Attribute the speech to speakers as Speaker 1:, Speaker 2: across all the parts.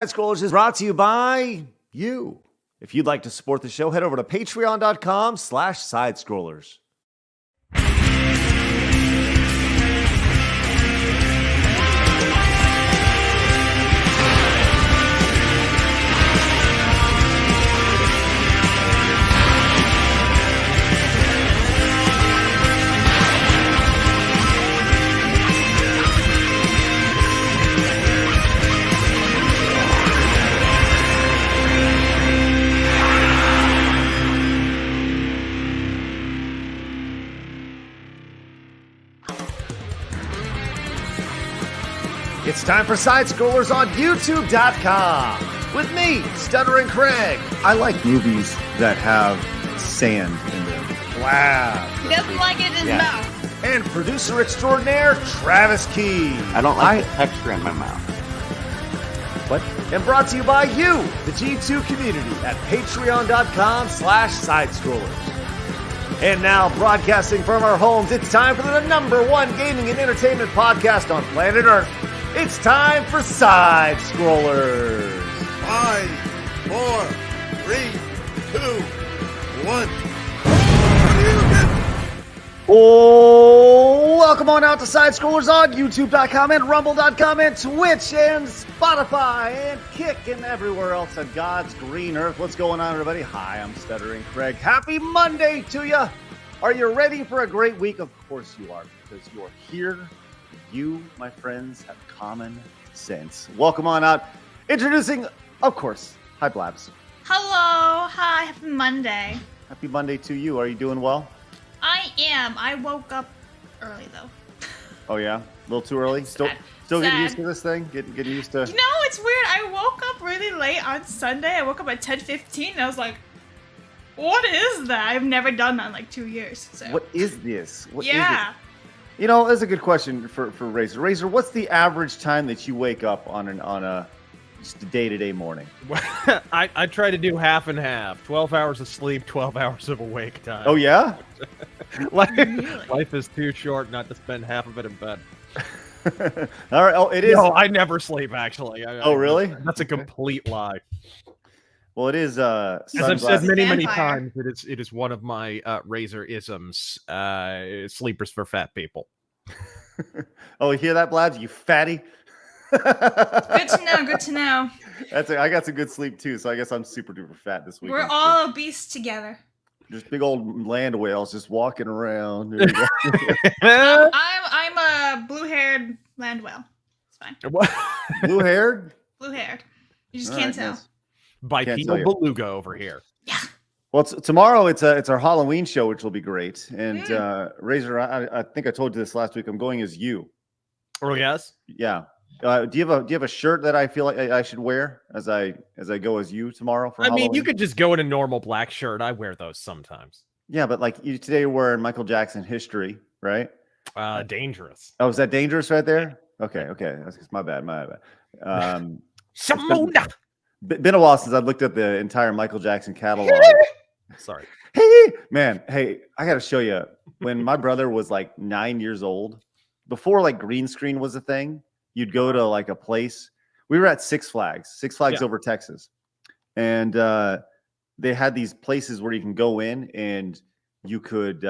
Speaker 1: Scrollers is brought to you by you. If you'd like to support the show, head over to patreon.com/sidescrollers. It's time for Side Scrollers on YouTube.com with me, Stuttering Craig. I like movies that have sand in them. Wow.
Speaker 2: He doesn't like it in his mouth.
Speaker 1: And producer extraordinaire, Travis Key.
Speaker 3: I don't like the texture in my mouth.
Speaker 1: What? And brought to you by you, the G2 community at patreon.com/sidescrollers. And now, broadcasting from our homes, it's time for the #1 gaming and entertainment podcast on planet Earth. It's time for Side Scrollers.
Speaker 4: 5, 4, 3, 2, 1.
Speaker 1: Oh, welcome on out to Side Scrollers on YouTube.com and Rumble.com and Twitch and Spotify and Kick and everywhere else on God's green earth. What's going on, everybody? Hi, I'm Stuttering Craig. Happy Monday to you. Are you ready for a great week? Of course you are, because you are here. You, my friends, have common sense. Welcome on out. Introducing, of course, hi Blabs.
Speaker 2: Hello. Hi. Happy Monday.
Speaker 1: Happy Monday to you. Are you doing well?
Speaker 2: I am. I woke up early, though.
Speaker 1: Oh, yeah? A little too early? Still getting used to this thing? Getting used to...
Speaker 2: You know, it's weird. I woke up really late on Sunday. I woke up at 10:15, and I was like, what is that? I've never done that in like 2 years. So.
Speaker 1: What is this? What is it?
Speaker 2: Yeah.
Speaker 1: You know, that's a good question for Razor. Razor, what's the average time that you wake up on a just a day-to-day morning?
Speaker 5: I try to do half and half. 12 hours of sleep, 12 hours of awake time.
Speaker 1: Oh, yeah?
Speaker 5: Life is too short not to spend half of it in bed.
Speaker 1: All right. Oh, it is.
Speaker 5: No, I never sleep, actually.
Speaker 1: Really?
Speaker 5: That's a complete lie.
Speaker 1: Well, it is.
Speaker 5: As I've said many
Speaker 2: Vampire.
Speaker 5: times, it is one of my Razor isms. Sleepers for fat people.
Speaker 1: Oh, you hear that, Blabs? You fatty.
Speaker 2: Good to know. Good to know.
Speaker 1: I got some good sleep too, so I guess I'm super duper fat this week.
Speaker 2: We're all obese together.
Speaker 1: just big old land whales just walking around.
Speaker 2: I'm a blue-haired land whale. It's fine.
Speaker 1: Blue haired.
Speaker 2: Blue-haired. You just can't tell.
Speaker 1: Yes.
Speaker 5: Bipedal beluga over here.
Speaker 2: Yeah.
Speaker 1: Well, tomorrow it's our Halloween show, which will be great. And Razor, I think I told you this last week. I'm going as you.
Speaker 5: Oh yes.
Speaker 1: Yeah. Do you have a shirt that I feel like I should wear as I go as you tomorrow for Halloween?
Speaker 5: mean, you could just go in a normal black shirt. I wear those sometimes.
Speaker 1: Yeah, but like today you're wearing Michael Jackson history, right?
Speaker 5: Dangerous.
Speaker 1: Oh, is that dangerous right there? Okay. That's my bad.
Speaker 5: Shimona.
Speaker 1: Been a while since I've looked at the entire Michael Jackson catalog.
Speaker 5: Sorry.
Speaker 1: Hey, man. Hey, I got to show you. When my brother was like 9 years old, before like green screen was a thing, you'd go to like a place. We were at Six Flags over Texas. And they had these places where you can go in and you could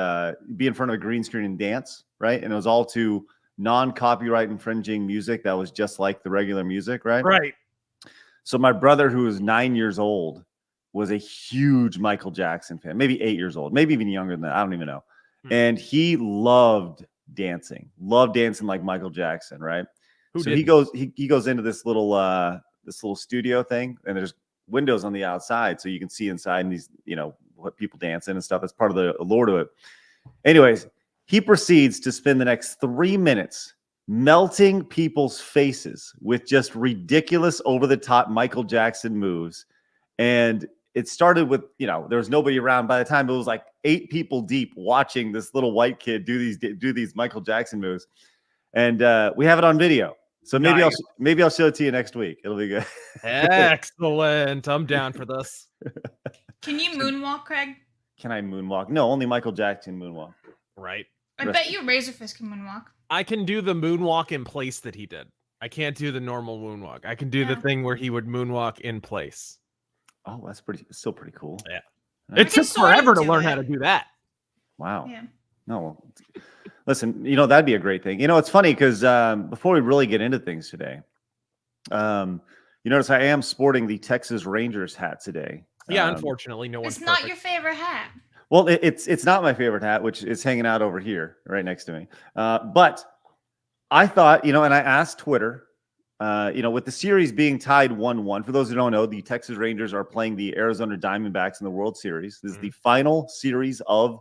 Speaker 1: be in front of a green screen and dance, right? And it was all to non-copyright infringing music that was just like the regular music, right?
Speaker 5: Right.
Speaker 1: So my brother, who was 9 years old, was a huge Michael Jackson fan, maybe 8 years old, maybe even younger than that. I don't even know. And he loved dancing like Michael Jackson, right? He goes into this little studio thing, and there's windows on the outside, so you can see inside and these, what people dance in and stuff. That's part of the allure to it. Anyways, he proceeds to spend the next 3 minutes melting people's faces with just ridiculous over-the-top Michael Jackson moves. And it started with, there was nobody around. By the time it was like 8 people deep watching this little white kid do these Michael Jackson moves. And we have it on video. So maybe I'll show it to you next week. It'll be good.
Speaker 5: Excellent. I'm down for this.
Speaker 2: Can you moonwalk, Craig?
Speaker 1: Can I moonwalk? No, only Michael Jackson moonwalk.
Speaker 5: Right.
Speaker 2: I bet you Razorfist can moonwalk.
Speaker 5: I can do the moonwalk in place that he did. I can't do the normal moonwalk. I can do the
Speaker 2: Yeah.
Speaker 5: thing where he would moonwalk in place.
Speaker 1: Oh, that's still pretty cool.
Speaker 5: Yeah.
Speaker 1: Nice.
Speaker 5: It took
Speaker 2: sort of
Speaker 5: forever to
Speaker 2: do
Speaker 5: learn
Speaker 2: it.
Speaker 5: how to do that.
Speaker 1: Wow.
Speaker 2: Yeah.
Speaker 1: No, well, listen, that'd be a great thing. It's funny because before we really get into things today, you notice I am sporting the Texas Rangers hat today.
Speaker 5: Yeah, unfortunately, no one's
Speaker 2: It's not
Speaker 5: perfect.
Speaker 2: your favorite hat.
Speaker 1: Well, it's not my favorite hat, which is hanging out over here right next to me. But I thought, and I asked Twitter, with the series being tied 1-1, for those who don't know, the Texas Rangers are playing the Arizona Diamondbacks in the World Series. This is the final series of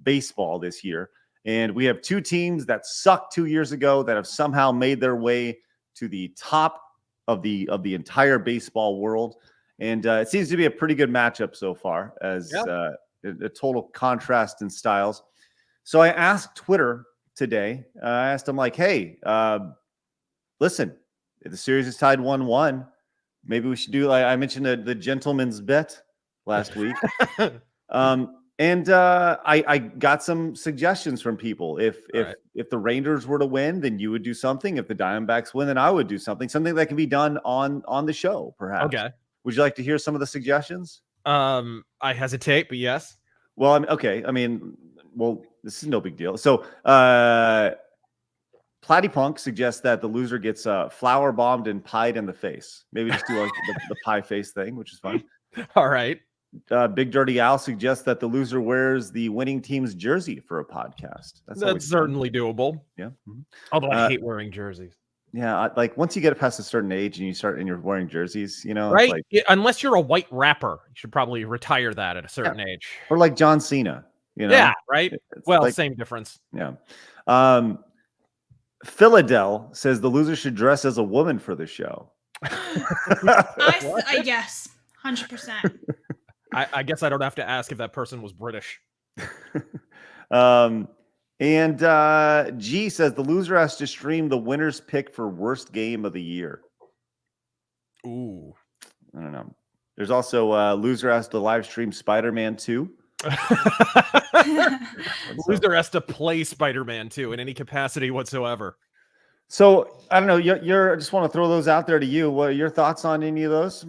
Speaker 1: baseball this year. And we have two teams that sucked 2 years ago that have somehow made their way to the top of the entire baseball world. And it seems to be a pretty good matchup so far, as a total contrast in styles. So I asked Twitter today, I asked them like, hey, listen, if the series is tied 1-1, maybe we should do, like I mentioned, the gentleman's bet last week. And I got some suggestions from people. If the Rangers were to win, then you would do something. If the Diamondbacks win, then I would do something that can be done on the show, perhaps.
Speaker 5: Okay.
Speaker 1: Would you like to hear some of the suggestions?
Speaker 5: I hesitate, but yes.
Speaker 1: Well, okay. I mean, this is no big deal. So, Platypunk suggests that the loser gets flower bombed and pied in the face. Maybe just do like the pie face thing, which is fun.
Speaker 5: All right.
Speaker 1: Big Dirty Al suggests that the loser wears the winning team's jersey for a podcast.
Speaker 5: That's certainly doable.
Speaker 1: Yeah.
Speaker 5: Although I hate wearing jerseys.
Speaker 1: Yeah, like once you get past a certain age and you're wearing jerseys,
Speaker 5: right?
Speaker 1: Like,
Speaker 5: unless you're a white rapper, you should probably retire that at a certain age.
Speaker 1: Or like John Cena,
Speaker 5: Yeah, right. Well,
Speaker 1: like,
Speaker 5: same difference.
Speaker 1: Yeah. Philadel says the loser should dress as a woman for the show.
Speaker 2: Yes, 100%.
Speaker 5: I guess I don't have to ask if that person was British.
Speaker 1: And G says the loser has to stream the winner's pick for worst game of the year.
Speaker 5: Ooh.
Speaker 1: I don't know. There's also loser has to live stream Spider-Man 2.
Speaker 5: Loser has to play Spider-Man 2 in any capacity whatsoever.
Speaker 1: So I don't know. I just want to throw those out there to you. What are your thoughts on any of those?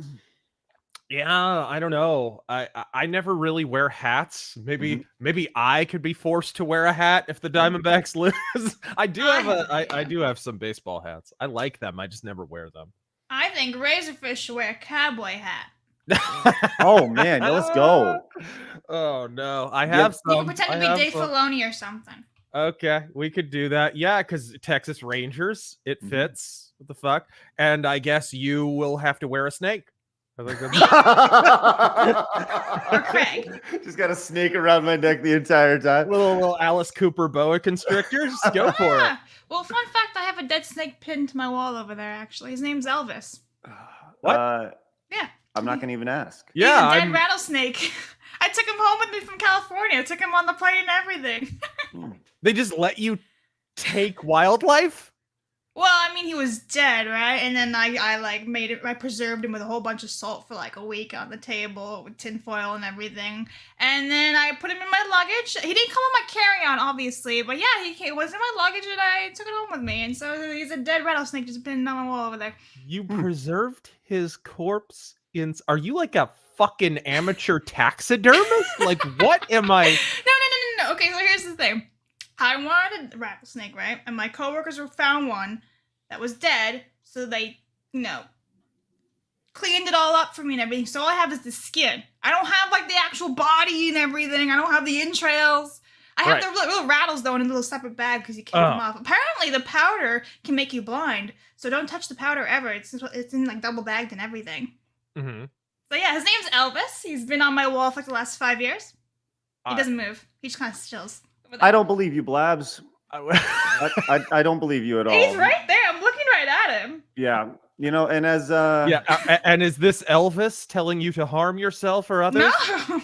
Speaker 5: Yeah, I don't know. I never really wear hats. Maybe I could be forced to wear a hat if the Diamondbacks lose. I do have some baseball hats. I like them. I just never wear them.
Speaker 2: I think Razorfish should wear a cowboy hat.
Speaker 1: Oh man, let's go.
Speaker 5: Oh no, I have some.
Speaker 2: You can pretend to be Dave Filoni or something.
Speaker 5: Okay, we could do that. Yeah, because Texas Rangers, it fits. What the fuck? And I guess you will have to wear a snake. I think
Speaker 2: Or Craig.
Speaker 1: Just got a snake around my neck the entire time.
Speaker 5: Little Alice Cooper boa constrictor. Just go for it.
Speaker 2: Well, fun fact, I have a dead snake pinned to my wall over there, actually. His name's Elvis.
Speaker 5: What?
Speaker 2: Yeah.
Speaker 1: I'm not going to even ask.
Speaker 5: Yeah,
Speaker 2: He's a dead rattlesnake. I took him home with me from California. I took him on the plane and everything.
Speaker 5: They just let you take wildlife?
Speaker 2: Well, I mean, he was dead, right? And then I preserved him with a whole bunch of salt for like a week on the table with tinfoil and everything. And then I put him in my luggage. He didn't come on my carry-on, obviously, but yeah, he was in my luggage and I took it home with me. And so he's a dead rattlesnake just pinned on my wall over there.
Speaker 5: You preserved his corpse in... Are you like a fucking amateur taxidermist? Like, what am I...
Speaker 2: No. Okay, so here's the thing. I wanted a rattlesnake, right? And my coworkers found one that was dead, so they, cleaned it all up for me and everything. So all I have is the skin. I don't have like the actual body and everything. I don't have the entrails. I have the little rattles though in a little separate bag because you can't them off. Apparently the powder can make you blind, so don't touch the powder ever. It's in like double bagged and everything.
Speaker 5: Mm-hmm.
Speaker 2: So yeah, his name's Elvis. He's been on my wall for like the last 5 years. He doesn't move. He just kind of chills.
Speaker 1: I don't believe you, Blabs. I don't believe you at all.
Speaker 2: He's right there. I'm looking right at him.
Speaker 1: Yeah. And as
Speaker 5: and is this Elvis telling you to harm yourself or others?
Speaker 2: No.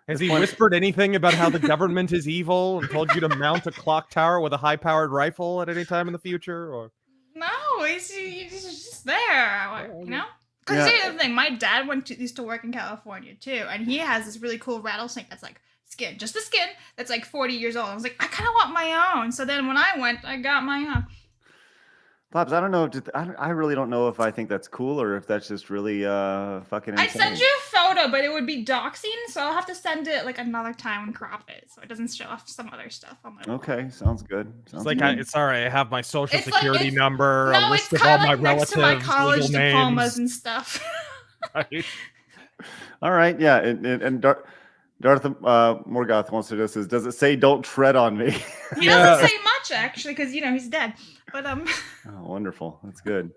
Speaker 5: Has he whispered anything about how the government is evil and told you to mount a clock tower with a high-powered rifle at any time in the future? Or
Speaker 2: no, he's just there. Because here's the thing, my dad used to work in California too, and he has this really cool rattlesnake that's like skin, just the skin, that's like 40 years old. I was like, I kind of want my own. So then when I went, I got my own.
Speaker 1: Pops, I don't know. I really don't know if I think that's cool or if that's just really fucking insane.
Speaker 2: I'd send you a photo, but it would be doxing, so I'll have to send it like another time and crop it so it doesn't show off some other stuff on my wall.
Speaker 1: Okay, sounds good.
Speaker 5: It's like it's all right. I have my social
Speaker 2: It's
Speaker 5: security
Speaker 2: it's-
Speaker 5: number,
Speaker 2: No,
Speaker 5: a
Speaker 2: it's
Speaker 5: list of all
Speaker 2: kind
Speaker 5: my
Speaker 2: of like next
Speaker 5: relatives,
Speaker 2: to my college
Speaker 5: legal
Speaker 2: diplomas
Speaker 5: names.
Speaker 2: and stuff.
Speaker 5: Right?
Speaker 1: All right, yeah, and Darth Morgoth wants to know, says, does it say "Don't tread on me"?
Speaker 2: He doesn't say much actually, because he's dead. But
Speaker 1: Oh, wonderful. That's good.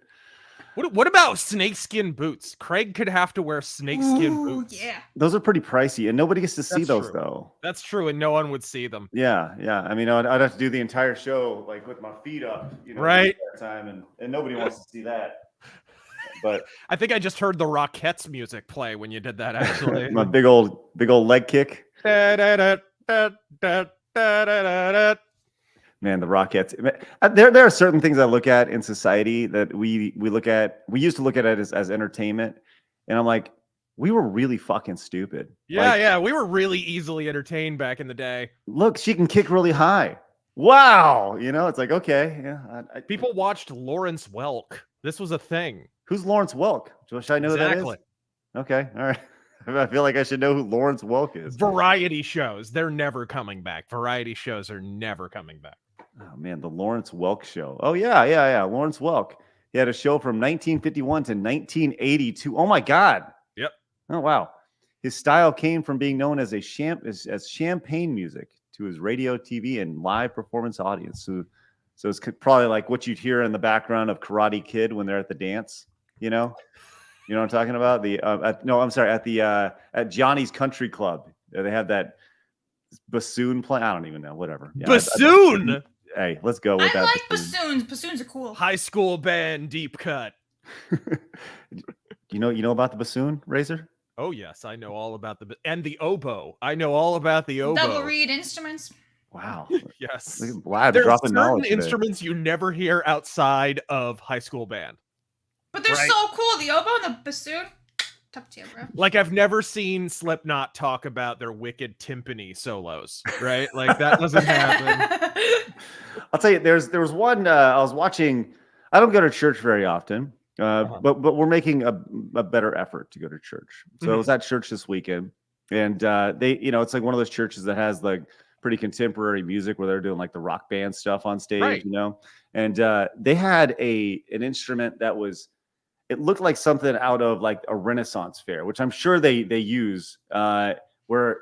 Speaker 5: What about snakeskin boots? Craig could have to wear snakeskin
Speaker 2: Ooh,
Speaker 5: boots.
Speaker 2: yeah.
Speaker 1: Those are pretty pricey, and nobody gets to see
Speaker 5: That's
Speaker 1: those
Speaker 5: true.
Speaker 1: though.
Speaker 5: That's true, and no one would see them.
Speaker 1: Yeah. I mean, I'd have to do the entire show like with my feet up,
Speaker 5: Right.
Speaker 1: That time, and nobody wants to see that. But
Speaker 5: I think I just heard the Rockettes music play when you did that. Actually,
Speaker 1: my big old leg kick. Man, the Rockettes. There are certain things I look at in society that we look at. We used to look at it as entertainment, and I'm like, we were really fucking stupid.
Speaker 5: Yeah, we were really easily entertained back in the day.
Speaker 1: Look, she can kick really high. Wow, it's like, okay, yeah.
Speaker 5: People watched Lawrence Welk. This was a thing.
Speaker 1: Who's Lawrence Welk? Should I know who that is? Okay, all right. I feel like I should know who Lawrence Welk is.
Speaker 5: Variety shows, they're never coming back. Variety shows are never coming back.
Speaker 1: Oh man, the Lawrence Welk show. Oh yeah. Lawrence Welk. He had a show from 1951 to 1982. Oh my God.
Speaker 5: Yep.
Speaker 1: Oh wow. His style came from being known as as champagne music to his radio, TV, and live performance audience. So it's probably like what you'd hear in the background of Karate Kid when they're at the dance. You know what I'm talking about? At Johnny's Country Club. They have that bassoon play. I don't even know. Whatever. Yeah,
Speaker 5: Bassoon.
Speaker 1: Hey, let's go with
Speaker 2: I
Speaker 1: that.
Speaker 2: like bassoons. Bassoons are cool.
Speaker 5: High school band, deep cut.
Speaker 1: You know about the bassoon, Razor?
Speaker 5: Oh yes, I know all about and the oboe. I know all about the oboe.
Speaker 2: Double reed instruments.
Speaker 1: Wow.
Speaker 5: Yes.
Speaker 1: Wow,
Speaker 5: There are
Speaker 1: dropping
Speaker 5: certain
Speaker 1: knowledge today.
Speaker 5: instruments you never hear outside of high school band.
Speaker 2: But they're
Speaker 5: Right.
Speaker 2: so cool. The oboe and the bassoon. Top tier, bro.
Speaker 5: Like I've never seen Slipknot talk about their wicked timpani solos, right? Like that doesn't happen.
Speaker 1: I'll tell you, there was one I was watching. I don't go to church very often, but we're making a better effort to go to church. So I was at church this weekend, and they, it's like one of those churches that has like pretty contemporary music where they're doing like the rock band stuff on stage,
Speaker 5: Right.
Speaker 1: And they had an instrument that was. It looked like something out of like a Renaissance fair, which I'm sure they use, where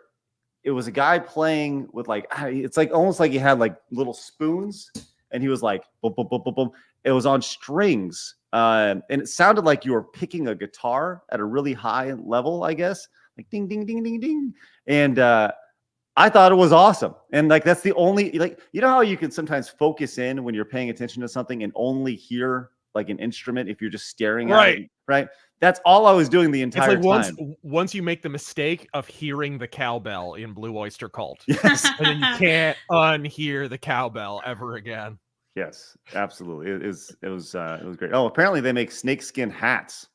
Speaker 1: it was a guy playing with like, it's like almost like he had like little spoons and he was like, boom, boom, boom, boom, boom. It was on strings. And it sounded like you were picking a guitar at a really high level, I guess, like ding, ding, ding, ding, ding. And I thought it was awesome. And like, that's the only, like, how you can sometimes focus in when you're paying attention to something and only hear like an instrument if you're just staring at it, right? That's all I was doing the entire time.
Speaker 5: Once you make the mistake of hearing the cowbell in Blue Oyster Cult,
Speaker 1: Yes.
Speaker 5: and then you can't unhear the cowbell ever again.
Speaker 1: Yes, absolutely. It was great. Oh, apparently they make snakeskin hats.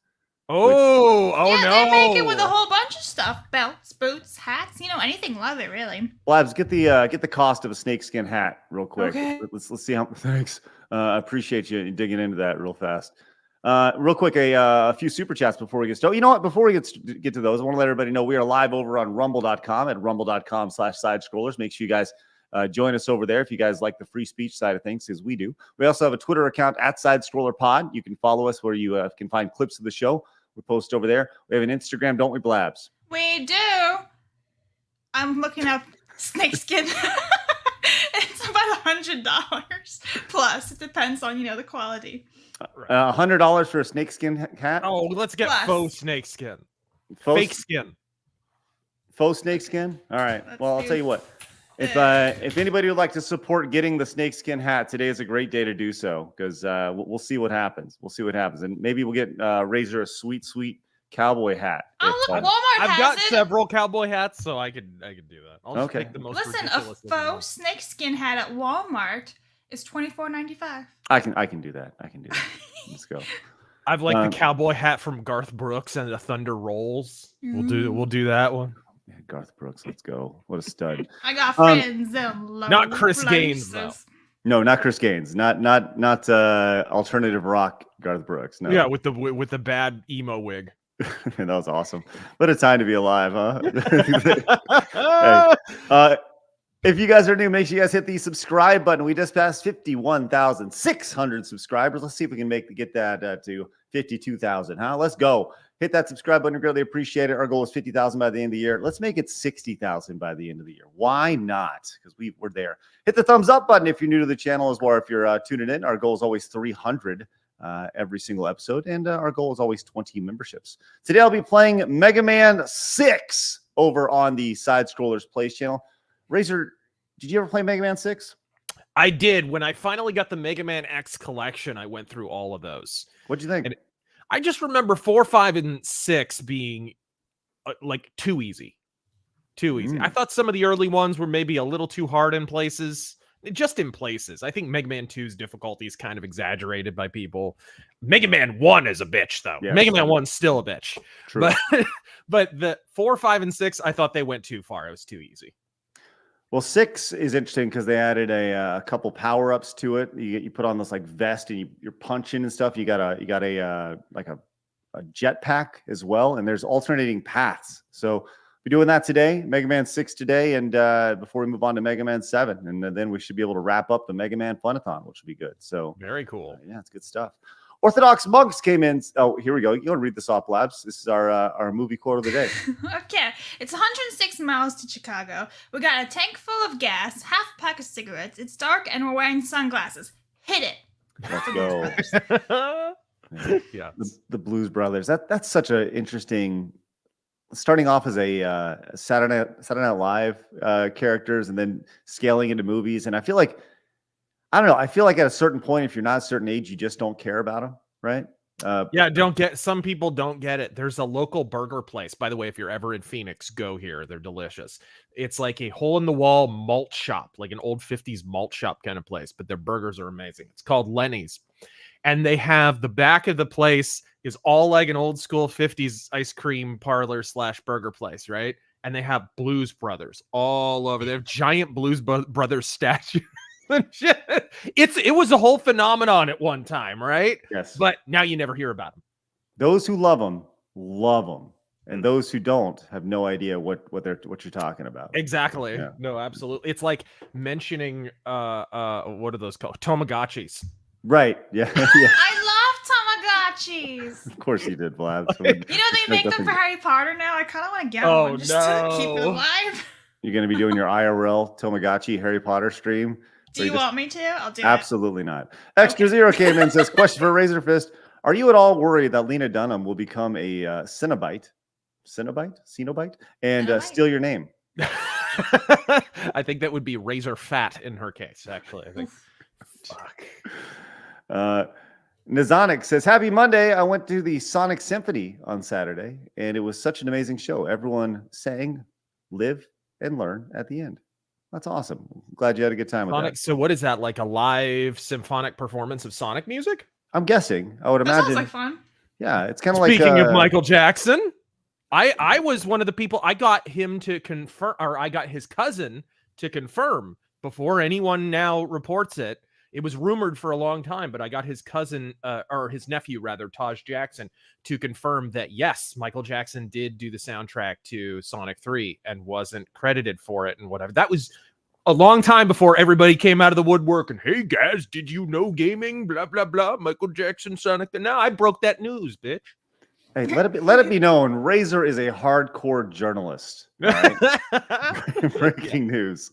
Speaker 5: Oh
Speaker 2: Yeah,
Speaker 5: no!
Speaker 2: they make it with a whole bunch of stuff: belts, boots, hats. Anything leather, really.
Speaker 1: Labs, get the cost of a snakeskin hat real quick.
Speaker 2: Okay.
Speaker 1: Let's see how. Thanks. I appreciate you digging into that real fast. Real quick, a few super chats before we get started. You know what? Before we get to those, I want to let everybody know we are live over on rumble.com at rumble.com/sidescrollers. Make sure you guys join us over there if you guys like the free speech side of things, as we do. We also have a Twitter account at SidescrollerPod. You can follow us where you can find clips of the show. We post over there. We have an Instagram, don't we, Blabs?
Speaker 2: We do. I'm looking up snakeskin. It's about $100 plus. It depends on the quality.
Speaker 1: $100 for a snakeskin hat.
Speaker 5: Oh, let's get
Speaker 2: Plus.
Speaker 5: faux snakeskin. Fake skin.
Speaker 1: Faux snakeskin. All right.
Speaker 2: Let's
Speaker 1: Well, I'll
Speaker 2: do
Speaker 1: tell you what. If anybody would like to support getting the snakeskin hat, today is a great day to do so, because we'll see what happens. We'll see what happens, and maybe we'll get Razor a sweet cowboy hat.
Speaker 2: Oh, look, Walmart
Speaker 5: I've
Speaker 2: has
Speaker 5: got
Speaker 2: it.
Speaker 5: several cowboy hats, so I could do that. I'll just
Speaker 1: Okay.
Speaker 5: pick the most
Speaker 2: Listen, a
Speaker 5: ridiculous looking one.
Speaker 2: faux snakeskin hat at Walmart is $24.95.
Speaker 1: I can do that. Let's go.
Speaker 5: I've like the cowboy hat from Garth Brooks and the Thunder Rolls. We'll do that one.
Speaker 1: Yeah, Garth Brooks, let's go. What a stud.
Speaker 2: I got friends in low
Speaker 5: Not Chris
Speaker 2: places.
Speaker 5: Gaines, though.
Speaker 1: No, not Chris Gaines. Not alternative rock Garth Brooks. No.
Speaker 5: Yeah, with the bad emo wig.
Speaker 1: That was awesome. What a time to be alive, huh? Hey, if you guys are new, make sure you guys hit the subscribe button. We just passed 51,600 subscribers. Let's see if we can get that to 52,000. Huh? Let's go. Hit that subscribe button. We greatly appreciate it. Our goal is 50,000 by the end of the year. Let's make it 60,000 by the end of the year. Why not? Because we're there. Hit the thumbs up button if you're new to the channel as well. If you're tuning in, our goal is always 300 every single episode, and our goal is always 20 memberships. Today I'll be playing Mega Man 6 over on the Side Scrollers Plays channel. Razor, did you ever play Mega Man 6?
Speaker 5: I did. When I finally got the Mega Man X collection, I went through all of those.
Speaker 1: What'd you think?
Speaker 5: And I just remember 4, 5, and 6 being like too easy. Too easy. I thought some of the early ones were maybe a little too hard in places. Just in places. I think Mega Man 2's difficulty is kind of exaggerated by people. Mega Man 1 is a bitch, though.
Speaker 1: Yeah,
Speaker 5: Mega Man 1's still a bitch.
Speaker 1: True.
Speaker 5: But the 4, 5, and 6, I thought they went too far. It was too easy.
Speaker 1: Well, 6 is interesting because they added a couple power-ups to it. You put on this like vest and you're punching and stuff. You got a jetpack as well, and there's alternating paths. So we're doing that today, Mega Man 6 today, and before we move on to Mega Man 7, and then we should be able to wrap up the Mega Man Funathon, which will be good. So
Speaker 5: very cool.
Speaker 1: Yeah, it's good stuff. Orthodox Monks came in. Oh, here we go. You want to read this off, Labs? This is our movie quote of the day.
Speaker 2: Okay, it's 106 miles to Chicago. We got a tank full of gas, half a pack of cigarettes. It's dark, and we're wearing sunglasses. Hit it.
Speaker 1: Let's go.
Speaker 5: Yeah,
Speaker 1: the Blues Brothers. That's such an interesting. Starting off as a Saturday Night Live characters, and then scaling into movies. And I feel like, I don't know. I feel like at a certain point, if you're not a certain age, you just don't care about them, right?
Speaker 5: Yeah, some people don't get it. There's a local burger place. By the way, if you're ever in Phoenix, go here. They're delicious. It's like a hole-in-the-wall malt shop, like an old 50s malt shop kind of place, but their burgers are amazing. It's called Lenny's. And they have the back of the place is all like an old school 50s ice cream parlor / burger place, right? And they have Blues Brothers all over. They have giant Blues Brothers statues. It was a whole phenomenon at one time, right?
Speaker 1: Yes.
Speaker 5: But now you never hear about them.
Speaker 1: Those who love them, and those who don't have no idea what you're talking about.
Speaker 5: Exactly.
Speaker 1: Yeah.
Speaker 5: No, absolutely. It's like mentioning what are those called? Tamagotchis.
Speaker 1: Right. Yeah. Yeah.
Speaker 2: I love Tamagotchis.
Speaker 1: Of course you did, Vlad.
Speaker 2: You know they make them for Harry Potter now. I kind of want to get one just to keep it alive.
Speaker 1: You're going to be doing your IRL Tamagotchi Harry Potter stream.
Speaker 2: Do you want me to? I'll do it.
Speaker 1: Absolutely not. Extra Zero came in and says, question for Razor Fist. Are you at all worried that Lena Dunham will become a Cenobite, and steal your name?
Speaker 5: I think that would be razor fat in her case, actually. I think.
Speaker 1: Fuck. Nizonic says, happy Monday. I went to the Sonic Symphony on Saturday, and it was such an amazing show. Everyone sang, live, and learn at the end. That's awesome. Glad you had a good time with
Speaker 5: Sonic,
Speaker 1: that.
Speaker 5: so what is that, like a live symphonic performance of Sonic music?
Speaker 1: I'm guessing. I would
Speaker 2: That
Speaker 1: imagine.
Speaker 2: sounds like fun.
Speaker 1: Yeah, it's kind of like...
Speaker 5: Speaking of Michael Jackson, I was one of the people, I got him to confirm, or I got his cousin to confirm before anyone now reports it. It was rumored for a long time, but I got his cousin, or his nephew rather, Taj Jackson, to confirm that yes, Michael Jackson did do the soundtrack to Sonic 3 and wasn't credited for it and whatever. That was a long time before everybody came out of the woodwork and, hey guys, did you know gaming? Blah, blah, blah. Michael Jackson, Sonic. Now I broke that news, bitch.
Speaker 1: Hey, let it be known, Razor is a hardcore journalist. Right? Breaking news.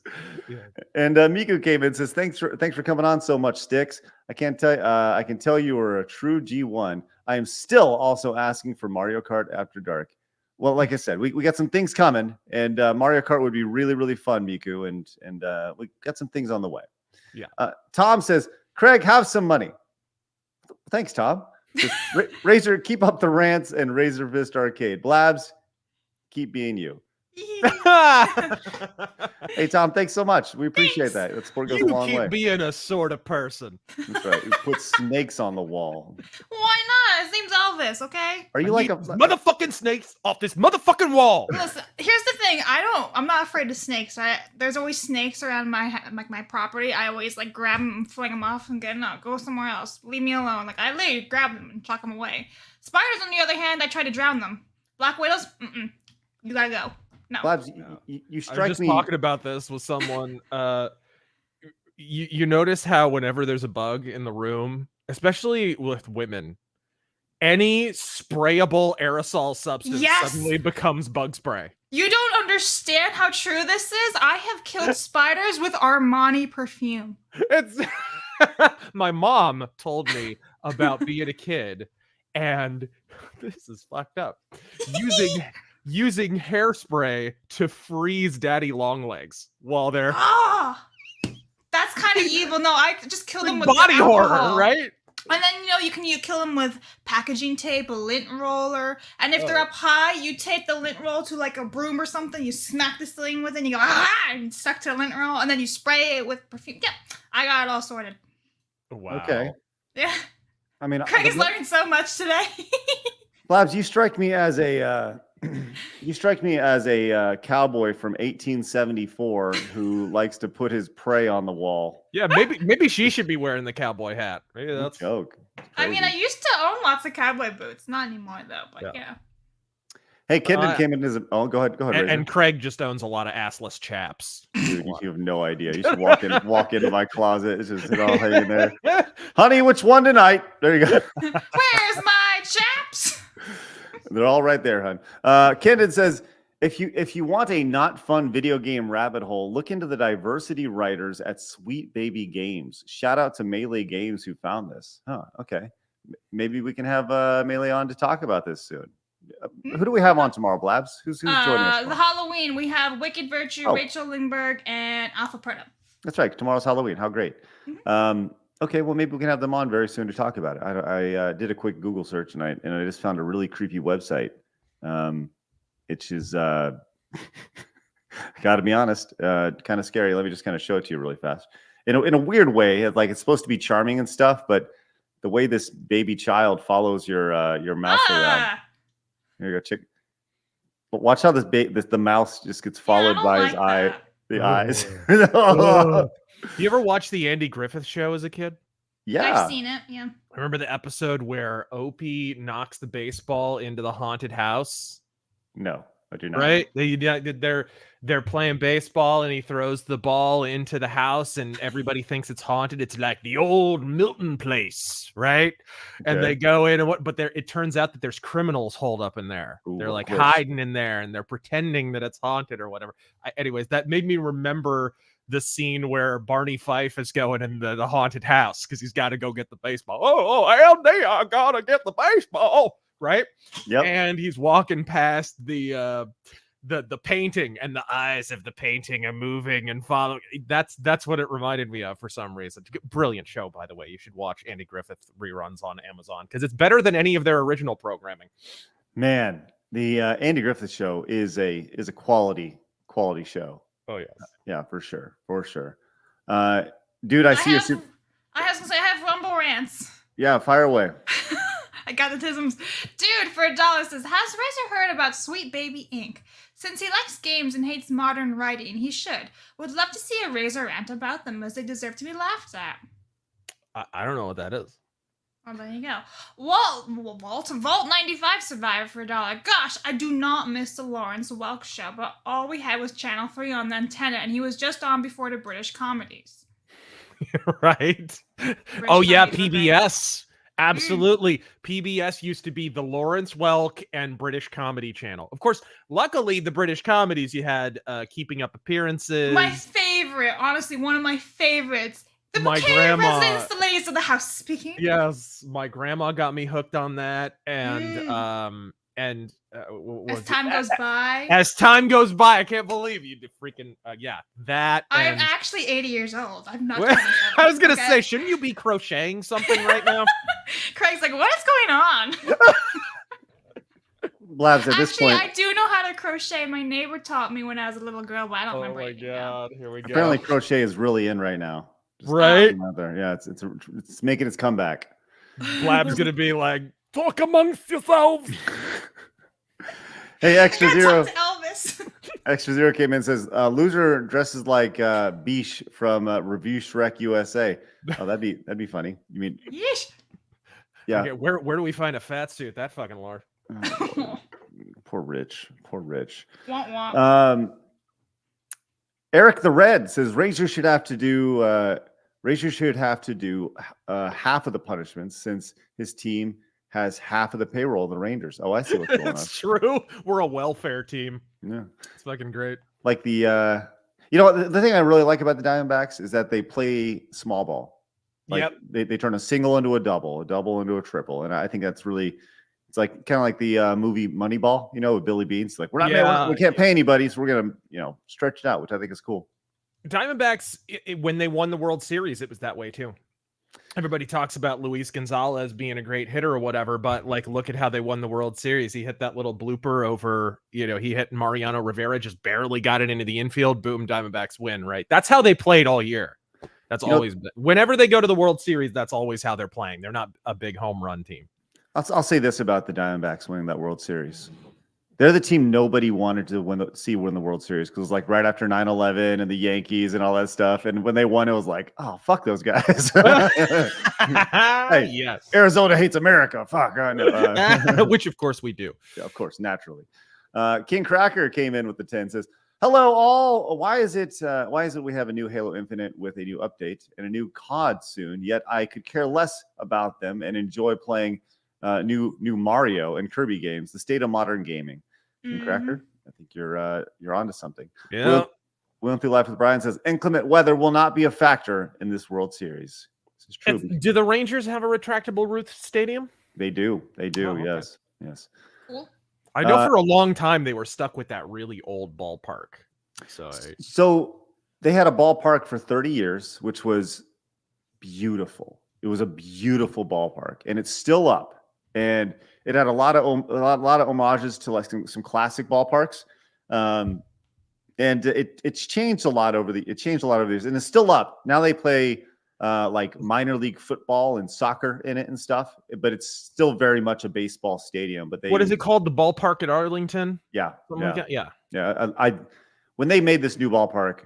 Speaker 1: Yeah. And Miku came in and says, thanks for coming on so much, Sticks. I can tell you are a true G1. I am still also asking for Mario Kart After Dark. Well, like I said, we got some things coming, and Mario Kart would be really, really fun, Miku, and we got some things on the way.
Speaker 5: Yeah.
Speaker 1: Tom says, Craig, have some money. Thanks, Tom. Razor, keep up the rants, and Razor Fist Arcade. Blabs, keep being you. Hey, Tom, thanks so much. We appreciate that. That support goes a long way.
Speaker 5: You keep being a sort of person.
Speaker 1: That's right. You put snakes on the wall.
Speaker 2: Why not? His name's Elvis, okay?
Speaker 1: Are you like a
Speaker 5: motherfucking snakes off this motherfucking wall?
Speaker 2: Listen, here's the thing. thing. I'm not afraid of snakes. There's always snakes around my property. I always like grab them and fling them off and go somewhere else. Leave me alone. Like I literally grab them and chuck them away. Spiders, on the other hand, I try to drown them. Black widows, you gotta go. No.
Speaker 1: Blabs, you strike me.
Speaker 5: I was just talking about this with someone. You notice how whenever there's a bug in the room, especially with women, any sprayable aerosol substance suddenly becomes bug spray.
Speaker 2: You don't understand how true this is. I have killed spiders with Armani perfume.
Speaker 5: It's my mom told me about being a kid, and this is fucked up. Using hairspray to freeze daddy long legs while they're
Speaker 2: that's kind of evil. No, I just kill them with
Speaker 5: body horror,
Speaker 2: alcohol.
Speaker 5: right?
Speaker 2: And then you kill them with packaging tape, a lint roller, and if they're up high, you take the lint roll to like a broom or something. You smack this thing with it, and you go and stuck to the lint roll, and then you spray it with perfume. Yeah, I got it all sorted.
Speaker 5: Wow.
Speaker 1: Okay.
Speaker 2: Yeah.
Speaker 1: I mean,
Speaker 2: Craig is learning so much today.
Speaker 1: Blabs, you strike me as a cowboy from 1874 who likes to put his prey on the wall.
Speaker 5: Yeah, maybe she should be wearing the cowboy hat. Maybe that's
Speaker 1: a joke.
Speaker 2: I mean, I used to own lots of cowboy boots, not anymore though. But yeah.
Speaker 1: Hey, Kindred came in as a. Oh, go ahead.
Speaker 5: And Craig just owns a lot of assless chaps.
Speaker 1: Dude, you have no idea. You should walk into my closet. It's just all hanging there. Honey, which one tonight? There you go.
Speaker 2: Where's my chaps?
Speaker 1: They're all right there, hon. Kindred says, if you want a not fun video game rabbit hole, look into the diversity writers at Sweet Baby Games. Shout out to Melee Games who found this. Huh, okay. Maybe we can have Melee on to talk about this soon. Who do we have on tomorrow, Blabs? Who's joining us?
Speaker 2: The Halloween, we have Wicked Virtue, Rachel Lindbergh, and Alpha Proto.
Speaker 1: That's right. Tomorrow's Halloween. How great.
Speaker 2: Mm-hmm.
Speaker 1: Okay, well, maybe we can have them on very soon to talk about it. I did a quick Google search and I just found a really creepy website. It's just, got to be honest, kind of scary. Let me just kind of show it to you really fast. In a weird way, like it's supposed to be charming and stuff, but the way this baby child follows your mouse around. Here you go, chick. But watch how the mouse just gets followed by his eye. The eyes.
Speaker 5: You ever watch the Andy Griffith Show as a kid?
Speaker 1: Yeah,
Speaker 2: I've seen it. Yeah.
Speaker 5: I remember the episode where Opie knocks the baseball into the haunted house.
Speaker 1: No, I do not.
Speaker 5: Right? They're playing baseball and he throws the ball into the house and everybody thinks it's haunted. It's like the old Milton place, right? Okay. And they go in but it turns out that there's criminals holed up in there. Ooh, they're like hiding in there and they're pretending that it's haunted or whatever. Anyways, that made me remember the scene where Barney Fife is going in the haunted house because he's got to go get the baseball. Oh, Andy, I gotta get the baseball, right? Yep. And he's walking past the painting, and the eyes of the painting are moving and following. That's what it reminded me of for some reason. Brilliant show, by the way. You should watch Andy Griffith reruns on Amazon because it's better than any of their original programming.
Speaker 1: Man, the Andy Griffith Show is a quality show.
Speaker 5: Oh yes.
Speaker 1: Yeah, for sure. Dude, I
Speaker 2: have Rumble rants.
Speaker 1: Yeah, fire away.
Speaker 2: I got the tisms. Dude, for $1 says, has Razor heard about Sweet Baby Inc? Since he likes games and hates modern writing, he should. Would love to see a Razor rant about them as they deserve to be laughed at.
Speaker 5: I don't know what that is.
Speaker 2: Oh, there you go. Vault 95 survivor for $1. Gosh, I do not miss the Lawrence Welk show, but all we had was Channel 3 on the antenna, and he was just on before the British comedies.
Speaker 5: Right? Yeah, PBS. Absolutely. PBS used to be the Lawrence Welk and British Comedy Channel. Of course, luckily, the British comedies, you had Keeping Up Appearances.
Speaker 2: My favorite, honestly, one of my favorites.
Speaker 5: My grandma,
Speaker 2: residence, the ladies of the house speaking.
Speaker 5: Yes, my grandma got me hooked on that, and
Speaker 2: as time goes by.
Speaker 5: As time goes by, I can't believe you freaking that.
Speaker 2: I'm actually 80 years old. I'm not.
Speaker 5: I was gonna say, shouldn't you be crocheting something right now?
Speaker 2: Craig's like, what is going on?
Speaker 1: Blabs, at this point,
Speaker 2: I do know how to crochet. My neighbor taught me when I was a little girl, but I don't remember.
Speaker 5: Oh my god! Here we go.
Speaker 1: Apparently, crochet is really in right now.
Speaker 5: Right?
Speaker 1: Yeah, it's making its comeback.
Speaker 5: Blab's gonna be like, talk amongst yourselves.
Speaker 1: Hey, Extra Zero.
Speaker 2: Talk to Elvis.
Speaker 1: Extra Zero came in and says, loser dresses like Biche from Review Shrek USA. Oh, that'd be funny. You mean,
Speaker 2: Yeesh.
Speaker 1: yeah.
Speaker 5: Okay, where do we find a fat suit? That fucking Lord.
Speaker 1: Poor Rich.
Speaker 2: Womp womp.
Speaker 1: Eric the Red says Razor should have to do half of the punishments since his team has half of the payroll of the Rangers. Oh, I see what's going on.
Speaker 5: That's true. We're a welfare team.
Speaker 1: Yeah.
Speaker 5: It's fucking great.
Speaker 1: Like the the thing I really like about the Diamondbacks is that they play small ball. Like they turn a single into a double into a triple. And I think that's really, it's like kind of like the movie Moneyball, with Billy Beans. Like we can't pay anybody, so we're gonna stretch it out, which I think is cool.
Speaker 5: Diamondbacks, when they won the World Series, it was that way too. Everybody talks about Luis Gonzalez being a great hitter or whatever, but like, look at how they won the World Series. He hit that little blooper over, he hit Mariano Rivera, just barely got it into the infield. Boom, Diamondbacks win, right? That's how they played all year. That's always been. Whenever they go to the World Series, that's always how they're playing. They're not a big home run team.
Speaker 1: I'll say this about the Diamondbacks winning that World Series. They're the team nobody wanted to win the World Series because it was like right after 9/11 and the Yankees and all that stuff. And when they won, it was like, oh, fuck those guys. Hey,
Speaker 5: yes.
Speaker 1: Arizona hates America. Fuck.
Speaker 5: Which, of course, we do.
Speaker 1: Yeah, of course, naturally. King Cracker came in with the 10, says, hello, all. Why is it we have a new Halo Infinite with a new update and a new COD soon, yet I could care less about them and enjoy playing new Mario and Kirby games, the state of modern gaming. King Cracker, I think you're onto something.
Speaker 5: Yeah.
Speaker 1: We went through life with Brian says inclement weather will not be a factor in this World Series. This is true.
Speaker 5: Do the Rangers have a retractable roof stadium?
Speaker 1: They do. Oh, okay. Yes.
Speaker 2: Cool.
Speaker 5: I know for a long time they were stuck with that really old ballpark.
Speaker 1: So they had a ballpark for 30 years, which was beautiful. It was a beautiful ballpark, and it's still up. And it had a lot of homages to like some classic ballparks, and it's changed a lot over the years, and it's still up. Now they play like minor league football and soccer in it and stuff, but it's still very much a baseball stadium. But what
Speaker 5: is it called? The ballpark at Arlington?
Speaker 1: Yeah,
Speaker 5: yeah.
Speaker 1: I when they made this new ballpark.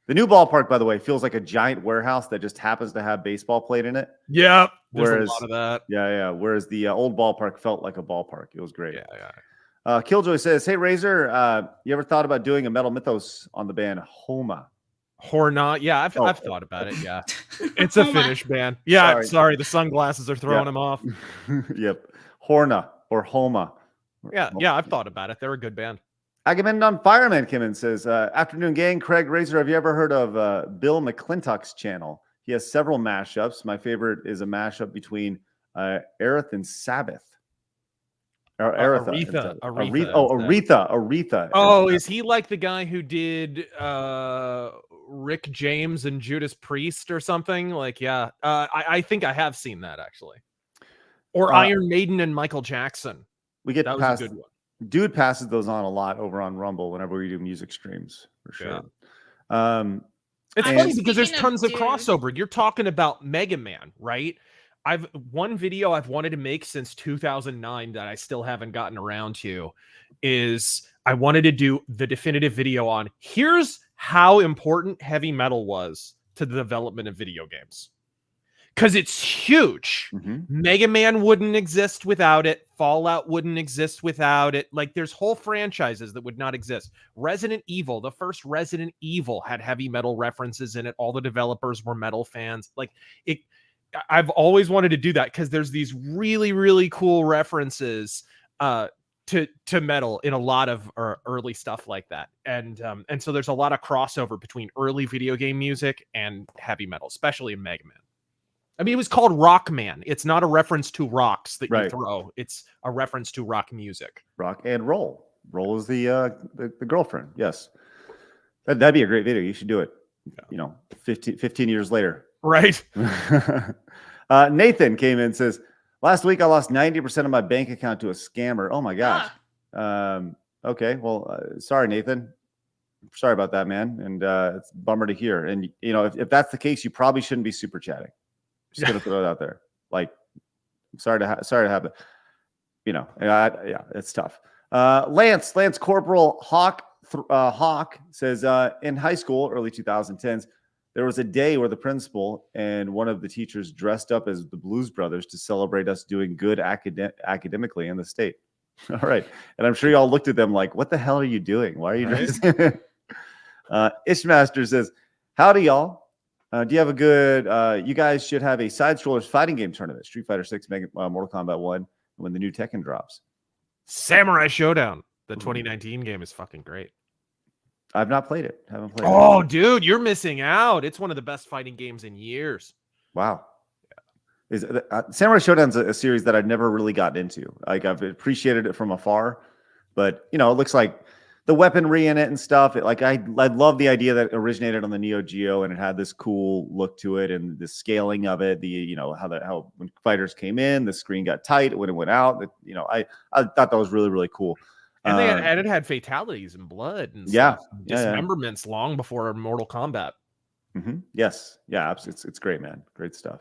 Speaker 1: The new ballpark, by the way, feels like a giant warehouse that just happens to have baseball played in it.
Speaker 5: Yeah, there's a lot of that.
Speaker 1: Yeah. Whereas the old ballpark felt like a ballpark. It was great.
Speaker 5: Yeah.
Speaker 1: Killjoy says, "Hey Razor, you ever thought about doing a metal mythos on the band Homa?"
Speaker 5: Horna? Yeah, I've thought about it. Yeah, it's a Finnish band. Yeah, sorry, the sunglasses are throwing him off.
Speaker 1: Yep, Horna or Homa.
Speaker 5: Yeah, I've thought about it. They're a good band.
Speaker 1: Agamemnon Fireman came in and says, afternoon gang, Craig Razor, have you ever heard of Bill McClintock's channel? He has several mashups. My favorite is a mashup between Aerith and Sabbath. Or Aretha. Aretha.
Speaker 5: Oh, is he like the guy who did Rick James and Judas Priest or something? Like, yeah. I think I have seen that actually. Or Iron Maiden and Michael Jackson.
Speaker 1: That was a good one. Dude passes those on a lot over on Rumble whenever we do music streams, for sure.
Speaker 5: Yeah. It's funny because there's tons of crossover. You're talking about Mega Man, right? One video I've wanted to make since 2009 that I still haven't gotten around to is I wanted to do the definitive video on here's how important heavy metal was to the development of video games. Because it's huge.
Speaker 1: Mm-hmm.
Speaker 5: Mega Man wouldn't exist without it. Fallout wouldn't exist without it. Like, there's whole franchises that would not exist. Resident Evil, the first Resident Evil had heavy metal references in it. All the developers were metal fans. Like, I've always wanted to do that because there's these really, really cool references to metal in a lot of early stuff like that. And so there's a lot of crossover between early video game music and heavy metal, especially in Mega Man. I mean, it was called Rockman. It's not a reference to rocks that you throw. It's a reference to rock music.
Speaker 1: Rock and roll. Roll is the girlfriend. Yes. That'd be a great video. You should do it. Yeah. 15 years later.
Speaker 5: Right.
Speaker 1: Nathan came in and says, last week I lost 90% of my bank account to a scammer. Oh my gosh. Okay. Well, sorry, Nathan. Sorry about that, man. And it's a bummer to hear. And if that's the case, you probably shouldn't be super chatting. Just gonna throw it out there. Like, sorry to happen. It's tough. Lance Corporal Hawk Hawk says, in high school, early 2010s, there was a day where the principal and one of the teachers dressed up as the Blues Brothers to celebrate us doing good academically in the state. All right. And I'm sure y'all looked at them like, what the hell are you doing? Why are you dressing? Ishmaster says, howdy, y'all. Do you have a good, you guys should have a Side Strollers fighting game tournament, Street Fighter 6, Mortal Kombat 1, when the new Tekken drops.
Speaker 5: Samurai Showdown. The 2019 game is fucking great.
Speaker 1: I've not played it. Haven't played
Speaker 5: Oh,
Speaker 1: it.
Speaker 5: dude, you're missing out. It's one of the best fighting games in years.
Speaker 1: Wow. Samurai Showdown's a series that I've never really gotten into. Like, I've appreciated it from afar, but it looks like the weaponry in it and stuff. I love the idea that it originated on the Neo Geo and it had this cool look to it and the scaling of it. How when fighters came in, the screen got tight when it went out. I thought that was really, really cool.
Speaker 5: And it had fatalities and blood and dismemberments long before Mortal Kombat.
Speaker 1: Mm-hmm. Yes. Yeah. It's great, man. Great stuff.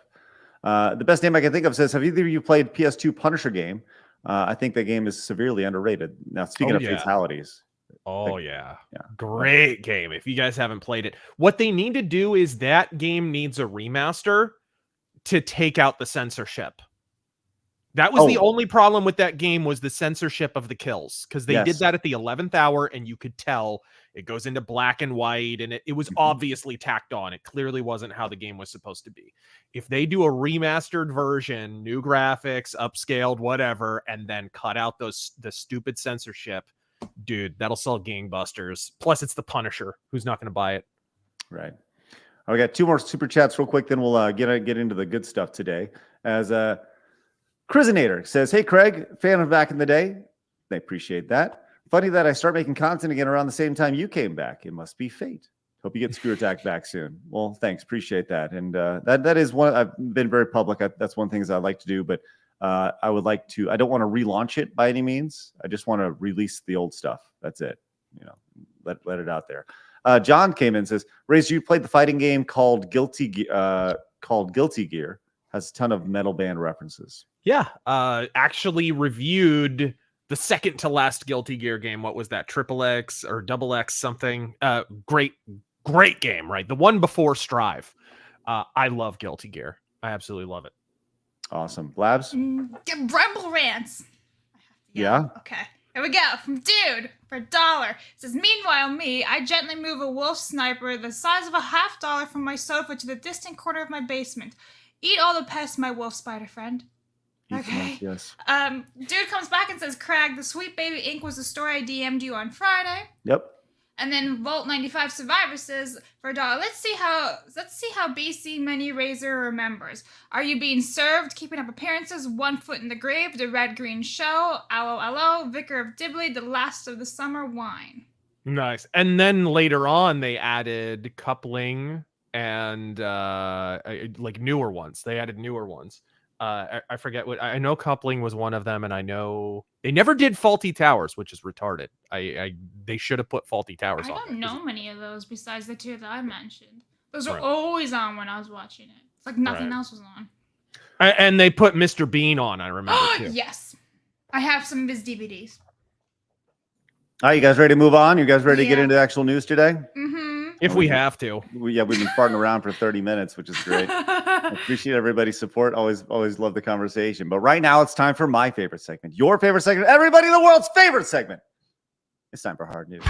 Speaker 1: The best name I can think of says, have either of you played PS2 Punisher game? I think that game is severely underrated. Now, speaking of fatalities.
Speaker 5: Oh, yeah. Great game. If you guys haven't played it, what they need to do is that game needs a remaster to take out the censorship. That was the only problem with that game was the censorship of the kills, because they did that at the 11th hour and you could tell it goes into black and white and it was obviously tacked on. It clearly wasn't how the game was supposed to be. If they do a remastered version, new graphics, upscaled, whatever, and then cut out the stupid censorship, dude, that'll sell gangbusters. Plus, it's the Punisher. Who's not going to buy it?
Speaker 1: Right. We got two more super chats real quick, then we'll get into the good stuff today. As Crizinator says, hey, Craig, fan of back in the day. I appreciate that. Funny that I start making content again around the same time you came back. It must be fate. Hope you get Spirit Attack back soon. Well, thanks. Appreciate that. And that is one. I've been very public. That's one of the things I like to do, but I would like to. I don't want to relaunch it by any means. I just want to release the old stuff. That's it. Let it out there. John came in and says, Razor, you played the fighting game called Guilty Gear. Has a ton of metal band references.
Speaker 5: Yeah, actually reviewed the second to last Guilty Gear game. What was that? XXX or XX something? Great game, right? The one before Strive. I love Guilty Gear. I absolutely love it.
Speaker 1: Awesome. Blabs?
Speaker 2: Rumble Rants.
Speaker 1: Yeah.
Speaker 2: Okay. Here we go. From Dude for $1. It says, meanwhile, I gently move a wolf sniper the size of a $50 from my sofa to the distant corner of my basement. Eat all the pests, my wolf spider friend. Okay.
Speaker 1: Yes.
Speaker 2: Dude comes back and says, Craig, the Sweet Baby Ink was the story I DM'd you on Friday.
Speaker 1: Yep.
Speaker 2: And then Volt 95 Survivor says, for $1, let's see how BC Many Razor remembers. Are you being served? Keeping up appearances? 1 foot in the grave? The Red Green Show? Allo, Vicar of Dibley? The Last of the Summer Wine?
Speaker 5: Nice. And then later on, they added coupling and like newer ones. They added newer ones. I forget what. I know coupling was one of them, and I know they never did Faulty Towers, which is retarded. They should have put Faulty Towers on.
Speaker 2: I don't know many of those besides the two that I mentioned. Those are always on when I was watching it. It's like nothing else was on.
Speaker 5: And they put Mr. Bean on, I remember too.
Speaker 2: Yes. I have some of his DVDs.
Speaker 1: All right, you guys ready to move on? You guys ready to get into the actual news today?
Speaker 2: Mm-hmm.
Speaker 5: If we have to.
Speaker 1: We've been farting around for 30 minutes, which is great. I appreciate everybody's support. Always love the conversation. But right now, it's time for my favorite segment. Your favorite segment. Everybody in the world's favorite segment. It's time for Hard News.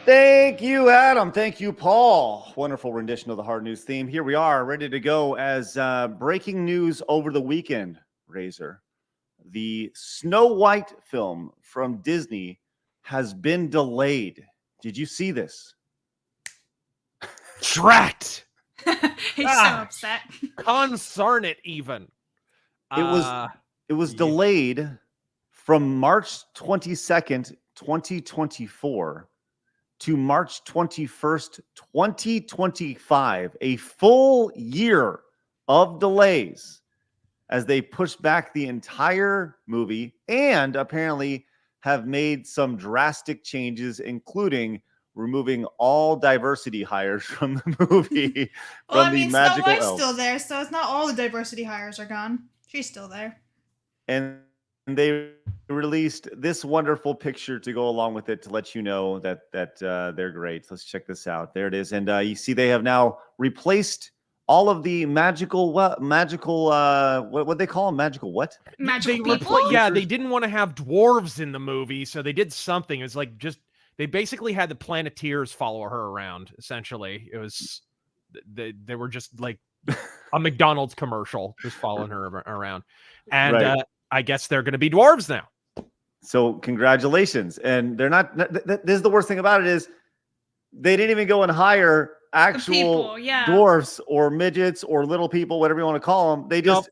Speaker 1: Thank you, Adam. Thank you, Paul. Wonderful rendition of the Hard News theme. Here we are, ready to go as breaking news over the weekend, Razor. The Snow White film from Disney has been delayed. Did you see this?
Speaker 5: Drat!
Speaker 2: He's so upset.
Speaker 5: Concern it even.
Speaker 1: It was delayed from March 22nd, 2024 to March 21st, 2025, a full year of delays as they push back the entire movie and apparently have made some drastic changes, including removing all diversity hires from the movie.
Speaker 2: Well,
Speaker 1: from
Speaker 2: I mean,
Speaker 1: the
Speaker 2: Snow
Speaker 1: magical
Speaker 2: White's
Speaker 1: elves.
Speaker 2: still there, so it's not all the diversity hires are gone. She's still there.
Speaker 1: And they released this wonderful picture to go along with it to let you know that they're great. Let's check this out. There it is. And you see they have now replaced all of the magical what they call them? Magical what?
Speaker 2: Magical people?
Speaker 5: Yeah, they didn't want to have dwarves in the movie, so they did something. It was like they basically had the Planeteers follow her around, essentially. It was they were just like a McDonald's commercial, just following her around. And
Speaker 1: Right.
Speaker 5: I guess they're going to be dwarves now.
Speaker 1: So congratulations. And they're not. This is the worst thing about it is they didn't even go and hire actual
Speaker 2: people, yeah.
Speaker 1: dwarfs or midgets or little people, whatever you want to call them. They just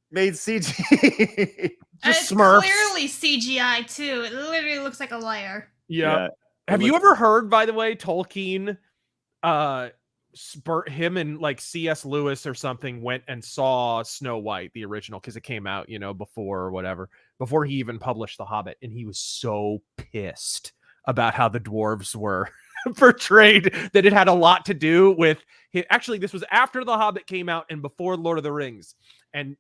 Speaker 1: made CG.
Speaker 2: It's
Speaker 5: Just Smurfs.
Speaker 2: clearly CGI too. It literally looks like a layer.
Speaker 5: Yeah. Have you ever heard, by the way, Tolkien, him and like C.S. Lewis or something went and saw Snow White, the original, because it came out, before or whatever, before he even published The Hobbit. And he was so pissed about how the dwarves were portrayed that it had a lot to do with actually, this was after The Hobbit came out and before Lord of the Rings. And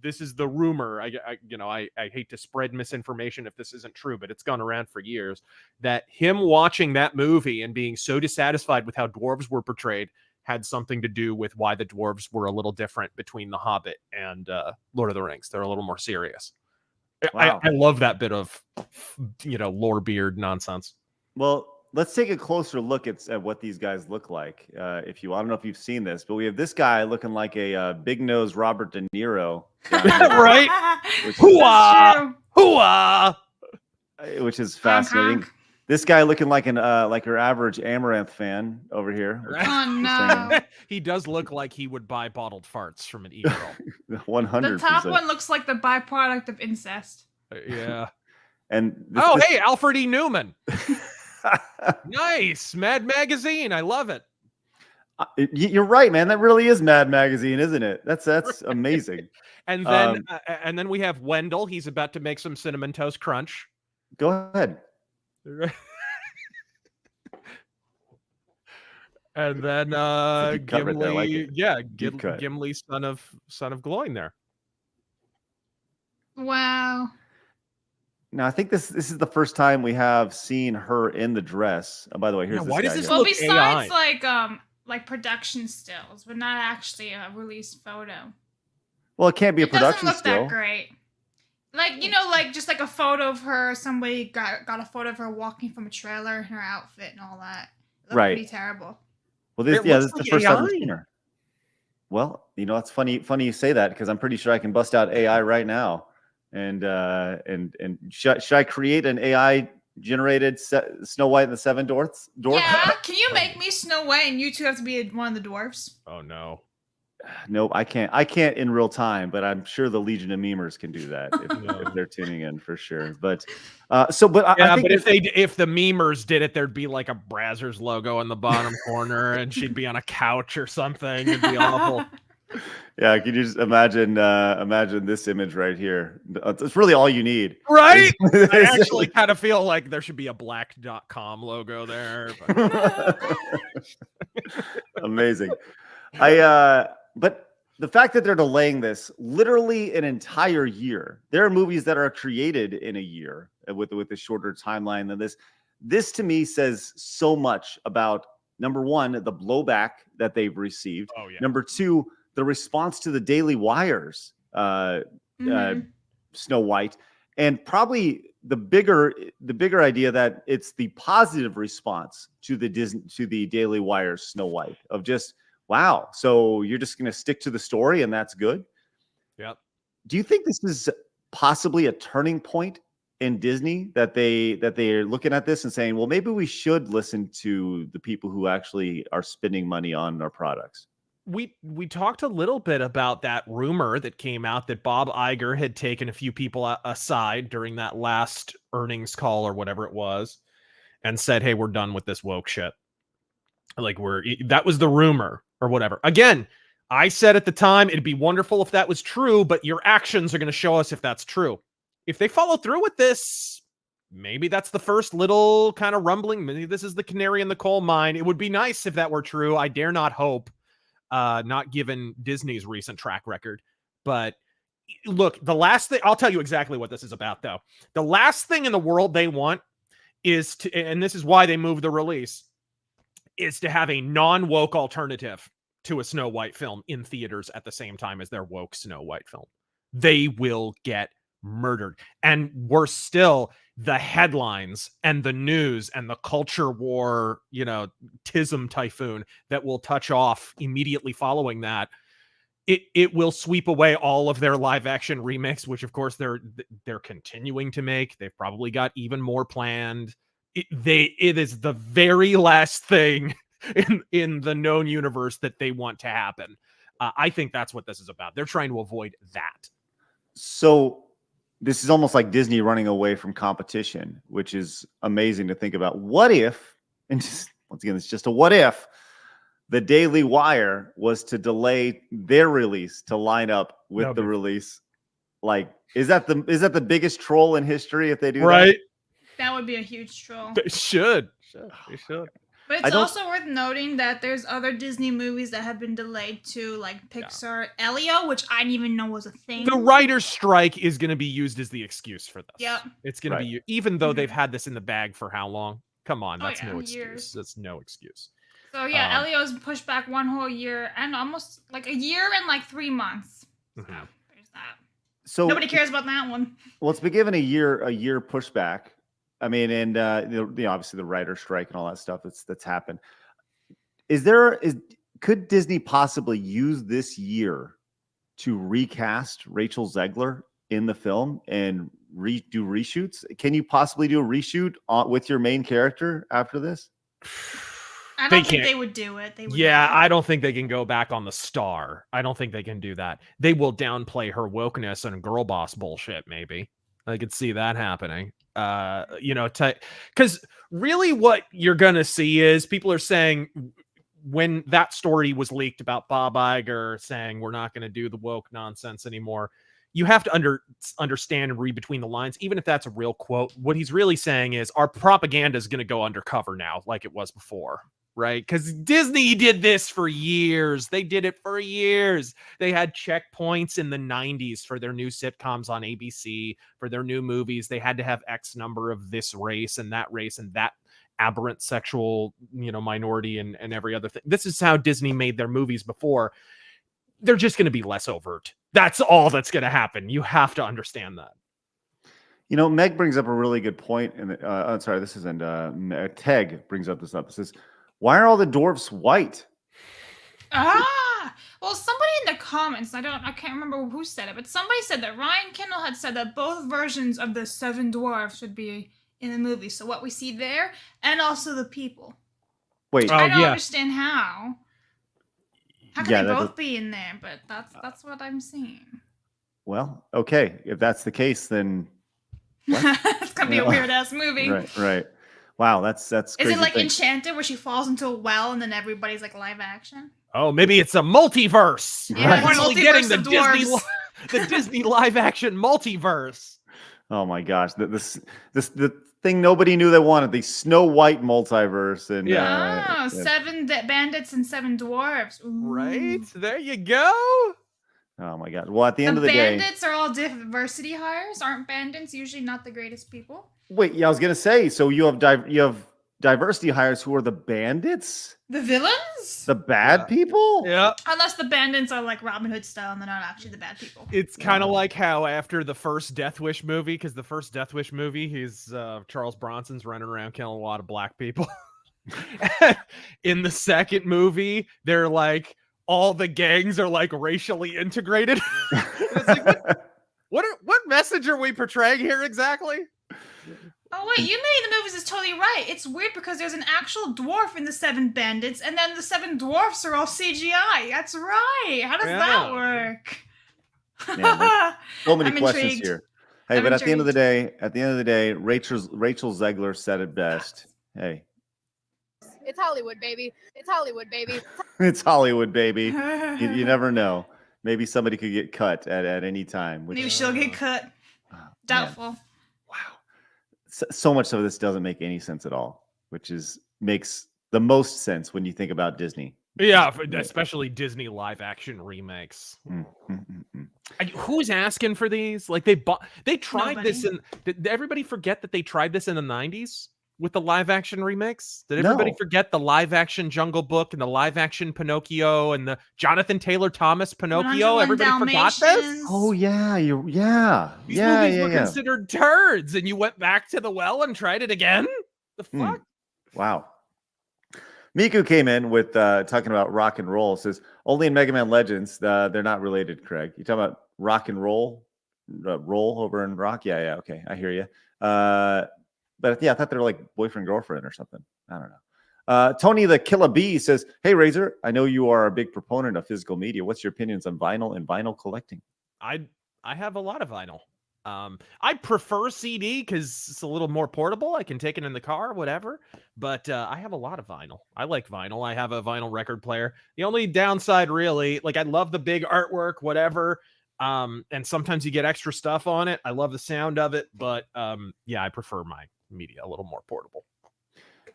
Speaker 5: this is the rumor. I hate to spread misinformation if this isn't true, but it's gone around for years that him watching that movie and being so dissatisfied with how dwarves were portrayed had something to do with why the dwarves were a little different between The Hobbit and Lord of the Rings. They're a little more serious.
Speaker 1: Wow.
Speaker 5: I love that bit of, lore beard nonsense.
Speaker 1: Well, let's take a closer look at what these guys look like. I don't know if you've seen this, but we have this guy looking like a big-nosed Robert De Niro.
Speaker 5: Right?
Speaker 2: That's
Speaker 5: Hooah!
Speaker 2: true.
Speaker 5: Hooah!
Speaker 1: Which is fascinating.
Speaker 2: Honk,
Speaker 1: This guy looking like like your average Amaranth fan over here.
Speaker 2: Oh no.
Speaker 5: He does look like he would buy bottled farts from an e-girl.
Speaker 1: 100%.
Speaker 2: The top one looks like the byproduct of incest.
Speaker 5: Yeah.
Speaker 1: And
Speaker 5: Hey, Alfred E. Newman. Nice. Mad Magazine. I love it.
Speaker 1: You're right, man. That really is Mad Magazine, isn't it? That's amazing.
Speaker 5: And then we have Wendell. He's about to make some Cinnamon Toast Crunch.
Speaker 1: Go ahead.
Speaker 5: And then
Speaker 1: cut right there, I like
Speaker 5: Gimli,
Speaker 1: it.
Speaker 5: Gimli, son of Glowing there.
Speaker 2: Wow.
Speaker 1: Now I think this is the first time we have seen her in the dress. Oh, by the way, here's this
Speaker 5: why
Speaker 1: guy
Speaker 5: does this
Speaker 1: here.
Speaker 2: Well,
Speaker 5: look
Speaker 2: besides
Speaker 5: AI.
Speaker 2: like production stills, but not actually a released photo.
Speaker 1: Well, it can't be a
Speaker 2: It doesn't
Speaker 1: production
Speaker 2: look
Speaker 1: still.
Speaker 2: that great. Like, like just like a photo of her. Somebody got a photo of her walking from a trailer in her outfit and all that. It looked
Speaker 1: Right.
Speaker 2: pretty terrible.
Speaker 1: Well, this
Speaker 5: It
Speaker 1: is
Speaker 5: looks
Speaker 1: the
Speaker 5: like
Speaker 1: first time
Speaker 5: AI.
Speaker 1: we've seen her. Well, it's funny you say that because I'm pretty sure I can bust out AI right now. And should I create an AI generated Snow White and the Seven Dwarfs?
Speaker 2: Yeah, can you make me Snow White and you two have to be one of the dwarfs?
Speaker 5: Oh no.
Speaker 1: Nope, I can't. I can't in real time, but I'm sure the Legion of Memers can do that if they're tuning in for sure. But I think
Speaker 5: but if the memers did it, there'd be like a Brazzers logo in the bottom corner, and she'd be on a couch or something. It'd be awful.
Speaker 1: Yeah, can you just imagine this image right here? It's really all you need.
Speaker 5: Right? I actually kind of feel like there should be a black.com logo there. But...
Speaker 1: Amazing. But the fact that they're delaying this literally an entire year, there are movies that are created in a year with a shorter timeline than this. This to me says so much about, number one, the blowback that they've received.
Speaker 5: Oh, yeah.
Speaker 1: Number two, the response to the Daily Wire's Snow White, and probably the bigger idea that it's the positive response to the Daily Wire's Snow White of just, wow, so you're just going to stick to the story and that's good.
Speaker 5: Yep.
Speaker 1: Do you think this is possibly a turning point in Disney that they are looking at this and saying, well, maybe we should listen to the people who actually are spending money on our products?
Speaker 5: We talked a little bit about that rumor that came out that Bob Iger had taken a few people aside during that last earnings call or whatever it was and said, hey, we're done with this woke shit. Like that was the rumor or whatever. Again, I said at the time, it'd be wonderful if that was true, but your actions are going to show us if that's true. If they follow through with this, maybe that's the first little kind of rumbling. Maybe this is the canary in the coal mine. It would be nice if that were true. I dare not hope, not given Disney's recent track record. But look, the last thing, I'll tell you exactly what this is about, though. The last thing in the world they want is to, and this is why they moved the release, is to have a non-woke alternative to a Snow White film in theaters at the same time as their woke Snow White film. They will get murdered. And worse still, the headlines and the news and the culture war, tism typhoon that will touch off immediately following that, it will sweep away all of their live action remakes, which of course they're continuing to make. They've probably got even more planned. It is the very last thing in the known universe that they want to happen. I think that's what this is about. They're trying to avoid that.
Speaker 1: So this is almost like Disney running away from competition, which is amazing to think about. What if, and just, once again, it's just a what if, the Daily Wire was to delay their release to line up with the release? Like, is that the biggest troll in history if they do
Speaker 5: right?
Speaker 2: That would be a huge troll.
Speaker 5: They should.
Speaker 2: But it's also worth noting that there's other Disney movies that have been delayed too, like Pixar, Elio, which I didn't even know was a thing.
Speaker 5: The writer's strike is going to be used as the excuse for this.
Speaker 2: Yep.
Speaker 5: It's going to be, even though they've had this in the bag for how long? Come on, that's no excuse. Years. That's no excuse.
Speaker 2: So yeah, Elio's pushed back one whole year and almost like a year and like 3 months. So there's that.
Speaker 1: So
Speaker 2: nobody cares about that one.
Speaker 1: Well, it's been given a year pushback. I mean, and obviously the writer strike and all that stuff that's happened. Could Disney possibly use this year to recast Rachel Zegler in the film and do reshoots? Can you possibly do a reshoot with your main character after this?
Speaker 2: I don't think they would do it.
Speaker 5: I don't think they can go back on the star. I don't think they can do that. They will downplay her wokeness and girl boss bullshit. Maybe I could see that happening. Because really what you're going to see is people are saying when that story was leaked about Bob Iger saying we're not going to do the woke nonsense anymore, you have to understand and read between the lines, even if that's a real quote. What he's really saying is our propaganda is going to go undercover now like it was before. Right? Because Disney did this for years. They did it for years. They had checkpoints in the 90s for their new sitcoms on ABC, for their new movies. They had to have X number of this race and that aberrant sexual, minority and every other thing. This is how Disney made their movies before. They're just going to be less overt. That's all that's going to happen. You have to understand that.
Speaker 1: Meg brings up a really good point. This isn't Teg brings up this up. It says, why are all the dwarfs white?
Speaker 2: Well, somebody in the comments, I can't remember who said it, but somebody said that Ryan Kindle had said that both versions of the 7 dwarfs should be in the movie. So what we see there, and also the people.
Speaker 1: Wait,
Speaker 2: I don't understand how. How can they both be in there? But that's what I'm seeing.
Speaker 1: Well, okay, if that's the case, then
Speaker 2: it's gonna be a weird ass movie.
Speaker 1: Right. Wow, that's crazy.
Speaker 2: Is it like Enchanted where she falls into a well and then everybody's like live action?
Speaker 5: Oh, maybe it's a multiverse.
Speaker 2: Yeah,
Speaker 5: we're finally getting the Disney live action multiverse.
Speaker 1: Oh my gosh, the thing nobody knew they wanted, the Snow White multiverse, and
Speaker 2: 7 bandits and 7 dwarves. Ooh.
Speaker 5: Right there, you go.
Speaker 1: Oh my god! Well, at the end of the day,
Speaker 2: bandits are all diversity hires. Aren't bandits usually not the greatest people?
Speaker 1: Wait, I was gonna say. So you have diversity hires who are the bandits,
Speaker 2: the villains,
Speaker 1: the bad people.
Speaker 5: Yeah.
Speaker 2: Unless the bandits are like Robin Hood style and they're not actually the bad people.
Speaker 5: It's kind of like how after the first Death Wish movie, because the first Death Wish movie, he's Charles Bronson's running around killing a lot of black people. In the second movie, they're like all the gangs are like racially integrated. It's like, what message are we portraying here exactly?
Speaker 2: Oh wait, you made the movies is totally right. It's weird because there's an actual dwarf in the 7 bandits, and then the 7 dwarfs are all CGI. That's right. How does that work?
Speaker 1: Man, so many questions
Speaker 2: intrigued.
Speaker 1: here. Hey, but at the end of the day, Rachel Zegler said it best. Hey,
Speaker 6: it's Hollywood, baby. It's Hollywood, baby.
Speaker 1: It's Hollywood, baby. You never know. Maybe somebody could get cut at any time.
Speaker 2: Maybe she'll get cut. Doubtful.
Speaker 1: Man. Wow. so much of this doesn't make any sense at all, which makes the most sense when you think about Disney.
Speaker 5: Yeah, especially Disney live action remakes. Who's asking for these? Like they tried
Speaker 2: Nobody.
Speaker 5: this, and did everybody forget that they tried this in the 90s with the live action remakes? Did everybody
Speaker 1: No.
Speaker 5: forget the live action Jungle Book and the live action Pinocchio and the Jonathan Taylor Thomas Pinocchio?
Speaker 2: 101
Speaker 5: Everybody forgot this?
Speaker 2: Dalmatians.
Speaker 1: Oh yeah,
Speaker 5: These movies were considered turds, and you went back to the well and tried it again? The fuck?
Speaker 1: Wow. Miku came in with talking about rock and roll. Says only in Mega Man Legends. They're not related, Craig. You talking about rock and roll, roll over in rock? Yeah. Okay, I hear you. But yeah, I thought they were like boyfriend girlfriend or something. I don't know. Tony the Killer Bee says, "Hey Razor, I know you are a big proponent of physical media. What's your opinions on vinyl and vinyl collecting?"
Speaker 5: I have a lot of vinyl. I prefer CD because it's a little more portable. I can take it in the car, whatever. But I have a lot of vinyl. I like vinyl. I have a vinyl record player. The only downside, really, like I love the big artwork, whatever. And sometimes you get extra stuff on it. I love the sound of it, but yeah, I prefer my media a little more portable.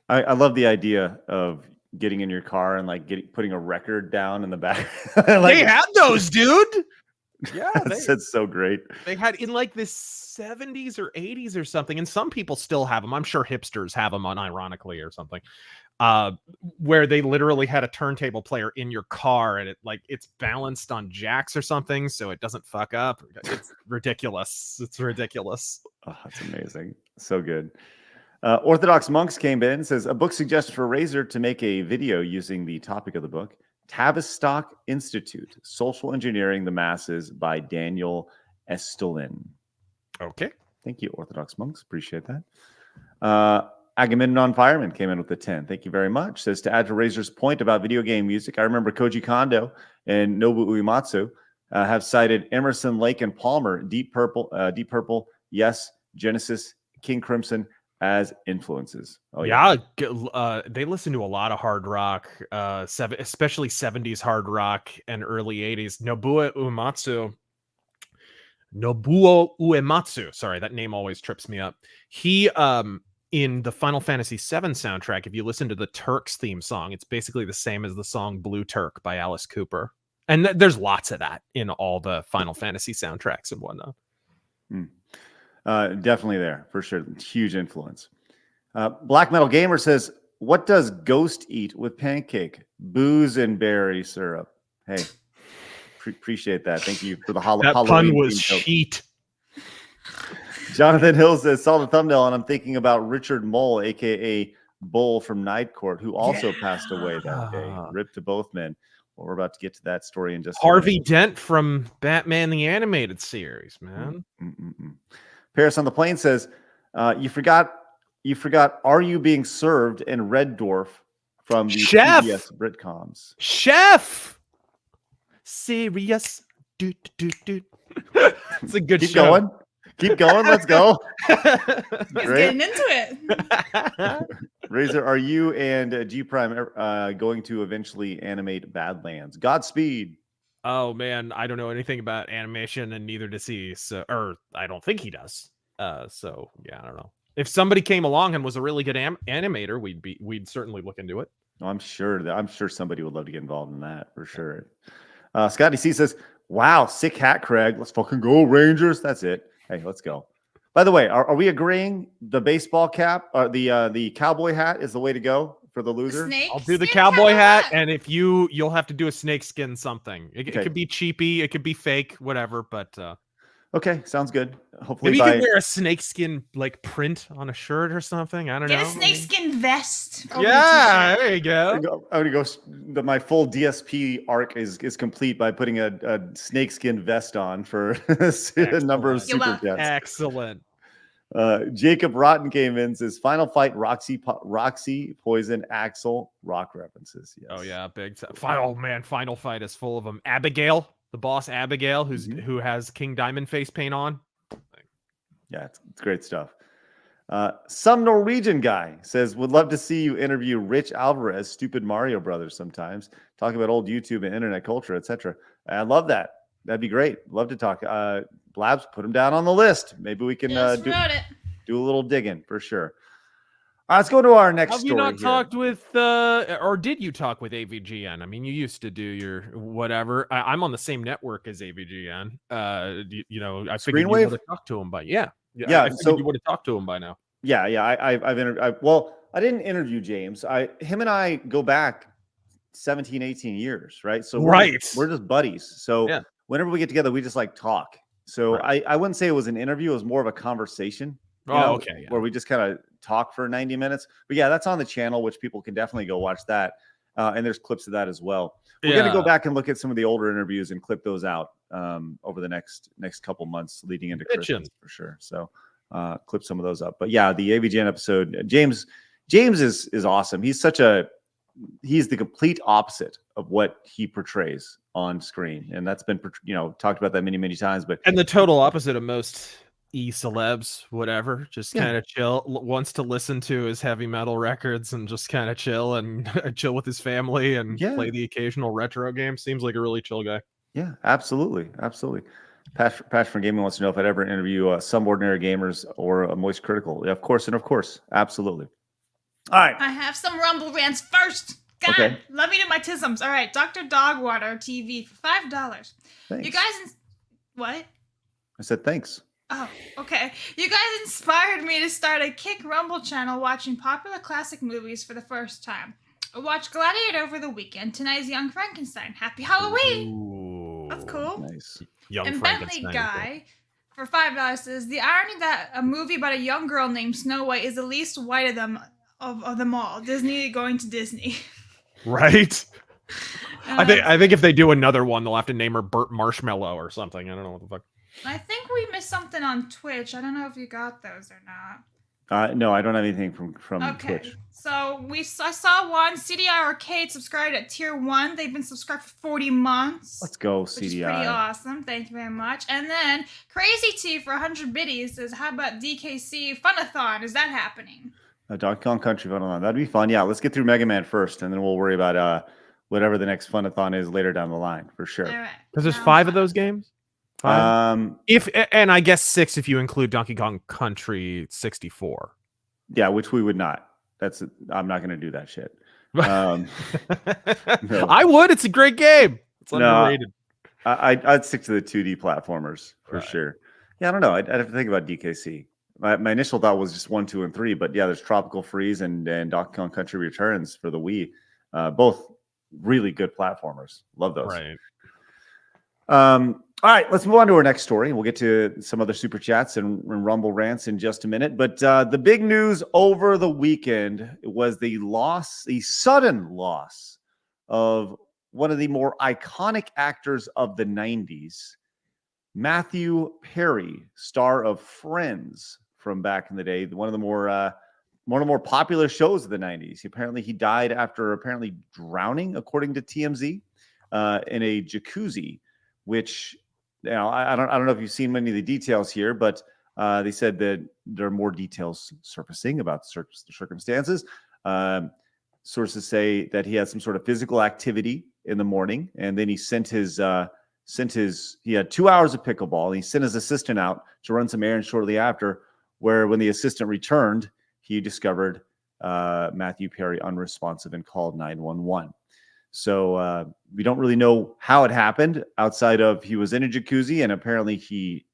Speaker 1: I love the idea of getting in your car and like putting a record down in the back. Like,
Speaker 5: they had those, dude. Yeah,
Speaker 1: that's so great.
Speaker 5: They had in like the 70s or 80s or something, and some people still have them. I'm sure hipsters have them unironically or something. Where they literally had a turntable player in your car, and it's balanced on jacks or something, so it doesn't fuck up. It's ridiculous. It's ridiculous.
Speaker 1: Oh, that's amazing. So good. Orthodox Monks came in, says a book suggested for Razor to make a video using the topic of the book. Tavistock Institute, Social Engineering the Masses by Daniel Estolin.
Speaker 5: Okay.
Speaker 1: Thank you, Orthodox Monks. Appreciate that. Agamemnon Fireman came in with the 10. Thank you very much. Says to add to Razor's point about video game music, I remember Koji Kondo and Nobu Uematsu have cited Emerson, Lake, and Palmer, Deep Purple, Yes, Genesis, King Crimson as influences. Oh
Speaker 5: yeah. They listen to a lot of hard rock, especially 70s hard rock and early 80s. Nobuo Uematsu. Sorry, that name always trips me up. He in the Final Fantasy VII soundtrack, if you listen to the Turks theme song, it's basically the same as the song Blue Turk by Alice Cooper. And there's lots of that in all the Final Fantasy soundtracks and whatnot.
Speaker 1: Definitely there for sure. Huge influence. Black Metal Gamer says, "What does Ghost eat with pancake? Booze and berry syrup." Hey, appreciate that. Thank you for the Halloween.
Speaker 5: That pun was sheet.
Speaker 1: Jonathan Hill says, "Saw the thumbnail and I'm thinking about Richard Mole, aka Bull from Night Court, who also passed away that day. Rip to both men." Well, we're about to get to that story in just
Speaker 5: Harvey Dent from Batman the Animated Series, man.
Speaker 1: Paris on the Plane says, you forgot Are You Being Served in Red Dwarf from the
Speaker 5: Chef!
Speaker 1: CBS Britcoms.
Speaker 5: Chef! Serious. It's a good show.
Speaker 1: Keep going. Let's go.
Speaker 2: He's getting into it.
Speaker 1: Razor, are you and G Prime going to eventually animate Badlands? Godspeed.
Speaker 5: Oh man, I don't know anything about animation, and neither does he. So, or I don't think he does. So yeah, I don't know. If somebody came along and was a really good animator, we'd certainly look into it.
Speaker 1: I'm sure somebody would love to get involved in that for sure. Scotty C says, "Wow, sick hat, Craig. Let's fucking go, Rangers." That's it. Hey, let's go. By the way, are we agreeing the baseball cap or the cowboy hat is the way to go for the loser?
Speaker 5: I'll do the cowboy hat, and if you'll have to do a snakeskin something. It could be cheapy, it could be fake, whatever. But
Speaker 1: okay, sounds good. Hopefully,
Speaker 5: maybe you can wear a snakeskin like print on a shirt or something. I don't know.
Speaker 2: Get a snakeskin vest.
Speaker 5: Yeah, there you go.
Speaker 1: I'm gonna go. My full DSP arc is complete by putting a snakeskin vest on for a number of super chats.
Speaker 5: Excellent.
Speaker 1: Jacob Rotten came in, says Final Fight Roxy Poison Axel rock references. Yes.
Speaker 5: Oh yeah, big time. Final Fight is full of them. Abigail, the boss Abigail, who has King Diamond face paint on.
Speaker 1: Yeah, it's great stuff. Some Norwegian guy says, would love to see you interview Rich Alvarez, Stupid Mario Brothers sometimes. Talk about old YouTube and internet culture, etc. I love that. That'd be great. Love to talk. Blabs, put him down on the list. Maybe we can do Do a little digging for sure. All right, let's go to our next
Speaker 5: Have
Speaker 1: story.
Speaker 5: you not
Speaker 1: here.
Speaker 5: talked with, or did you talk with AVGN? I mean, you used to do your whatever. I'm on the same network as AVGN. You know, I figured you
Speaker 1: Screenwave?
Speaker 5: would have talked to him by I figured
Speaker 1: so
Speaker 5: you would have talked to him by now.
Speaker 1: Yeah. I've interviewed. Well, I didn't interview James. Him and I go back 17, 18 years, right? So we're just buddies. So whenever we get together, we just like talk. So I wouldn't say it was an interview. It was more of a conversation. Where we just kind of talk for 90 minutes. But yeah, that's on the channel, which people can definitely go watch that. And there's clips of that as well. We're going to go back and look at some of the older interviews and clip those out over the next couple months leading into Christmas for sure. So clip some of those up. But yeah, the AVGN episode, James is awesome. He's the complete opposite of what he portrays on screen. And that's been, talked about that many times,
Speaker 5: and the total opposite of most celebs, whatever, just kind of chill, wants to listen to his heavy metal records and just kind of chill and chill with his family and play the occasional retro game. Seems like a really chill guy.
Speaker 1: Yeah, absolutely. Passion for Gaming wants to know if I'd ever interview some ordinary gamers or a Moist Critical. Yeah, of course, absolutely. All right.
Speaker 2: I have some Rumble rants first. God, let me do my tisms. All right, Dr. Dogwater TV for $5.
Speaker 1: Thanks.
Speaker 2: You guys, what?
Speaker 1: I said thanks.
Speaker 2: Oh, okay. You guys inspired me to start a Kick Rumble channel watching popular classic movies for the first time. I watched Gladiator over the weekend. Tonight's Young Frankenstein. Happy Halloween.
Speaker 5: Ooh,
Speaker 2: that's cool.
Speaker 1: Nice.
Speaker 2: And Bentley Guy for $5 says the irony that a movie about a young girl named Snow White is the least white of them all. Disney going to Disney.
Speaker 5: Right. I think if they do another one, they'll have to name her Burt Marshmallow or something. I don't know what the fuck.
Speaker 2: I think we missed something on Twitch. I don't know if you got those or not.
Speaker 1: No, I don't have anything from Twitch.
Speaker 2: So I saw one CDI Arcade subscribed at tier 1. They've been subscribed for 40 months.
Speaker 1: Let's go, CDI.
Speaker 2: Which is pretty awesome. Thank you very much. And then Crazy T for 100 biddies says, "How about DKC Funathon? Is that happening?"
Speaker 1: Donkey Kong Country Funathon. That'd be fun. Yeah, let's get through Mega Man first, and then we'll worry about whatever the next Funathon is later down the line for sure.
Speaker 2: All right.
Speaker 5: Because there's 5 of those games. 5? And I guess 6 if you include Donkey Kong Country 64.
Speaker 1: Yeah, which we would not. I'm not going to do that shit. No.
Speaker 5: I would. It's a great game. It's underrated.
Speaker 1: I'd stick to the 2D platformers for sure. Yeah, I don't know. I'd have to think about DKC. My initial thought was just 1, 2, and 3, but yeah, there's Tropical Freeze and Donkey Kong Country Returns for the Wii. Both really good platformers. Love those.
Speaker 5: Right.
Speaker 1: All right, let's move on to our next story. We'll get to some other super chats and Rumble rants in just a minute. But the big news over the weekend was the sudden loss of one of the more iconic actors of the 90s, Matthew Perry, star of Friends from back in the day, one of the more popular shows of the 90s. Apparently, he died after drowning, according to TMZ, in a jacuzzi, which I don't know if you've seen many of the details here, but they said that there are more details surfacing about the circumstances. Sources say that he had some sort of physical activity in the morning, and then he he had 2 hours of pickleball, and he sent his assistant out to run some errands shortly after, where when the assistant returned, he discovered Matthew Perry unresponsive and called 911. So we don't really know how it happened outside of he was in a jacuzzi and apparently he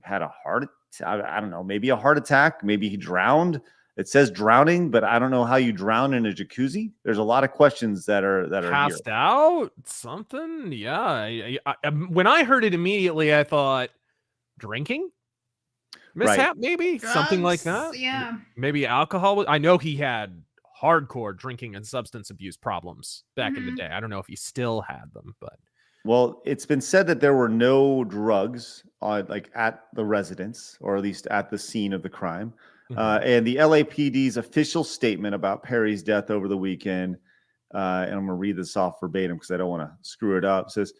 Speaker 1: had I don't know, maybe a heart attack. Maybe he drowned. It says drowning, but I don't know how you drown in a jacuzzi. There's a lot of questions that are
Speaker 5: passed
Speaker 1: here.
Speaker 5: Out something. Yeah. I when I heard it immediately, I thought drinking mishap, maybe
Speaker 2: Drugs,
Speaker 5: something like that.
Speaker 2: Yeah.
Speaker 5: Maybe alcohol. I know he had hardcore drinking and substance abuse problems back in the day. I don't know if he still had them, but
Speaker 1: well, it's been said that there were no drugs at the residence, or at least at the scene of the crime. And the LAPD's official statement about Perry's death over the weekend, and I'm going to read this off verbatim because I don't want to screw it up, says,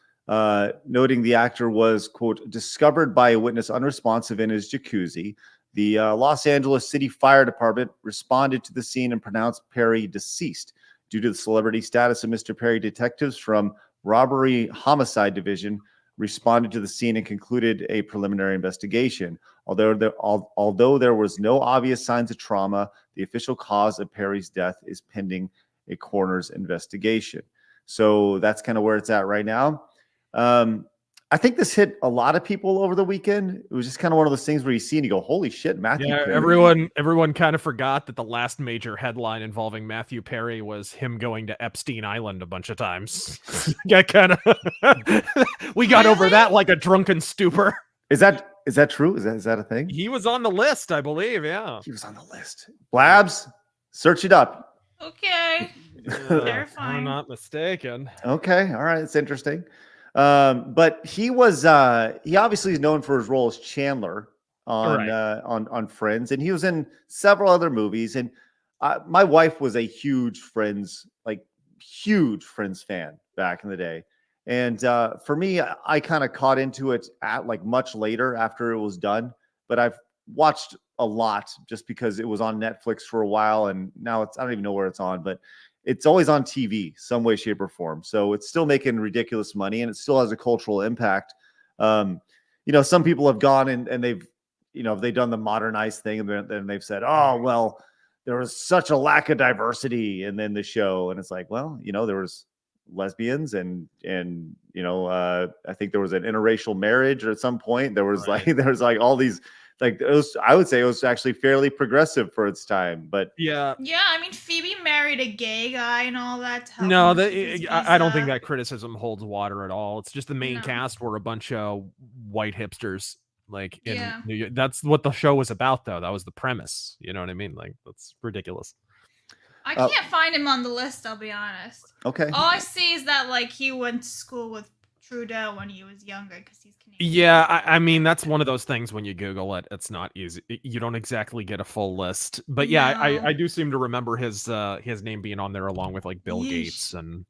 Speaker 1: noting the actor was, quote, discovered by a witness unresponsive in his jacuzzi. The Los Angeles City Fire Department responded to the scene and pronounced Perry deceased. Due to the celebrity status of Mr. Perry, detectives from Robbery Homicide Division responded to the scene and concluded a preliminary investigation. Although there was no obvious signs of trauma, the official cause of Perry's death is pending a coroner's investigation. So that's kind of where it's at right now. I think this hit a lot of people over the weekend. It was just kind of one of those things where you see and you go, holy shit, Matthew Perry.
Speaker 5: Everyone kind of forgot that the last major headline involving Matthew Perry was him going to Epstein Island a bunch of times. We got over that like a drunken stupor.
Speaker 1: Is that true? Is that a thing?
Speaker 5: He was on the list, I believe. Yeah.
Speaker 1: He was on the list. Blabs, search it up.
Speaker 2: Okay.
Speaker 5: Terrifying. I'm not mistaken.
Speaker 1: Okay. All right. It's interesting. But he obviously is known for his role as Chandler on Friends, and he was in several other movies. And my wife was a huge Friends fan back in the day. And for me, I kind of caught into it at like much later after it was done, but I've watched a lot just because it was on Netflix for a while, and now I don't even know where it's on, but it's always on TV some way, shape, or form. So it's still making ridiculous money, and it still has a cultural impact. Some people have gone and they've done the modernized thing, and then they've said, oh, well, there was such a lack of diversity in the show. And it's like, well, there was lesbians and I think there was an interracial marriage at some point. There was all these, I would say it was actually fairly progressive for its time, but
Speaker 2: yeah. I mean, Phoebe married a gay guy and all that.
Speaker 5: No, I don't think that criticism holds water at all. It's just the main cast were a bunch of white hipsters. That's what the show was about, though. That was the premise. You know what I mean? Like, that's ridiculous.
Speaker 2: I can't find him on the list, I'll be honest.
Speaker 1: Okay.
Speaker 2: All I see is that he went to school with Trudeau when he was younger because he's Canadian.
Speaker 5: Yeah, I mean, that's one of those things when you Google it, it's not easy. You don't exactly get a full list. But yeah, I do seem to remember his name being on there along with like Bill Gates and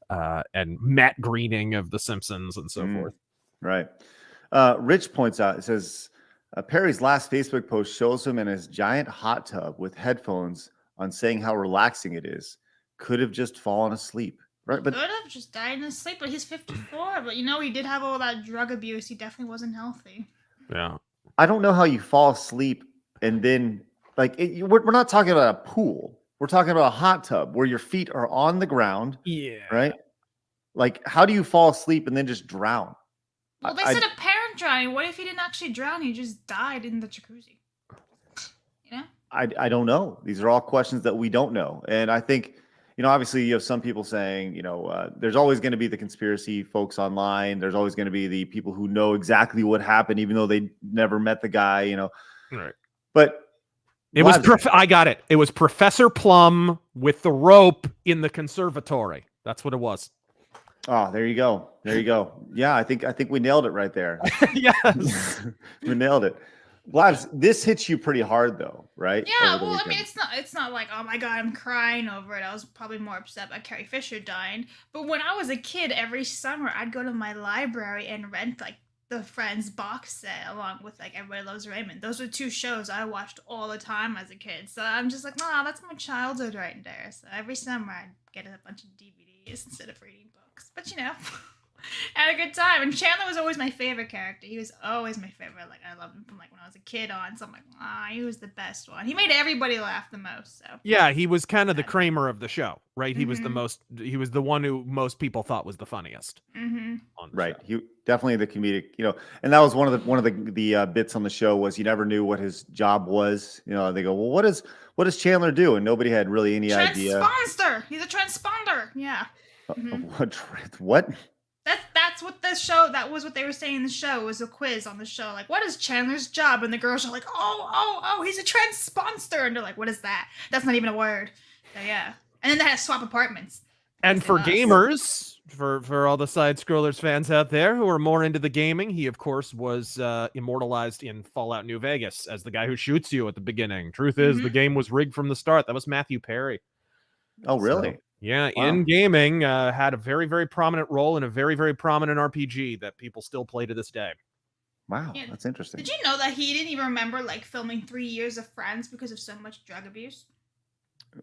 Speaker 5: Matt Groening of The Simpsons and so forth.
Speaker 1: Right. Rich points out, it says, Perry's last Facebook post shows him in his giant hot tub with headphones on saying how relaxing it is. Could have just fallen asleep. Right, but
Speaker 2: could have just died in his sleep, but he's 54. But he did have all that drug abuse. He definitely wasn't healthy.
Speaker 5: Yeah.
Speaker 1: I don't know how you fall asleep and then we're not talking about a pool. We're talking about a hot tub where your feet are on the ground.
Speaker 5: Yeah.
Speaker 1: Right? Like, how do you fall asleep and then just drown?
Speaker 2: Well, they said a parent drowning. What if he didn't actually drown? He just died in the jacuzzi.
Speaker 1: I don't know. These are all questions that we don't know. And I think, obviously you have some people saying, there's always going to be the conspiracy folks online. There's always going to be the people who know exactly what happened, even though they never met the guy,
Speaker 5: Right.
Speaker 1: But
Speaker 5: it was, I got it. It was Professor Plum with the rope in the conservatory. That's what it was.
Speaker 1: Oh, there you go. There you go. Yeah, I think we nailed it right there.
Speaker 5: Yes.
Speaker 1: We nailed it. Blabs, this hits you pretty hard though, right?
Speaker 2: Yeah, well, I mean, it's not like, oh my God, I'm crying over it. I was probably more upset about Carrie Fisher dying. But when I was a kid, every summer I'd go to my library and rent the Friends box set along with Everybody Loves Raymond. Those were two shows I watched all the time as a kid. So I'm just like, nah, that's my childhood right there. So every summer I'd get a bunch of DVDs instead of reading books. But had a good time. And Chandler was always my favorite character. He was always my favorite. I loved him from when I was a kid on. So I'm like, he was the best one. He made everybody laugh the most. So
Speaker 5: yeah, he was kind of the Kramer of the show, right? He was he was the one who most people thought was the funniest.
Speaker 2: Mm-hmm.
Speaker 1: Right. He definitely the comedic, and that was one of the bits on the show was you never knew what his job was. They go, well, what does Chandler do? And nobody had really any idea.
Speaker 2: Transponder. He's a transponder. Yeah.
Speaker 1: What?
Speaker 2: That's what the show. That was what they were saying in the show. It was a quiz on the show. What is Chandler's job? And the girls are like, oh, he's a transponder. And they're like, what is that? That's not even a word. So yeah. And then they had to swap apartments.
Speaker 5: And for gamers, for all the side scrollers fans out there who are more into the gaming, he of course was immortalized in Fallout New Vegas as the guy who shoots you at the beginning. Truth is, the game was rigged from the start. That was Matthew Perry.
Speaker 1: Oh, really?
Speaker 5: So, yeah,
Speaker 1: wow.
Speaker 5: In gaming, had a very, very prominent role in a very, very prominent RPG that people still play to this day.
Speaker 1: Wow, that's interesting.
Speaker 2: Did you know that he didn't even remember filming 3 years of Friends because of so much drug abuse?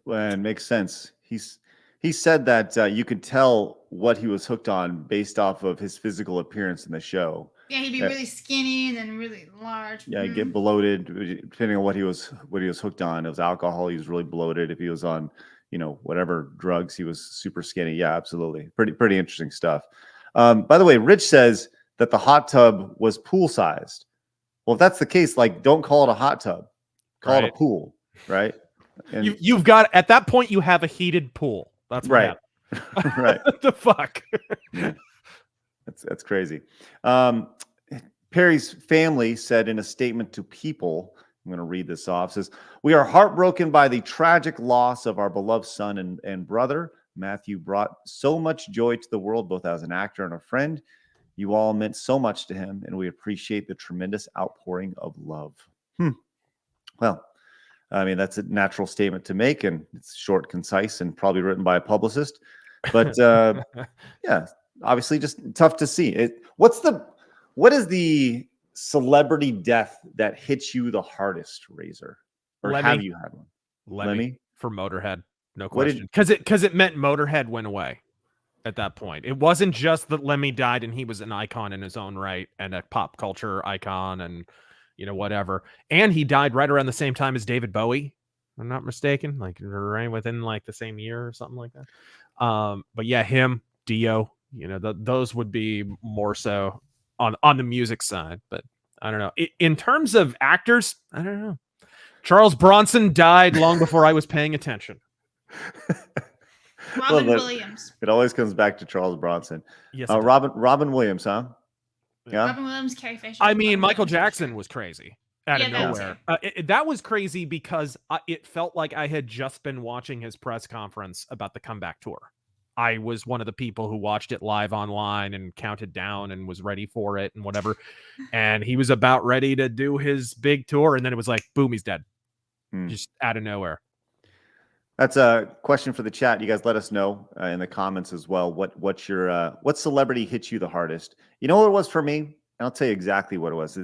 Speaker 1: Well, it makes sense. He's He said that you could tell what he was hooked on based off of his physical appearance in the show.
Speaker 2: Yeah, he'd be really skinny and then really large.
Speaker 1: Yeah, he'd get bloated depending on what he was hooked on. It was alcohol. He was really bloated. If he was on, whatever drugs, he was super skinny. Yeah, absolutely. Pretty interesting stuff. By the way, Rich says that the hot tub was pool sized. Well, if that's the case, like, don't call it a hot tub, call it a pool, right? And
Speaker 5: You've got, at that point, you have a heated pool. That's what
Speaker 1: right. Right.
Speaker 5: What the fuck?
Speaker 1: That's crazy. Perry's family said in a statement to People, I'm going to read this off, says, "We are heartbroken by the tragic loss of our beloved son and brother. Matthew brought so much joy to the world, both as an actor and a friend. You all meant so much to him, and we appreciate the tremendous outpouring of love." Well, I mean, that's a natural statement to make, and it's short, concise, and probably written by a publicist. But yeah, obviously just tough to see. What is the celebrity death that hits you the hardest, Razor? Or
Speaker 5: Lemmy.
Speaker 1: have you had one?
Speaker 5: Lemmy for Motorhead, no
Speaker 1: What did-
Speaker 5: question. Because it meant Motorhead went away at that point. It wasn't just that Lemmy died and he was an icon in his own right and a pop culture icon and whatever. And he died right around the same time as David Bowie, if I'm not mistaken, like right within like the same year or something like that. But yeah, him, Dio, those would be more so on the music side. But I don't know. In terms of actors, I don't know. Charles Bronson died long before I was paying attention.
Speaker 2: Robin Williams.
Speaker 1: It always comes back to Charles Bronson.
Speaker 5: Yes,
Speaker 1: Robin Williams, huh? Yeah.
Speaker 2: Robin Williams, Carrie Fisher.
Speaker 5: I mean,
Speaker 2: Robin
Speaker 5: Michael
Speaker 2: Williams,
Speaker 5: Jackson was crazy out of
Speaker 2: Yeah,
Speaker 5: nowhere. That was crazy because it felt like I had just been watching his press conference about the comeback tour. I was one of the people who watched it live online and counted down and was ready for it and whatever. And he was about ready to do his big tour. And then it was like, boom, he's dead. Just out of nowhere.
Speaker 1: That's a question for the chat. You guys let us know in the comments as well. What celebrity hits you the hardest? You know what it was for me? And I'll tell you exactly what it was.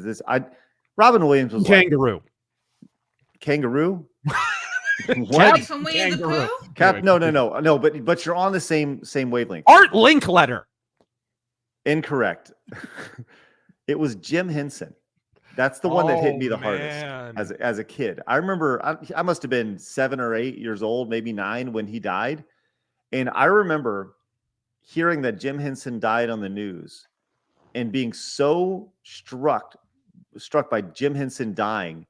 Speaker 1: Robin Williams was
Speaker 5: Kangaroo.
Speaker 1: Kangaroo?
Speaker 2: What? From Winnie the Pooh?
Speaker 1: No. But you're on the same wavelength.
Speaker 5: Art Linkletter.
Speaker 1: Incorrect. It was Jim Henson. That's the one that hit me the hardest as a kid. I remember I must have been 7 or 8 years old, maybe 9 when he died. And I remember hearing that Jim Henson died on the news and being so struck by Jim Henson dying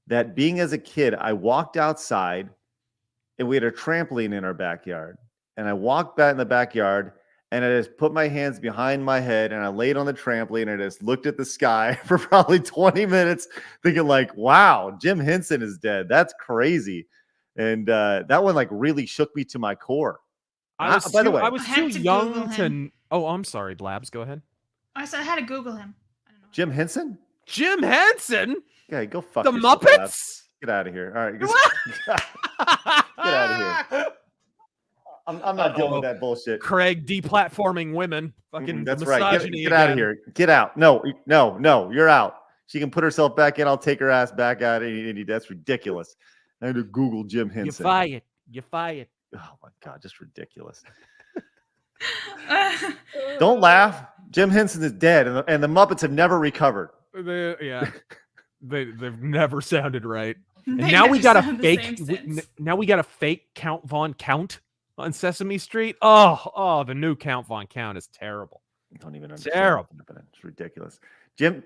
Speaker 1: that being as a kid, I walked outside and we had a trampoline in our backyard. And I walked back in the backyard and I just put my hands behind my head and I laid on the trampoline and I just looked at the sky for probably 20 minutes thinking like, wow, Jim Henson is dead. That's crazy. And that one like really shook me to my core.
Speaker 5: I was too young
Speaker 2: to...
Speaker 5: Oh, I'm sorry, Blabs. Go ahead.
Speaker 2: I said I had to Google him. I don't know.
Speaker 1: Jim Henson?
Speaker 5: Jim Henson?
Speaker 1: Yeah, go fuck
Speaker 5: the
Speaker 1: yourself,
Speaker 5: Muppets?
Speaker 1: Blabs. Get out of here. All right. Get out of here. I'm not dealing with that bullshit.
Speaker 5: Craig deplatforming women. Fucking
Speaker 1: that's
Speaker 5: misogyny.
Speaker 1: Get out of here. Get out. No, you're out. She can put herself back in. I'll take her ass back out. That's ridiculous. I had to Google Jim Henson.
Speaker 5: You're fired.
Speaker 1: Oh my God, just ridiculous. Don't laugh. Jim Henson is dead, and the Muppets have never recovered.
Speaker 5: They've never sounded right. And now we got a fake. Now we got a fake Count Von Count on Sesame Street. Oh, the new Count Von Count is terrible.
Speaker 1: Don't even understand.
Speaker 5: Terrible.
Speaker 1: It's ridiculous. Jim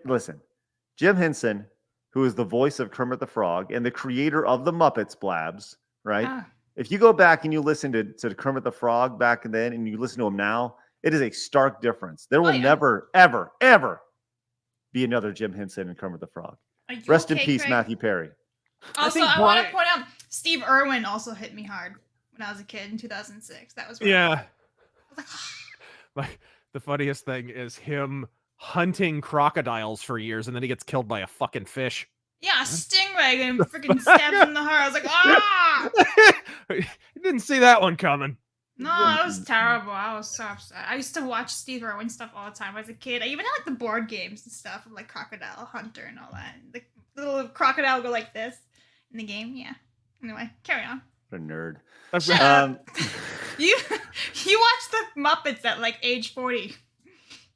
Speaker 1: Henson, who is the voice of Kermit the Frog and the creator of the Muppets, Blabs, right? If you go back and you listen to Kermit the Frog back then and you listen to him now, it is a stark difference. There will never, ever, ever be another Jim Henson and Kermit the Frog. Rest in peace, Craig? Matthew Perry.
Speaker 2: Also, I want to point out, Steve Irwin also hit me hard when I was a kid in 2006. That was
Speaker 5: yeah. Like the funniest thing is him hunting crocodiles for years, and then he gets killed by a fucking fish.
Speaker 2: Yeah, a stingray and freaking stabs him in the heart. I was like, ah!
Speaker 5: You didn't see that one coming.
Speaker 2: No, it was terrible. I was so upset. I used to watch Steve Irwin stuff all the time as a kid. I even had like the board games and stuff, like Crocodile Hunter and all that. The little crocodile would go like this in the game. Yeah. Anyway, carry on.
Speaker 1: What a nerd.
Speaker 2: Shut up. You watched the Muppets at like age 40.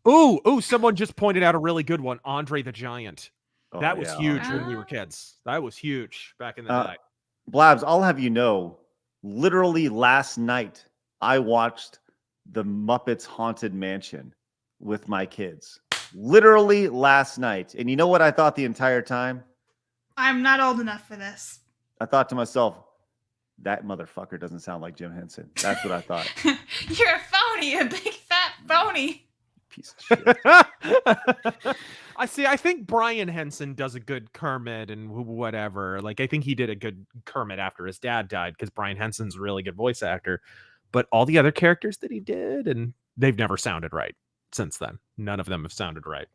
Speaker 5: Ooh, someone just pointed out a really good one. Andre the Giant. That was huge when we were
Speaker 2: Oh.
Speaker 5: kids. That was huge back in the day.
Speaker 1: Blabs, I'll have you know, literally last night, I watched the Muppets Haunted Mansion with my kids. Literally last night. And you know what I thought the entire time?
Speaker 2: I'm not old enough for this.
Speaker 1: I thought to myself, that motherfucker doesn't sound like Jim Henson. That's what I thought.
Speaker 2: You're a phony, a big fat phony.
Speaker 1: Piece of shit.
Speaker 5: I think Brian Henson does a good Kermit and whatever. Like, I think he did a good Kermit after his dad died because Brian Henson's a really good voice actor. But all the other characters that he did, and they've never sounded right since then. None of them have sounded right.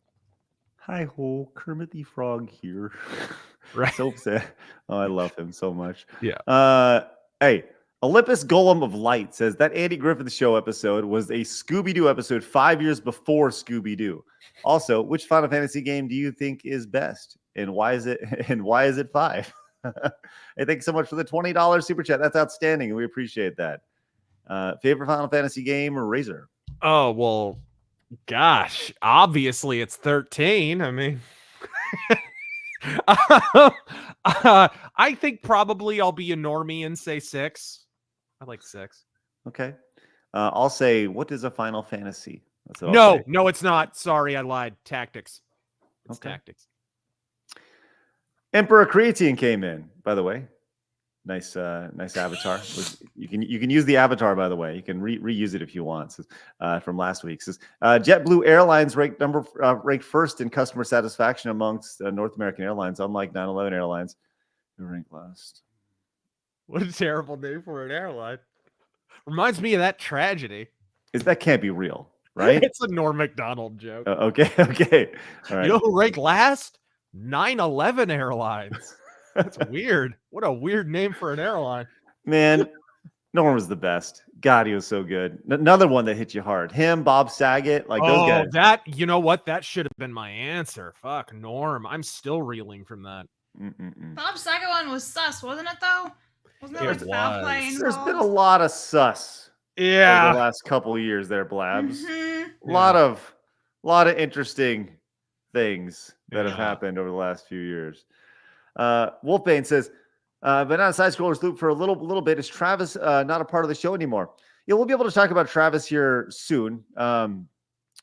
Speaker 1: Hi ho, Kermit the Frog here.
Speaker 5: Right.
Speaker 1: So sad. Oh, I love him so much.
Speaker 5: Yeah.
Speaker 1: Hey, Olympus Golem of Light says that Andy Griffith Show episode was a Scooby-Doo episode 5 years before Scooby-Doo. Also, which Final Fantasy game do you think is best, and why is it 5? Hey, thanks so much for the $20 super chat. That's outstanding, and we appreciate that. Favorite Final Fantasy game or Razor?
Speaker 5: Oh, well, gosh, obviously it's 13. I mean, I think probably I'll be a normie and say 6. I like 6.
Speaker 1: Okay. I'll say, what is a Final Fantasy? That's what I'll say.
Speaker 5: No, it's not. Sorry, I lied. Tactics. It's
Speaker 1: Okay.
Speaker 5: Tactics.
Speaker 1: Emperor Creatine came in, by the way. Nice avatar. You can use the avatar, by the way. You can reuse it if you want. From last week. Says JetBlue Airlines ranked first in customer satisfaction amongst North American airlines, unlike 9/11 Airlines, who ranked last.
Speaker 5: What a terrible name for an airline. Reminds me of that tragedy.
Speaker 1: That can't be real, right?
Speaker 5: It's a Norm Macdonald joke.
Speaker 1: Okay. All right.
Speaker 5: You know who ranked last? 9/11 Airlines. That's weird. What a weird name for an airline.
Speaker 1: Man, Norm was the best. God, he was so good. Another one that hit you hard. Him, Bob Saget, like those guys.
Speaker 5: That, you know what? That should have been my answer. Fuck, Norm. I'm still reeling from that.
Speaker 2: Bob Saget one was sus, wasn't it though? Wasn't there
Speaker 5: It
Speaker 2: like foul play
Speaker 5: was.
Speaker 1: There's
Speaker 2: involved?
Speaker 1: been a lot of sus over
Speaker 5: Yeah.
Speaker 1: the last couple of years there, Blabs.
Speaker 2: Mhm.
Speaker 1: A lot of interesting things that have
Speaker 5: Yeah.
Speaker 1: happened over the last few years. Wolfbane says, but not a side scrollers loop for a little bit. Is Travis not a part of the show anymore? Yeah, we'll be able to talk about Travis here soon,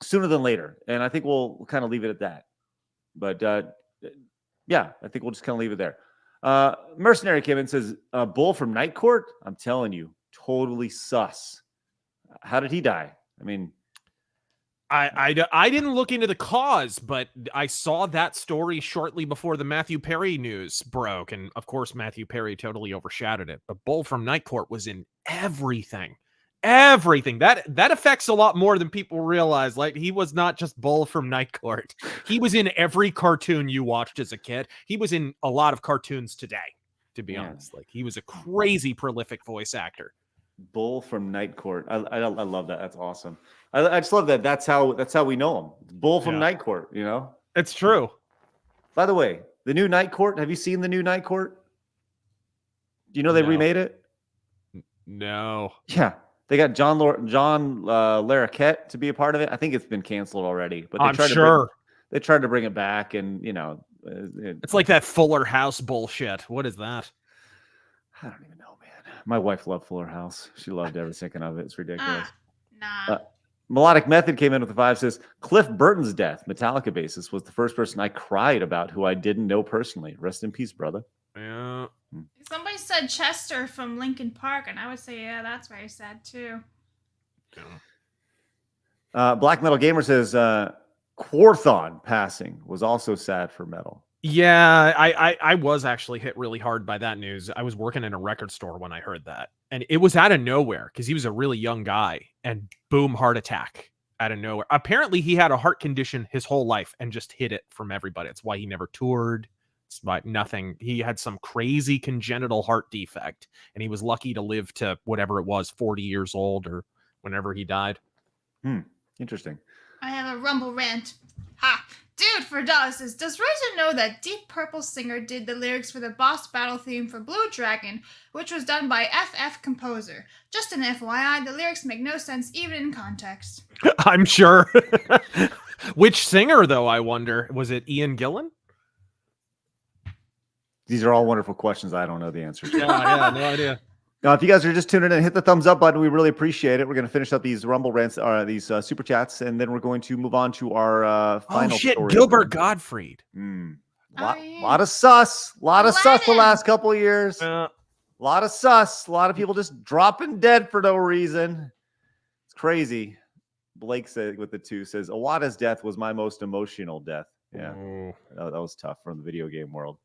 Speaker 1: sooner than later, and I think we'll kind of leave it at that. But yeah, I think we'll just kind of leave it there. Mercenary came in and says, Bull from Night Court. I'm telling you, totally sus. How did he die? I mean,
Speaker 5: I didn't look into the cause, but I saw that story shortly before the Matthew Perry news broke. And of course, Matthew Perry totally overshadowed it. But Bull from Night Court was in everything. Everything. That affects a lot more than people realize. Like, he was not just Bull from Night Court. He was in every cartoon you watched as a kid. He was in a lot of cartoons today, to be honest. Like, he was a crazy prolific voice actor.
Speaker 1: Bull from Night Court. I love that. That's awesome. I just love that. That's how we know him. Bull from Night Court, you know?
Speaker 5: It's true.
Speaker 1: By the way, the new Night Court, have you seen the new Night Court? Do you know they
Speaker 5: No.
Speaker 1: remade it?
Speaker 5: No.
Speaker 1: Yeah. They got John Larroquette to be a part of it. I think it's been canceled already, but
Speaker 5: I'm sure.
Speaker 1: They tried to bring it back, and you know,
Speaker 5: It's like that Fuller House bullshit. What is that?
Speaker 1: I don't even know, man. My wife loved Fuller House. She loved every second of it. It's ridiculous.
Speaker 2: Nah.
Speaker 1: Melodic Method came in with the 5, says Cliff Burton's death, Metallica bassist, was the first person I cried about who I didn't know personally. Rest in peace, brother.
Speaker 5: Yeah.
Speaker 2: Somebody said Chester from Linkin Park, and I would say, yeah, that's very sad too.
Speaker 1: Black Metal Gamer says Quarthon passing was also sad for metal.
Speaker 5: Yeah, I was actually hit really hard by that news. I was working in a record store when I heard that. And it was out of nowhere because he was a really young guy, and boom, heart attack out of nowhere. Apparently he had a heart condition his whole life and just hid it from everybody. It's why he never toured. It's why nothing. He had some crazy congenital heart defect, and he was lucky to live to whatever it was, 40 years old or whenever he died.
Speaker 1: Interesting.
Speaker 2: I have a Rumble rant. Ha! Do Dude for Dallas says, does Razor know that Deep Purple singer did the lyrics for the boss battle theme for Blue Dragon, which was done by FF Composer? Just an FYI, the lyrics make no sense even in context.
Speaker 5: I'm sure. Which singer, though, I wonder? Was it Ian Gillan?
Speaker 1: These are all wonderful questions I don't know the answer to.
Speaker 5: Yeah, no idea.
Speaker 1: Now, if you guys are just tuning in, hit the thumbs up button. We really appreciate it. We're going to finish up these Rumble rants, these super chats, and then we're going to move on to our final story.
Speaker 5: Gilbert Gottfried.
Speaker 1: Lot of sus. Lot of sus the last couple of years. A lot of sus. A lot of people just dropping dead for no reason. It's crazy. Blake said with the 2 says, Awada's death was my most emotional death. Yeah, that was tough from the video game world.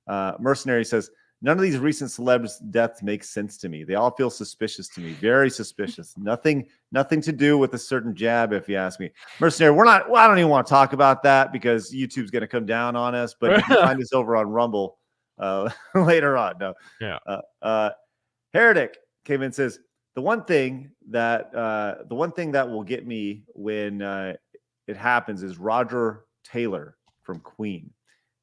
Speaker 1: Mercenary says, none of these recent celebs' deaths make sense to me. They all feel suspicious to me. Very suspicious. Nothing to do with a certain jab, if you ask me. Mercenary, I don't even want to talk about that because YouTube's going to come down on us, but you can find us over on Rumble later on. No.
Speaker 5: Yeah.
Speaker 1: Heretic came in and says, the one thing that will get me when it happens is Roger Taylor from Queen.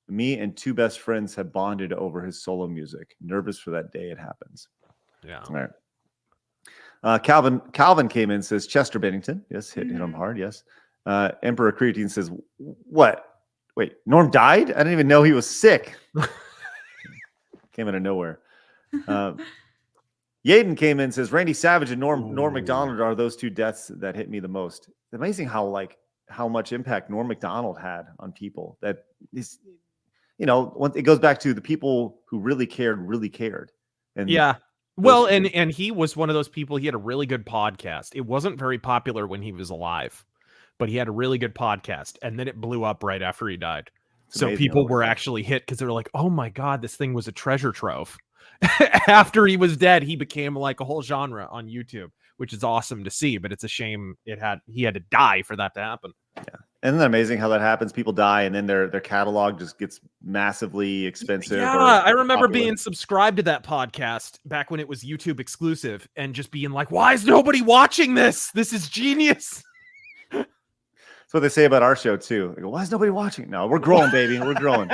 Speaker 1: Me and 2 best friends have bonded over his solo music. Nervous for that day it happens.
Speaker 5: Yeah.
Speaker 1: All right. Calvin came in and says Chester Bennington. Yes, hit him hard. Yes. Emperor Creatine says, what? Wait, Norm died? I didn't even know he was sick. Came out of nowhere. Yaden came in and says Randy Savage and Norm Macdonald are those 2 deaths that hit me the most. It's amazing how much impact Norm Macdonald had on people. That is, it goes back to the people who really cared. And
Speaker 5: yeah. Well, and he was one of those people. He had a really good podcast. It wasn't very popular when he was alive, but he had a really good podcast, and then it blew up right after he died. So people were actually hit because they were like, "Oh my god, this thing was a treasure trove." After he was dead, he became like a whole genre on YouTube, which is awesome to see. But it's a shame he had to die for that to happen.
Speaker 1: Yeah. Isn't that amazing how that happens? People die and then their catalog just gets massively expensive.
Speaker 5: Yeah, I remember being subscribed to that podcast back when it was YouTube exclusive and just being like, why is nobody watching this? This is genius.
Speaker 1: That's what they say about our show too. They go, why is nobody watching? No, we're growing, baby. We're growing.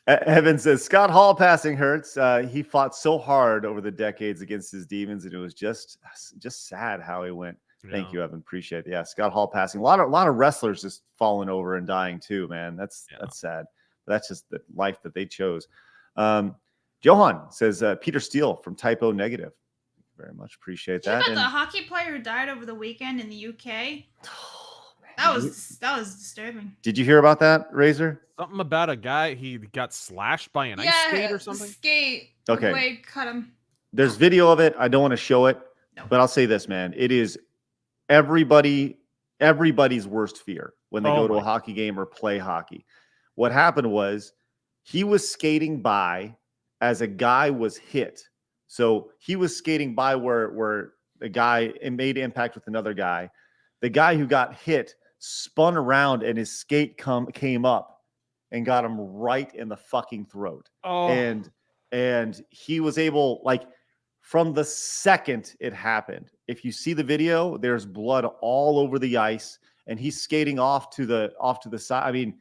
Speaker 1: Evan says, Scott Hall passing hurts. He fought so hard over the decades against his demons, and it was just sad how he went. Thank you, Evan. Appreciate it. Yeah, Scott Hall passing. A lot of wrestlers just falling over and dying too, man. That's sad. But that's just the life that they chose. Johan says Peter Steele from Typo Negative. Very much appreciate that.
Speaker 2: The hockey player who died over the weekend in the UK. That was disturbing.
Speaker 1: Did you hear about that, Razor?
Speaker 5: Something about a guy, he got slashed by an ice skate or something?
Speaker 2: Skate.
Speaker 1: Okay.
Speaker 2: Wade cut him.
Speaker 1: There's video of it. I don't want to show it, but I'll say this, man. It is everybody's worst fear when they go to a hockey game or play hockey. What happened was he was skating by as a guy was hit. So he was skating by where a guy made impact with another guy. The guy who got hit spun around and his skate came up and got him right in the fucking throat. And he was able, from the second it happened, if you see the video, there's blood all over the ice and he's skating off to the side. I mean,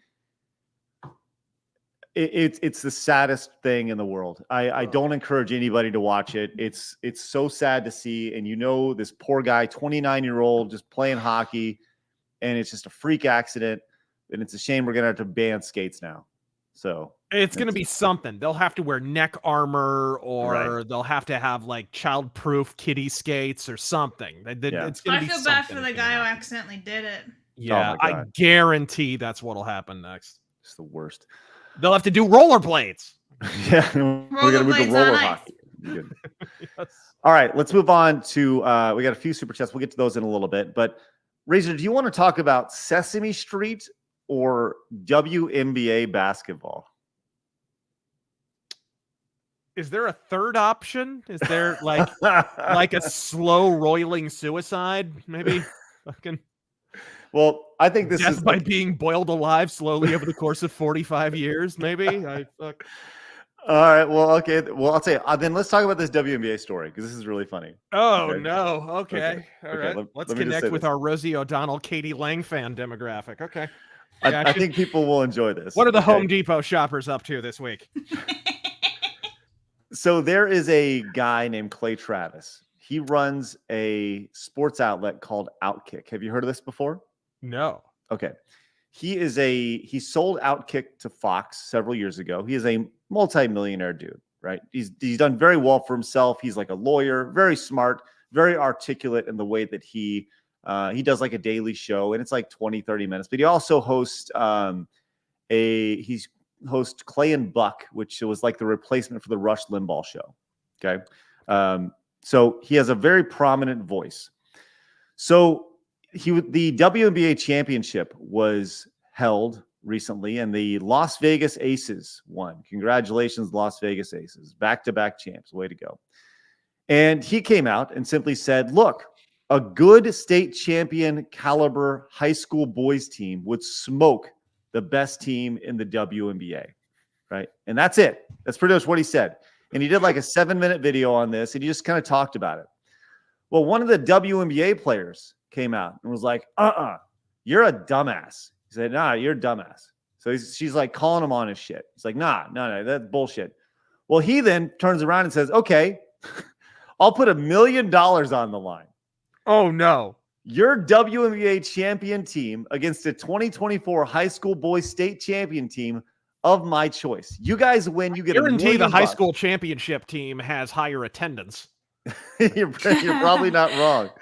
Speaker 1: it's the saddest thing in the world. I don't encourage anybody to watch it. It's so sad to see. And this poor guy, 29-year-old, just playing hockey, and it's just a freak accident. And it's a shame we're gonna have to ban skates now. So
Speaker 5: it's gonna be something. They'll have to wear neck armor, or they'll have to have child-proof kiddie skates or something. It's gonna
Speaker 2: I feel bad for the guy who accidentally did it.
Speaker 5: Yeah, I guarantee that's what'll happen next.
Speaker 1: It's the worst.
Speaker 5: They'll have to do rollerblades.
Speaker 1: Yeah, we're gonna move to roller hockey. Good. Yes. All right, let's move on to. We got a few super chats. We'll get to those in a little bit. But Razor, do you want to talk about Sesame Street or WNBA basketball?
Speaker 5: Is there a third option? Is there like a slow roiling suicide? Maybe fucking.
Speaker 1: Well, I think this
Speaker 5: death
Speaker 1: is
Speaker 5: by being boiled alive slowly over the course of 45 years. Maybe.
Speaker 1: All right. Well, okay. Well, I'll say then let's talk about this WNBA story because this is really funny.
Speaker 5: Oh no. Okay. All right.
Speaker 1: Let
Speaker 5: Let's
Speaker 1: me
Speaker 5: connect with our Rosie O'Donnell, Katie Lang fan demographic. Okay.
Speaker 1: I think people will enjoy this.
Speaker 5: What are the Home Depot shoppers up to this week?
Speaker 1: So there is a guy named Clay Travis. He runs a sports outlet called Outkick. Have you heard of this before?
Speaker 5: No.
Speaker 1: Okay. He sold Outkick to Fox several years ago. He is a multi-millionaire dude, right? He's done very well for himself. He's like a lawyer, very smart, very articulate in the way that he does like a daily show, and it's like 20, 30 minutes. But he also hosts he's host Clay and Buck, which was like the replacement for the Rush Limbaugh show. Okay. So he has a very prominent voice. So the WNBA championship was held recently, and the Las Vegas Aces won. Congratulations, Las Vegas Aces. Back-to-back champs. Way to go. And he came out and simply said, look, a good state champion caliber high school boys team would smoke the best team in the WNBA, right? And that's it. That's pretty much what he said. And he did like a 7-minute video on this, and he just kind of talked about it. Well, one of the WNBA players came out and was like, you're a dumbass. He said, nah, you're a dumbass. So she's like calling him on his shit. He's like, no, that's bullshit. Well, he then turns around and says, okay, I'll put $1 million on the line.
Speaker 5: Oh, no.
Speaker 1: Your WNBA champion team against a 2024 high school boys state champion team of my choice. You guys win. You get a
Speaker 5: guarantee the high
Speaker 1: bucks.
Speaker 5: school championship team has higher attendance.
Speaker 1: You're probably not wrong. It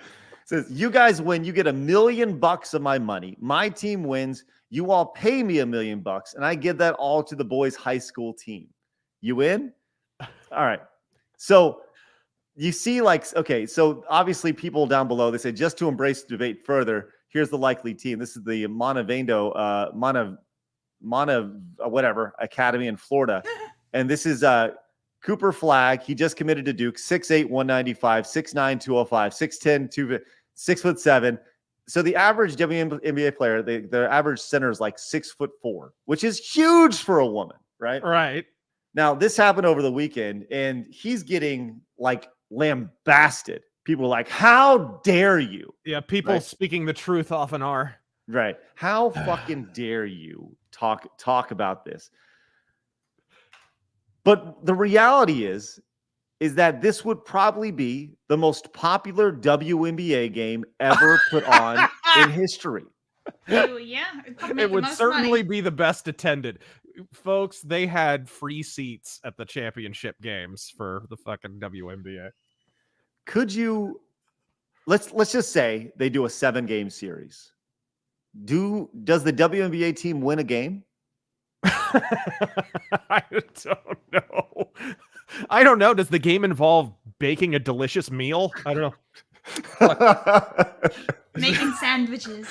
Speaker 1: says, you guys win. You get $1 million of my money. My team wins. You all pay me $1 million, and I give that all to the boys' high school team. You in? All right. So you see, like, okay, so obviously people down below, they say, just to embrace the debate further, here's the likely team. This is the Montevideo, whatever, Academy in Florida. And this is Cooper Flagg. He just committed to Duke, 6'8", 195, 6'9", 205, 6'10", 6'7". So the average WNBA player, their average center is like 6'4", which is huge for a woman, right?
Speaker 5: Right.
Speaker 1: Now, this happened over the weekend, and he's getting like lambasted. People are like, how dare you?
Speaker 5: Yeah, people speaking the truth often are.
Speaker 1: Right. How fucking dare you talk about this? But the reality is that this would probably be the most popular WNBA game ever put on in history.
Speaker 2: Oh, yeah.
Speaker 5: It would certainly be the best attended. Folks, they had free seats at the championship games for the fucking WNBA.
Speaker 1: Could you let's just say they do a 7-game series. Does the WNBA team win a game?
Speaker 5: I don't know. Does the game involve baking a delicious meal? I don't know.
Speaker 2: Making sandwiches.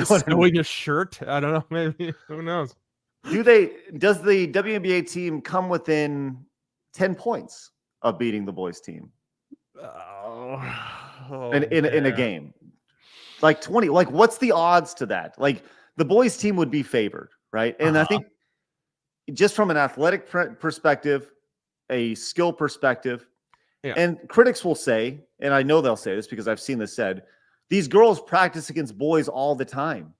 Speaker 5: Sewing a shirt? I don't know. Maybe. Who knows?
Speaker 1: Does the WNBA team come within 10 points of beating the boys team? In a game? Like 20. Like, what's the odds to that? Like, the boys team would be favored, right? And I think just from an athletic perspective, a skill perspective, and critics will say, and I know they'll say this because I've seen this said, these girls practice against boys all the time,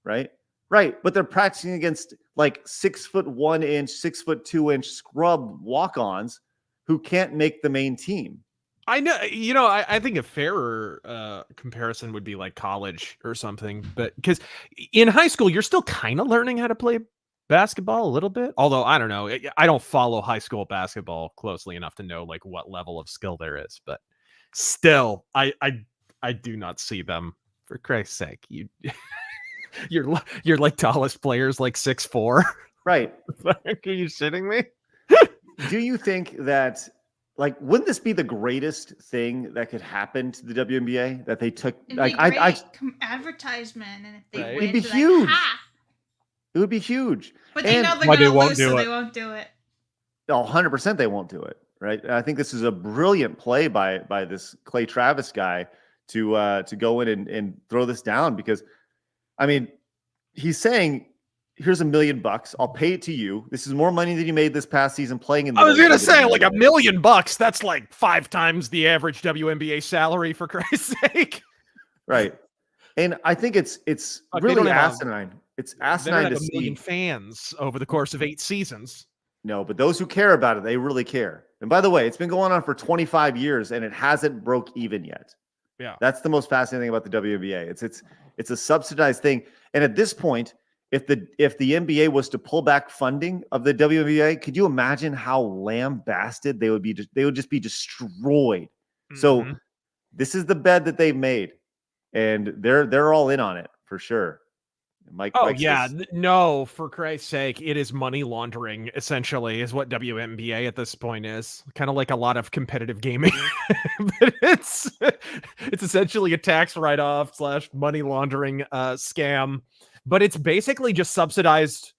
Speaker 1: right? Right, but they're practicing against like 6'1" 6'2" scrub walk-ons who can't make the main team.
Speaker 5: I know, I think a fairer comparison would be like college or something, but because in high school you're still kind of learning how to play basketball a little bit. Although I don't know, I don't follow high school basketball closely enough to know like what level of skill there is, but still, I do not see them. For Christ's sake, you're like tallest players like 6'4".
Speaker 1: Right?
Speaker 5: Are you shitting me?
Speaker 1: Do you think that? Like, wouldn't this be the greatest thing that could happen to the WNBA? That they took
Speaker 2: advertisement, and if they win,
Speaker 1: it'd be huge.
Speaker 2: Like,
Speaker 1: it would be huge.
Speaker 2: But they know they're going to lose, so they won't do it.
Speaker 1: Oh, 100% they won't do it, right? And I think this is a brilliant play by this Clay Travis guy to go in and throw this down, because, I mean, he's saying, here's $1 million. I'll pay it to you. This is more money than you made this past season playing in the
Speaker 5: I was going to say, like, $1 million. That's like 5 times the average WNBA salary, for Christ's sake.
Speaker 1: Right. And I think it's really asinine. It's
Speaker 5: They don't
Speaker 1: asinine
Speaker 5: have
Speaker 1: to
Speaker 5: a million
Speaker 1: see.
Speaker 5: fans over the course of 8 seasons.
Speaker 1: No, but those who care about it, they really care. And by the way, it's been going on for 25 years and it hasn't broke even yet.
Speaker 5: Yeah.
Speaker 1: That's the most fascinating thing about the WNBA. It's a subsidized thing. And at this point, if the NBA was to pull back funding of the WNBA, could you imagine how lambasted they would be? They would just be destroyed. So this is the bed that they've made, and they're all in on it for sure. Mike says,
Speaker 5: no, for Christ's sake, it is money laundering, essentially, is what WNBA at this point is. Kind of like a lot of competitive gaming. But it's essentially a tax write-off / money laundering scam. But it's basically just subsidized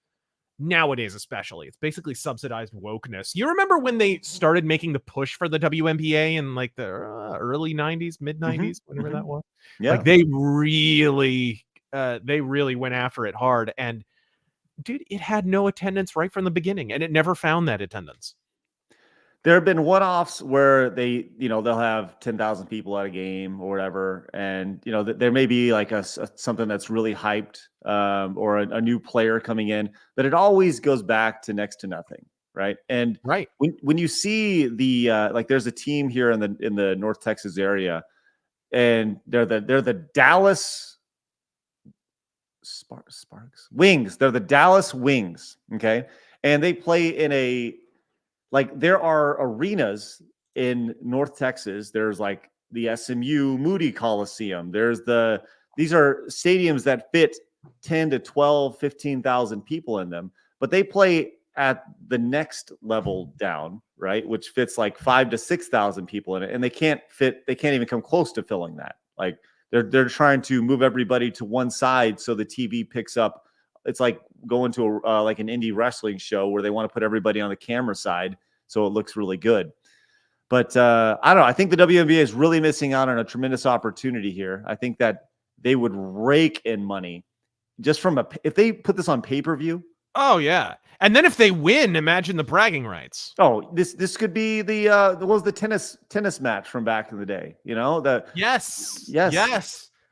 Speaker 5: nowadays, especially. It's basically subsidized wokeness. You remember when they started making the push for the WNBA in like the early 90s, mid 90s, whenever that was?
Speaker 1: yeah.
Speaker 5: Like they really went after it hard, and dude, it had no attendance right from the beginning, and it never found that attendance.
Speaker 1: There have been one-offs where they, they'll have 10,000 people at a game or whatever, and there may be like something that's really hyped, or a new player coming in, but it always goes back to next to nothing, right? And
Speaker 5: right
Speaker 1: when you see the like, there's a team here in the North Texas area, and they're the Dallas Sparks Wings. They're the Dallas Wings, okay, and they play in like, there are arenas in North Texas. There's like the SMU Moody Coliseum. These are stadiums that fit 10 to 12, 15,000 people in them, but they play at the next level down, right? Which fits like 5 to 6,000 people in it. And they can't even come close to filling that. Like they're trying to move everybody to one side so the TV picks up. It's like going to like an indie wrestling show where they want to put everybody on the camera side so it looks really good. But I don't know. I think the WNBA is really missing out on a tremendous opportunity here. I think that they would rake in money just if they put this on pay-per-view.
Speaker 5: Oh yeah. And then if they win, imagine the bragging rights.
Speaker 1: Oh, this could be what was the tennis match from back in the day?
Speaker 5: Yes.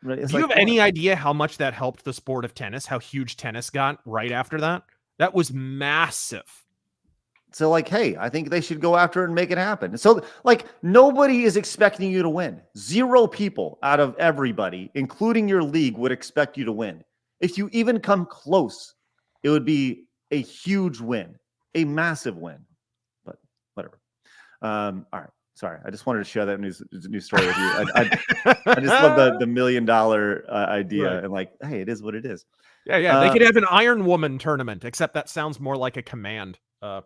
Speaker 1: Right.
Speaker 5: Do you have any idea how much that helped the sport of tennis? How huge tennis got right after that? That was massive.
Speaker 1: So like, hey, I think they should go after it and make it happen. So like, nobody is expecting you to win. 0 people out of everybody, including your league, would expect you to win. If you even come close, it would be a huge win, a massive win. But whatever. All right. Sorry, I just wanted to share that news story with you. I just love the $1 million idea, right. And like, hey, it is what it is.
Speaker 5: Yeah. They could have an Iron Woman tournament, except that sounds more like a command.
Speaker 1: All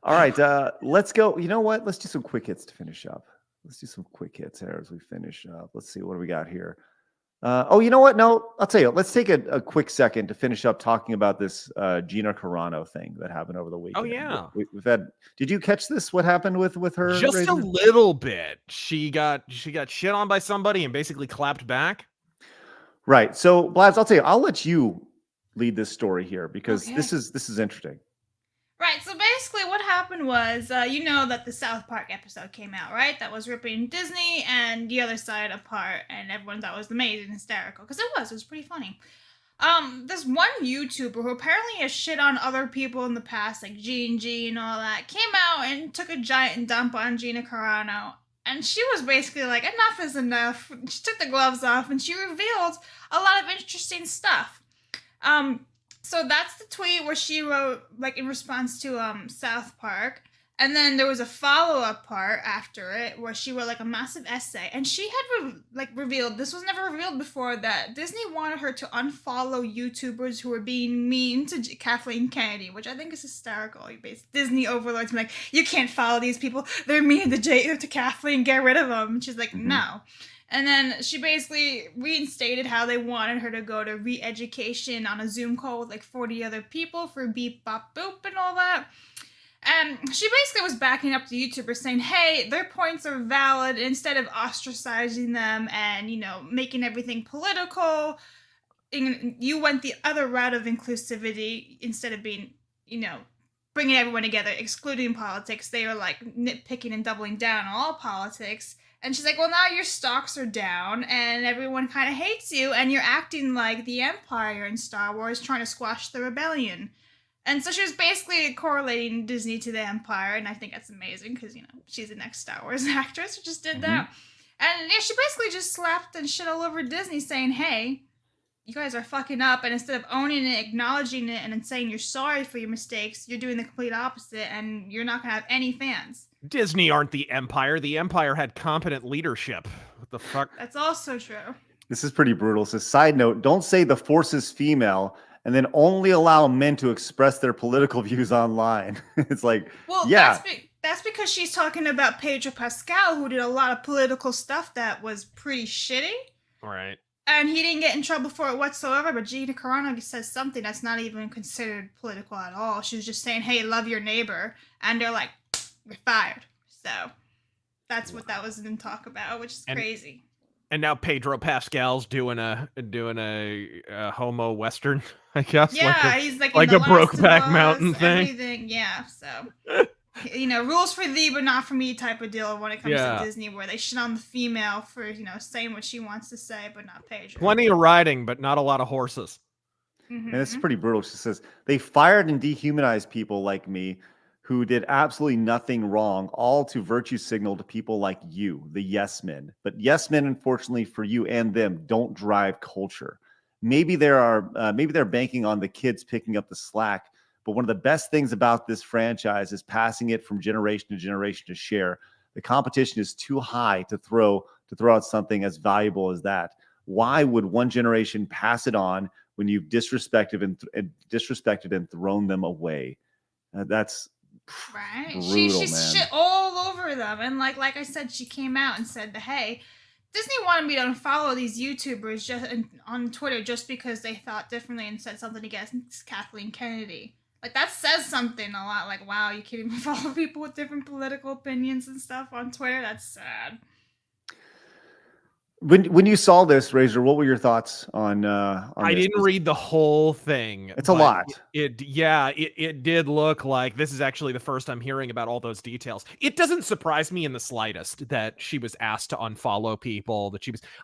Speaker 1: right, let's go. You know what? Let's do some quick hits to finish up. Let's do some quick hits here as we finish up. Let's see, what do we got here? You know what? No, I'll tell you. Let's take a quick second to finish up talking about this Gina Carano thing that happened over the weekend.
Speaker 5: Oh yeah,
Speaker 1: we've had. Did you catch this? What happened with her?
Speaker 5: Just a little bit. She got shit on by somebody and basically clapped back.
Speaker 1: Right. So, Blaz, I'll tell you. I'll let you lead this story here because this is interesting.
Speaker 2: Right, so basically what happened was, that the South Park episode came out, right? That was ripping Disney and the other side apart, and everyone thought it was amazing and hysterical, because it was pretty funny. This one YouTuber who apparently has shit on other people in the past, like G and all that, came out and took a giant dump on Gina Carano, and she was basically like, enough is enough. She took the gloves off, and she revealed a lot of interesting stuff. So that's the tweet where she wrote, like, in response to South Park. And then there was a follow-up part after it where she wrote, like, a massive essay. And she had, revealed, this was never revealed before, that Disney wanted her to unfollow YouTubers who were being mean to Kathleen Kennedy, which I think is hysterical. Disney overlords like, you can't follow these people. They're mean to Kathleen. Get rid of them. And she's like, no. And then she basically reinstated how they wanted her to go to re-education on a Zoom call with like 40 other people for beep, bop, boop, and all that. And she basically was backing up the YouTubers saying, hey, their points are valid. Instead of ostracizing them and, making everything political, you went the other route of inclusivity instead of being, bringing everyone together, excluding politics. They were like nitpicking and doubling down on all politics. And she's like, well, now your stocks are down and everyone kind of hates you and you're acting like the Empire in Star Wars trying to squash the rebellion. And so she was basically correlating Disney to the Empire, and I think that's amazing because, you know, she's the next Star Wars actress who just did that. And yeah, she basically just slapped and shit all over Disney saying, hey, you guys are fucking up, and instead of owning it, acknowledging it, and then saying you're sorry for your mistakes, you're doing the complete opposite, and you're not going to have any fans.
Speaker 5: Disney aren't the Empire. The Empire had competent leadership. What the fuck?
Speaker 2: That's also true.
Speaker 1: This is pretty brutal. So, side note, don't say the Force is female and then only allow men to express their political views online. It's like,
Speaker 2: well,
Speaker 1: yeah.
Speaker 2: That's because she's talking about Pedro Pascal, who did a lot of political stuff that was pretty shitty.
Speaker 5: All right.
Speaker 2: And he didn't get in trouble for it whatsoever, but Gina Carano says something that's not even considered political at all. She was just saying, hey, love your neighbor. And they're like, you're fired. So that's what that was in talk about, which is crazy.
Speaker 5: And now Pedro Pascal's doing a homo western, I guess.
Speaker 2: Yeah, he's like
Speaker 5: a
Speaker 2: in the
Speaker 5: Brokeback Mountain thing.
Speaker 2: Everything. Yeah, so you know, rules for thee but not for me type of deal when it comes to Disney, where they shit on the female for, you know, saying what she wants to say, but not Pedro.
Speaker 5: Plenty of riding, but not a lot of horses.
Speaker 1: And it's pretty brutal. She says they fired and dehumanized people like me who did absolutely nothing wrong, all to virtue signal to people like you, the yes men. But yes men, unfortunately for you and them, don't drive culture. Maybe they're banking on the kids picking up the slack. But one of the best things about this franchise is passing it from generation to generation to share. The competition is too high to throw out something as valuable as that. Why would one generation pass it on when you've disrespected and thrown them away? That's
Speaker 2: right.
Speaker 1: Brutal,
Speaker 2: She's
Speaker 1: man.
Speaker 2: shit all over them, and like I said, she came out and said that, hey, Disney wanted me to unfollow these YouTubers just on Twitter just because they thought differently and said something against Kathleen Kennedy. Like, that says something a lot. Like, wow, you can't even follow people with different political opinions and stuff on Twitter. That's sad.
Speaker 1: When you saw this, Razor, what were your thoughts on
Speaker 5: I
Speaker 1: this?
Speaker 5: didn't read the whole thing.
Speaker 1: It's a lot.
Speaker 5: It did look like this is actually the first I'm hearing about all those details. It doesn't surprise me in the slightest that she was asked to unfollow people,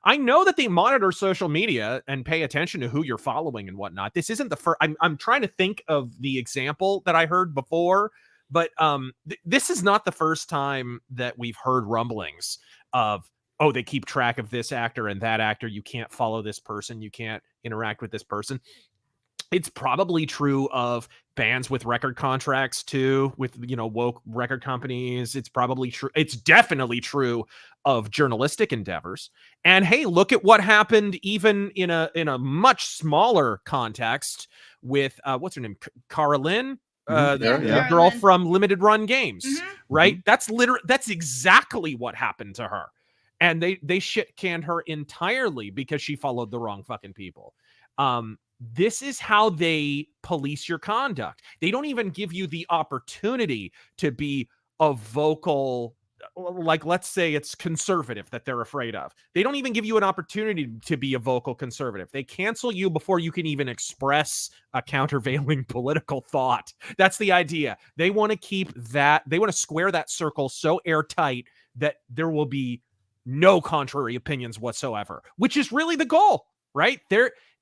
Speaker 5: I know that they monitor social media and pay attention to who you're following and whatnot. This isn't the first. I'm trying to think of the example that I heard before, but this is not the first time that we've heard rumblings of, oh, they keep track of this actor and that actor. You can't follow this person. You can't interact with this person. It's probably true of bands with record contracts too, with, you know, woke record companies. It's probably true. It's definitely true of journalistic endeavors. And hey, look at what happened even in a much smaller context with what's her name? Cara Lynn? The girl from Limited Run Games, right? That's exactly what happened to her. And they shit canned her entirely because she followed the wrong fucking people. This is how they police your conduct. They don't even give you the opportunity to be a vocal, like, let's say it's conservative that they're afraid of. They don't even give you an opportunity to be a vocal conservative. They cancel you before you can even express a countervailing political thought. That's the idea. They want to keep that, they want to square that circle so airtight that there will be no contrary opinions whatsoever, which is really the goal, right?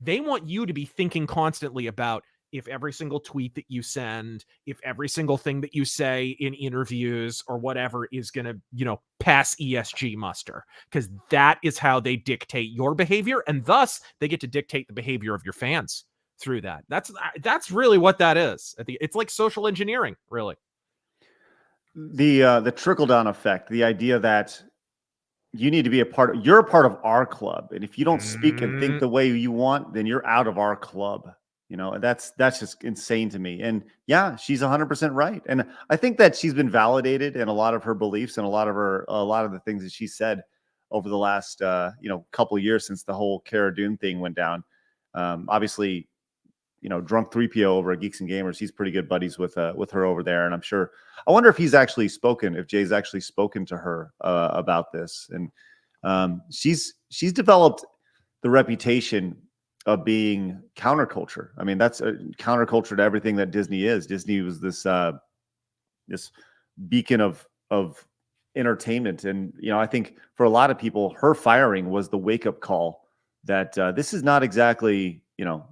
Speaker 5: They want you to be thinking constantly about if every single tweet that you send, if every single thing that you say in interviews or whatever is going to, you know, pass ESG muster, because that is how they dictate your behavior. And thus they get to dictate the behavior of your fans through that. That's really what that is. It's like social engineering, really.
Speaker 1: The trickle-down effect, the idea that you need to be you're a part of our club. And if you don't speak and think the way you want, then you're out of our club. You know, that's just insane to me. And yeah, she's 100% right. And I think that she's been validated in a lot of her beliefs and a lot of the things that she said over the last, couple of years since the whole Cara Dune thing went down. Obviously, you know, Drunk 3PO over at Geeks and Gamers, he's pretty good buddies with her over there. And I'm sure, I wonder if Jay's actually spoken to her about this. And she's developed the reputation of being counterculture. I mean, that's a counterculture to everything that Disney is. Disney was this beacon of entertainment. And, I think for a lot of people, her firing was the wake-up call that this is not exactly,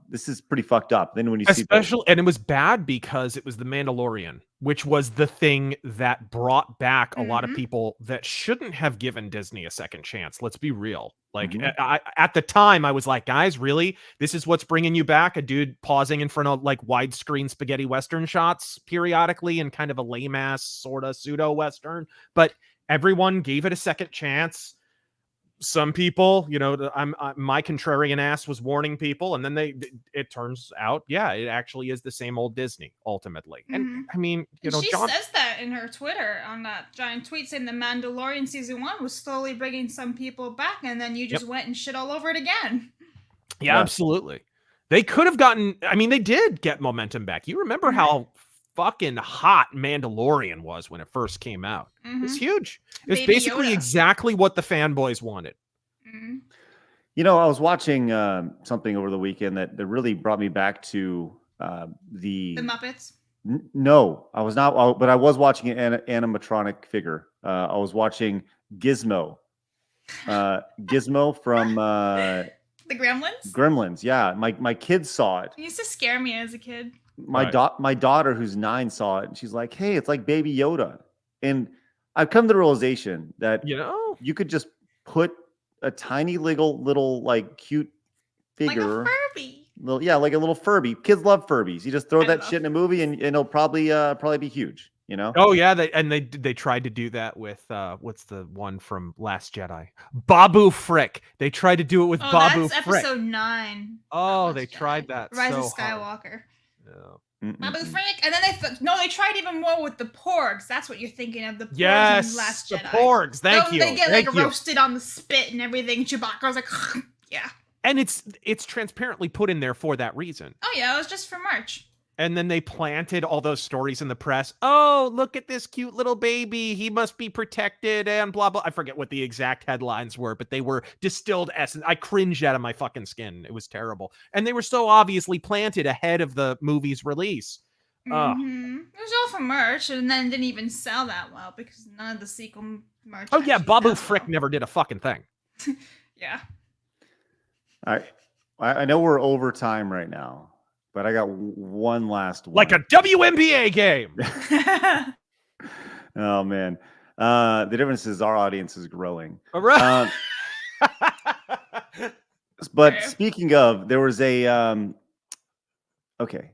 Speaker 1: this is pretty fucked up. Then when you see
Speaker 5: and it was bad because it was The Mandalorian, which was the thing that brought back a lot of people that shouldn't have given Disney a second chance. Let's be real. Like at the time I was like, guys, really? This is what's bringing you back? A dude pausing in front of like widescreen spaghetti Western shots periodically and kind of a lame ass sort of pseudo Western, but everyone gave it a second chance. Some people, my contrarian ass was warning people, and then it turns out, it actually is the same old Disney ultimately. And I mean,
Speaker 2: she says that in her Twitter on that giant tweet saying the Mandalorian season 1 was slowly bringing some people back, and then you just went and shit all over it again.
Speaker 5: Yeah, absolutely. They could have gotten. I mean, they did get momentum back. You remember how fucking hot Mandalorian was when it first came out. It's huge. It's
Speaker 2: Baby
Speaker 5: basically
Speaker 2: Yoda.
Speaker 5: Exactly what the fanboys wanted.
Speaker 1: I was watching something over the weekend that really brought me back to the
Speaker 2: Muppets.
Speaker 1: No, I was not, but I was watching an animatronic figure. I was watching Gizmo. Gizmo from
Speaker 2: The Gremlins?
Speaker 1: Gremlins. Yeah, my kids saw it.
Speaker 2: It used to scare me as a kid.
Speaker 1: My daughter, who's 9, saw it, and she's like, "Hey, it's like Baby Yoda." And I've come to the realization that you could just put a tiny little like cute figure,
Speaker 2: like a Furby.
Speaker 1: Like a little Furby. Kids love Furbies. You just throw that shit in a movie, and it'll probably be huge.
Speaker 5: Oh yeah, they tried to do that with what's the one from Last Jedi? Babu Frick. They tried to do it with Babu
Speaker 2: That's
Speaker 5: Frick.
Speaker 2: episode 9.
Speaker 5: Oh, they tried that.
Speaker 2: Rise
Speaker 5: so
Speaker 2: of Skywalker.
Speaker 5: Hard. Yeah.
Speaker 2: Babu Frick, and then they tried even more with the Porgs. That's what you're thinking of, the Porgs
Speaker 5: Yes,
Speaker 2: in Last
Speaker 5: the
Speaker 2: Jedi.
Speaker 5: Porgs. Thank you.
Speaker 2: They get
Speaker 5: Thank you.
Speaker 2: roasted on the spit and everything. Chewbacca was like, yeah.
Speaker 5: And it's transparently put in there for that reason.
Speaker 2: Oh yeah, it was just for March.
Speaker 5: And then they planted all those stories in the press. Oh, look at this cute little baby. He must be protected and blah, blah. I forget what the exact headlines were, but they were distilled essence. I cringed out of my fucking skin. It was terrible. And they were so obviously planted ahead of the movie's release.
Speaker 2: It was all for merch, and then didn't even sell that well because none of the sequel merch.
Speaker 5: Oh, yeah. Babu Frick never did a fucking thing.
Speaker 2: Yeah.
Speaker 1: All right. I know we're over time right now, but I got one last one.
Speaker 5: Like a WNBA game.
Speaker 1: Oh, man. The difference is our audience is growing.
Speaker 5: All right.
Speaker 1: But speaking of, there was a okay.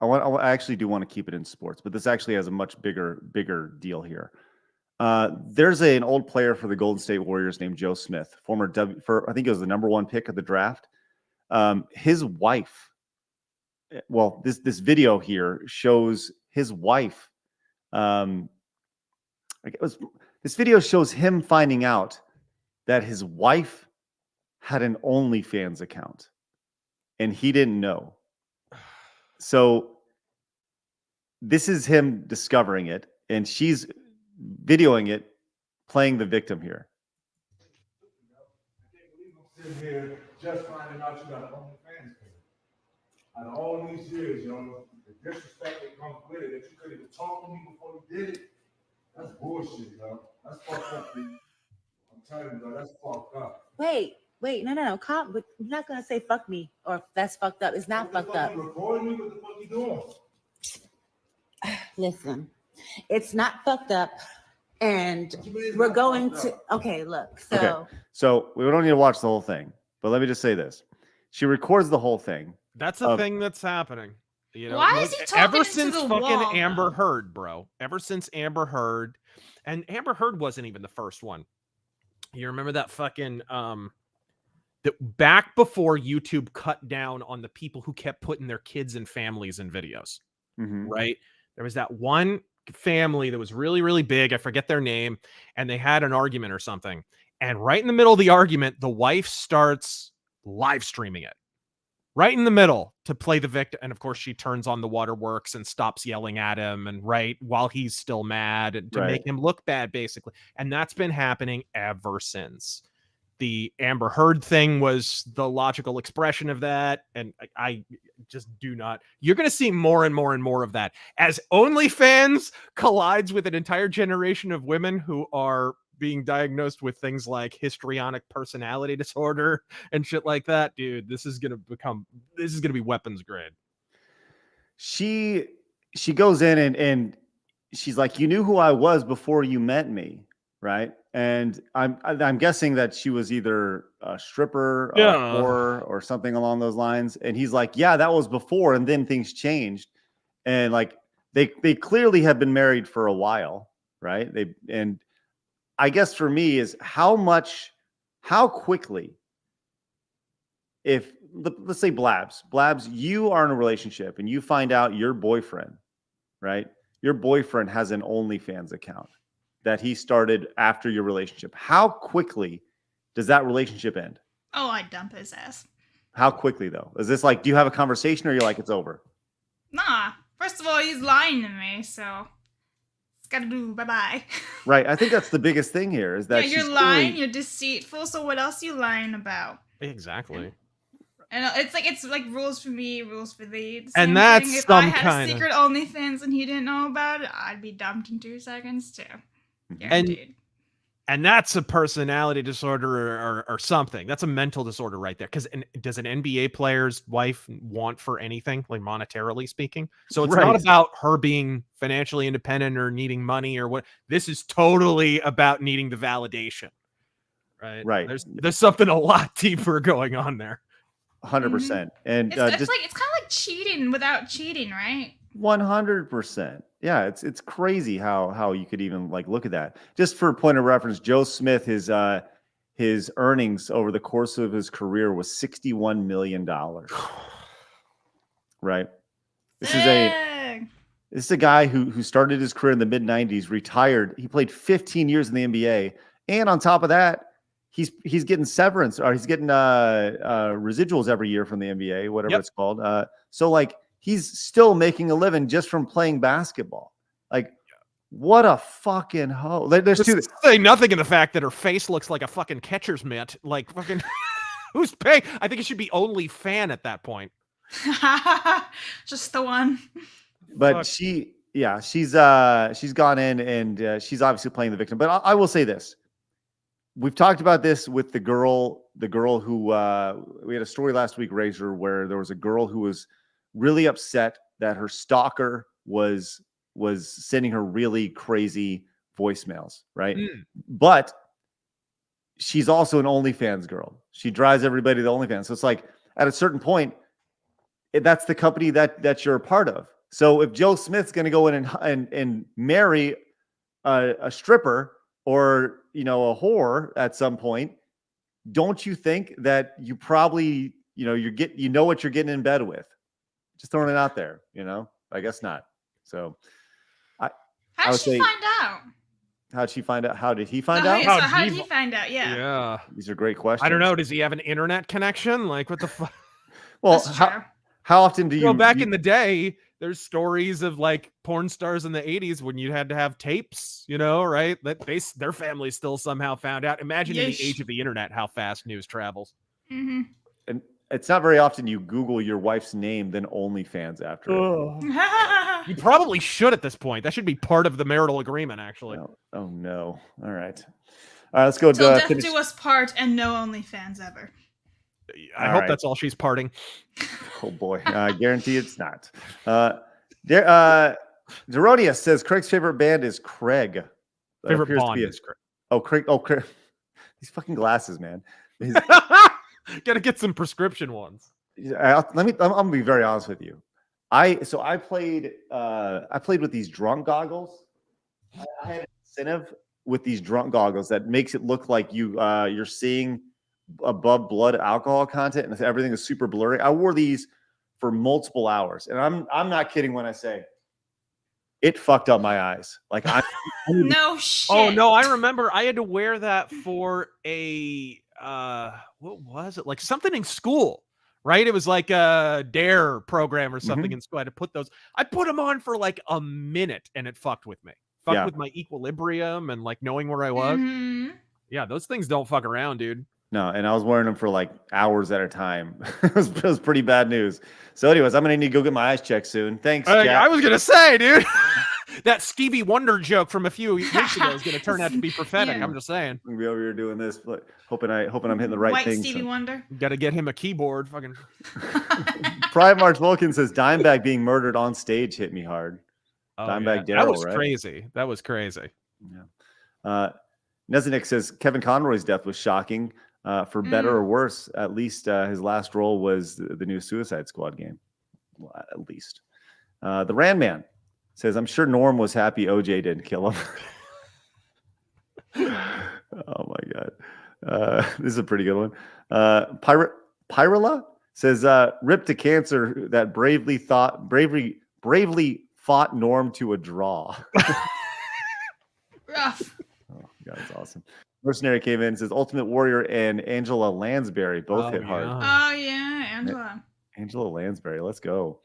Speaker 1: I actually do want to keep it in sports, but this actually has a much bigger deal here. There's an old player for the Golden State Warriors named Joe Smith, I think it was the number 1 pick of the draft. His wife. Well, this video here shows his wife. This video shows him finding out that his wife had an OnlyFans account, and he didn't know. So this is him discovering it, and she's videoing it, playing the victim here.
Speaker 7: I can't believe I'm sitting here just finding out you got an OnlyFans page. Out of all these years, the disrespect that comes with it, that you couldn't even talk to me before you did it, that's bullshit, That's fucked up, dude. I'm telling you, that's fucked up.
Speaker 8: Wait, no, calm. But you're not gonna say fuck me or that's fucked up. It's not fucked up.
Speaker 7: Recording me? What the fuck you doing?
Speaker 8: Listen, it's not fucked up, and we're going to. Okay, look.
Speaker 1: So we don't need to watch the whole thing, but let me just say this: she records the whole thing.
Speaker 5: That's a thing that's happening.
Speaker 2: Why is he talking
Speaker 5: ever
Speaker 2: into
Speaker 5: since
Speaker 2: the
Speaker 5: fucking
Speaker 2: wall,
Speaker 5: Amber Heard, bro? Ever since Amber Heard, and Amber Heard wasn't even the first one. You remember that fucking that back before YouTube cut down on the people who kept putting their kids and families in videos, right? There was that one family that was really, really big. I forget their name, and they had an argument or something. And right in the middle of the argument, the wife starts live streaming it. Right in the middle to play the victim. And of course, she turns on the waterworks and stops yelling at him. And while he's still mad and to make him look bad, basically. And that's been happening ever since. the Amber Heard thing was the logical expression of that. And I just do not. You're going to see more and more and more of that as OnlyFans collides with an entire generation of women who are being diagnosed with things like histrionic personality disorder and shit like that. Dude, this is going to be weapons grade.
Speaker 1: She goes in and she's like, you knew who I was before you met me, right? And I'm guessing that she was either a stripper, or something along those lines. And he's like, yeah, that was before, and then things changed. And like they clearly have been married for a while, right? And I guess for me is how quickly, if let's say Blabs, you are in a relationship and you find out your boyfriend, right? Your boyfriend has an OnlyFans account that he started after your relationship. How quickly does that relationship end?
Speaker 2: Oh, I'd dump his ass.
Speaker 1: How quickly though? Is this like, do you have a conversation or you're like, it's over?
Speaker 2: Nah. First of all, he's lying to me, so it's gotta do bye-bye.
Speaker 1: Right. I think that's the biggest thing here is that
Speaker 2: yeah, you're lying, you're deceitful, so what else are you lying about?
Speaker 5: Exactly.
Speaker 2: And it's like rules for me, rules for thee.
Speaker 5: And that's
Speaker 2: thing. If
Speaker 5: some
Speaker 2: I had
Speaker 5: kind
Speaker 2: a secret OnlyFans and he didn't know about it, I'd be dumped in 2 seconds too. Guaranteed.
Speaker 5: And that's a personality disorder or something. That's a mental disorder right there. Because does an NBA player's wife want for anything, like monetarily speaking? So it's not about her being financially independent or needing money or what. This is totally about needing the validation. Right. There's something a lot deeper going on there.
Speaker 1: 100%. And
Speaker 2: it's kind of like cheating without cheating, right?
Speaker 1: 100%. Yeah, it's crazy how you could even like look at that. Just for point of reference, Joe Smith, his earnings over the course of his career was $61 million. Right. This is a guy who started his career in the mid-90s, retired. He played 15 years in the NBA, and on top of that, he's getting severance, or he's getting residuals every year from the NBA, whatever it's called. So like he's still making a living just from playing basketball. Like, what a fucking hoe. There's
Speaker 5: say nothing in the fact that her face looks like a fucking catcher's mitt. Like fucking who's paying? I think it should be OnlyFans at that point.
Speaker 2: Just the one.
Speaker 1: But she's gone in and she's obviously playing the victim. But I will say this. We've talked about this with the girl who we had a story last week, Razor, where there was a girl who was really upset that her stalker was sending her really crazy voicemails, right? But she's also an OnlyFans girl. She drives everybody to the OnlyFans. So it's like at a certain point, that's the company that you're a part of. So if Joe Smith's going to go in and marry a stripper or a whore at some point, don't you think that you probably what you're getting in bed with? Just throwing it out there, I guess not. So
Speaker 2: how did she find out?
Speaker 1: How'd she find out? How did he find out?
Speaker 2: How did he find out? Yeah.
Speaker 1: These are great questions.
Speaker 5: I don't know. Does he have an internet connection? Like what the fuck?
Speaker 1: Well, how often do you
Speaker 5: back in the day, there's stories of like porn stars in the 80s when you had to have tapes, right? That their family still somehow found out. Imagine in the age of the internet, how fast news travels.
Speaker 2: Mm-hmm.
Speaker 1: And it's not very often you Google your wife's name, then OnlyFans after it.
Speaker 5: You probably should at this point. That should be part of the marital agreement, actually.
Speaker 1: Oh no. All right, let's go.
Speaker 2: Till death do us part, and no OnlyFans ever.
Speaker 5: I hope that's all she's parting.
Speaker 1: Oh boy, I guarantee it's not. Derodius says Craig's favorite band is Craig.
Speaker 5: Favorite Bond is Craig.
Speaker 1: Oh, Craig. Oh, Craig. These fucking glasses, man.
Speaker 5: Gotta get some prescription ones.
Speaker 1: I'm gonna be very honest with you. I played with these drunk goggles. I had an incentive with these drunk goggles that makes it look like you're seeing above blood alcohol content and everything is super blurry. I wore these for multiple hours, and I'm not kidding when I say it fucked up my eyes. Like
Speaker 2: no shit.
Speaker 5: Oh no, I remember I had to wear that for a what was it? Like something in school, right? It was like a DARE program or something in school. I had to put those. I put them on for like a minute, and it fucked with me. Fucked with my equilibrium and like knowing where I was.
Speaker 2: Mm-hmm.
Speaker 5: Yeah, those things don't fuck around, dude.
Speaker 1: No, and I was wearing them for like hours at a time. It was pretty bad news. So, anyways, I'm gonna need to go get my eyes checked soon. Thanks, Jack.
Speaker 5: I was gonna say, dude, that Stevie Wonder joke from a few weeks ago is gonna turn out to be prophetic.
Speaker 2: Yeah.
Speaker 5: I'm just saying.
Speaker 1: I'm gonna be over here doing this, but hoping I'm hitting the right
Speaker 2: White
Speaker 1: thing.
Speaker 2: Stevie Wonder.
Speaker 5: Got to get him a keyboard. Fucking.
Speaker 1: Pride March Vulcan says Dimebag being murdered on stage hit me hard. Dimebag
Speaker 5: That
Speaker 1: Darrell,
Speaker 5: was
Speaker 1: right?
Speaker 5: crazy. That was crazy.
Speaker 1: Yeah. Nezanik says Kevin Conroy's death was shocking. For better or worse, at least his last role was the new Suicide Squad game. Well, at least. The Rand Man says, I'm sure Norm was happy OJ didn't kill him. Oh my God. This is a pretty good one. Pyrilla says, rip to cancer that bravely fought Norm to a draw.
Speaker 2: Rough.
Speaker 1: Oh, God, that's awesome. Mercenary came in and says Ultimate Warrior and Angela Lansbury both hit hard.
Speaker 2: Oh yeah, Angela.
Speaker 1: Angela Lansbury, let's go.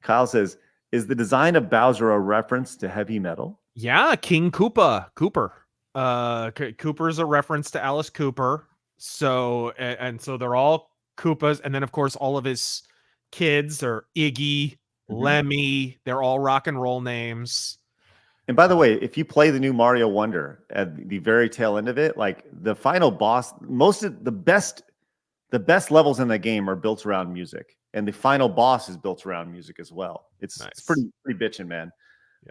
Speaker 1: Kyle says, is the design of Bowser a reference to heavy metal?
Speaker 5: Yeah, King Koopa. Cooper. Cooper is a reference to Alice Cooper. So and so they're all Koopas, and then of course all of his kids are Iggy, Lemmy. They're all rock and roll names.
Speaker 1: And by the way, if you play the new Mario Wonder at the very tail end of it, like the final boss, most of the best levels in the game are built around music, and the final boss is built around music as well. It's pretty bitching, man.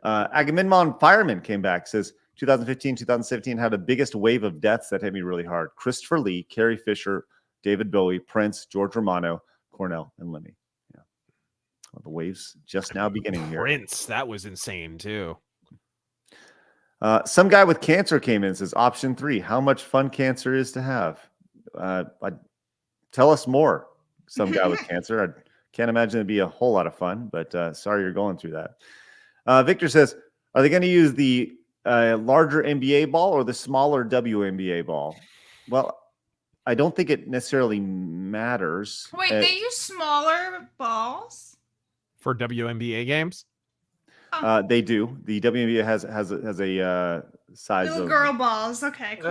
Speaker 1: Yeah. Agamemnon Fireman came back, says 2015, 2017 had the biggest wave of deaths that hit me really hard. Christopher Lee, Carrie Fisher, David Bowie, Prince, George Romano, Cornell, and Lemmy. Yeah. Well, the waves just now beginning here.
Speaker 5: Prince, that was insane too.
Speaker 1: Some guy with cancer came in and says, option 3, how much fun cancer is to have. Tell us more, some guy with cancer. I can't imagine it'd be a whole lot of fun, but sorry you're going through that. Victor says, are they going to use the larger NBA ball or the smaller WNBA ball? Well, I don't think it necessarily matters.
Speaker 2: Wait, they use smaller balls?
Speaker 5: For WNBA games?
Speaker 1: They do. The WNBA has a size
Speaker 2: little
Speaker 1: of
Speaker 2: girl balls. Okay, cool.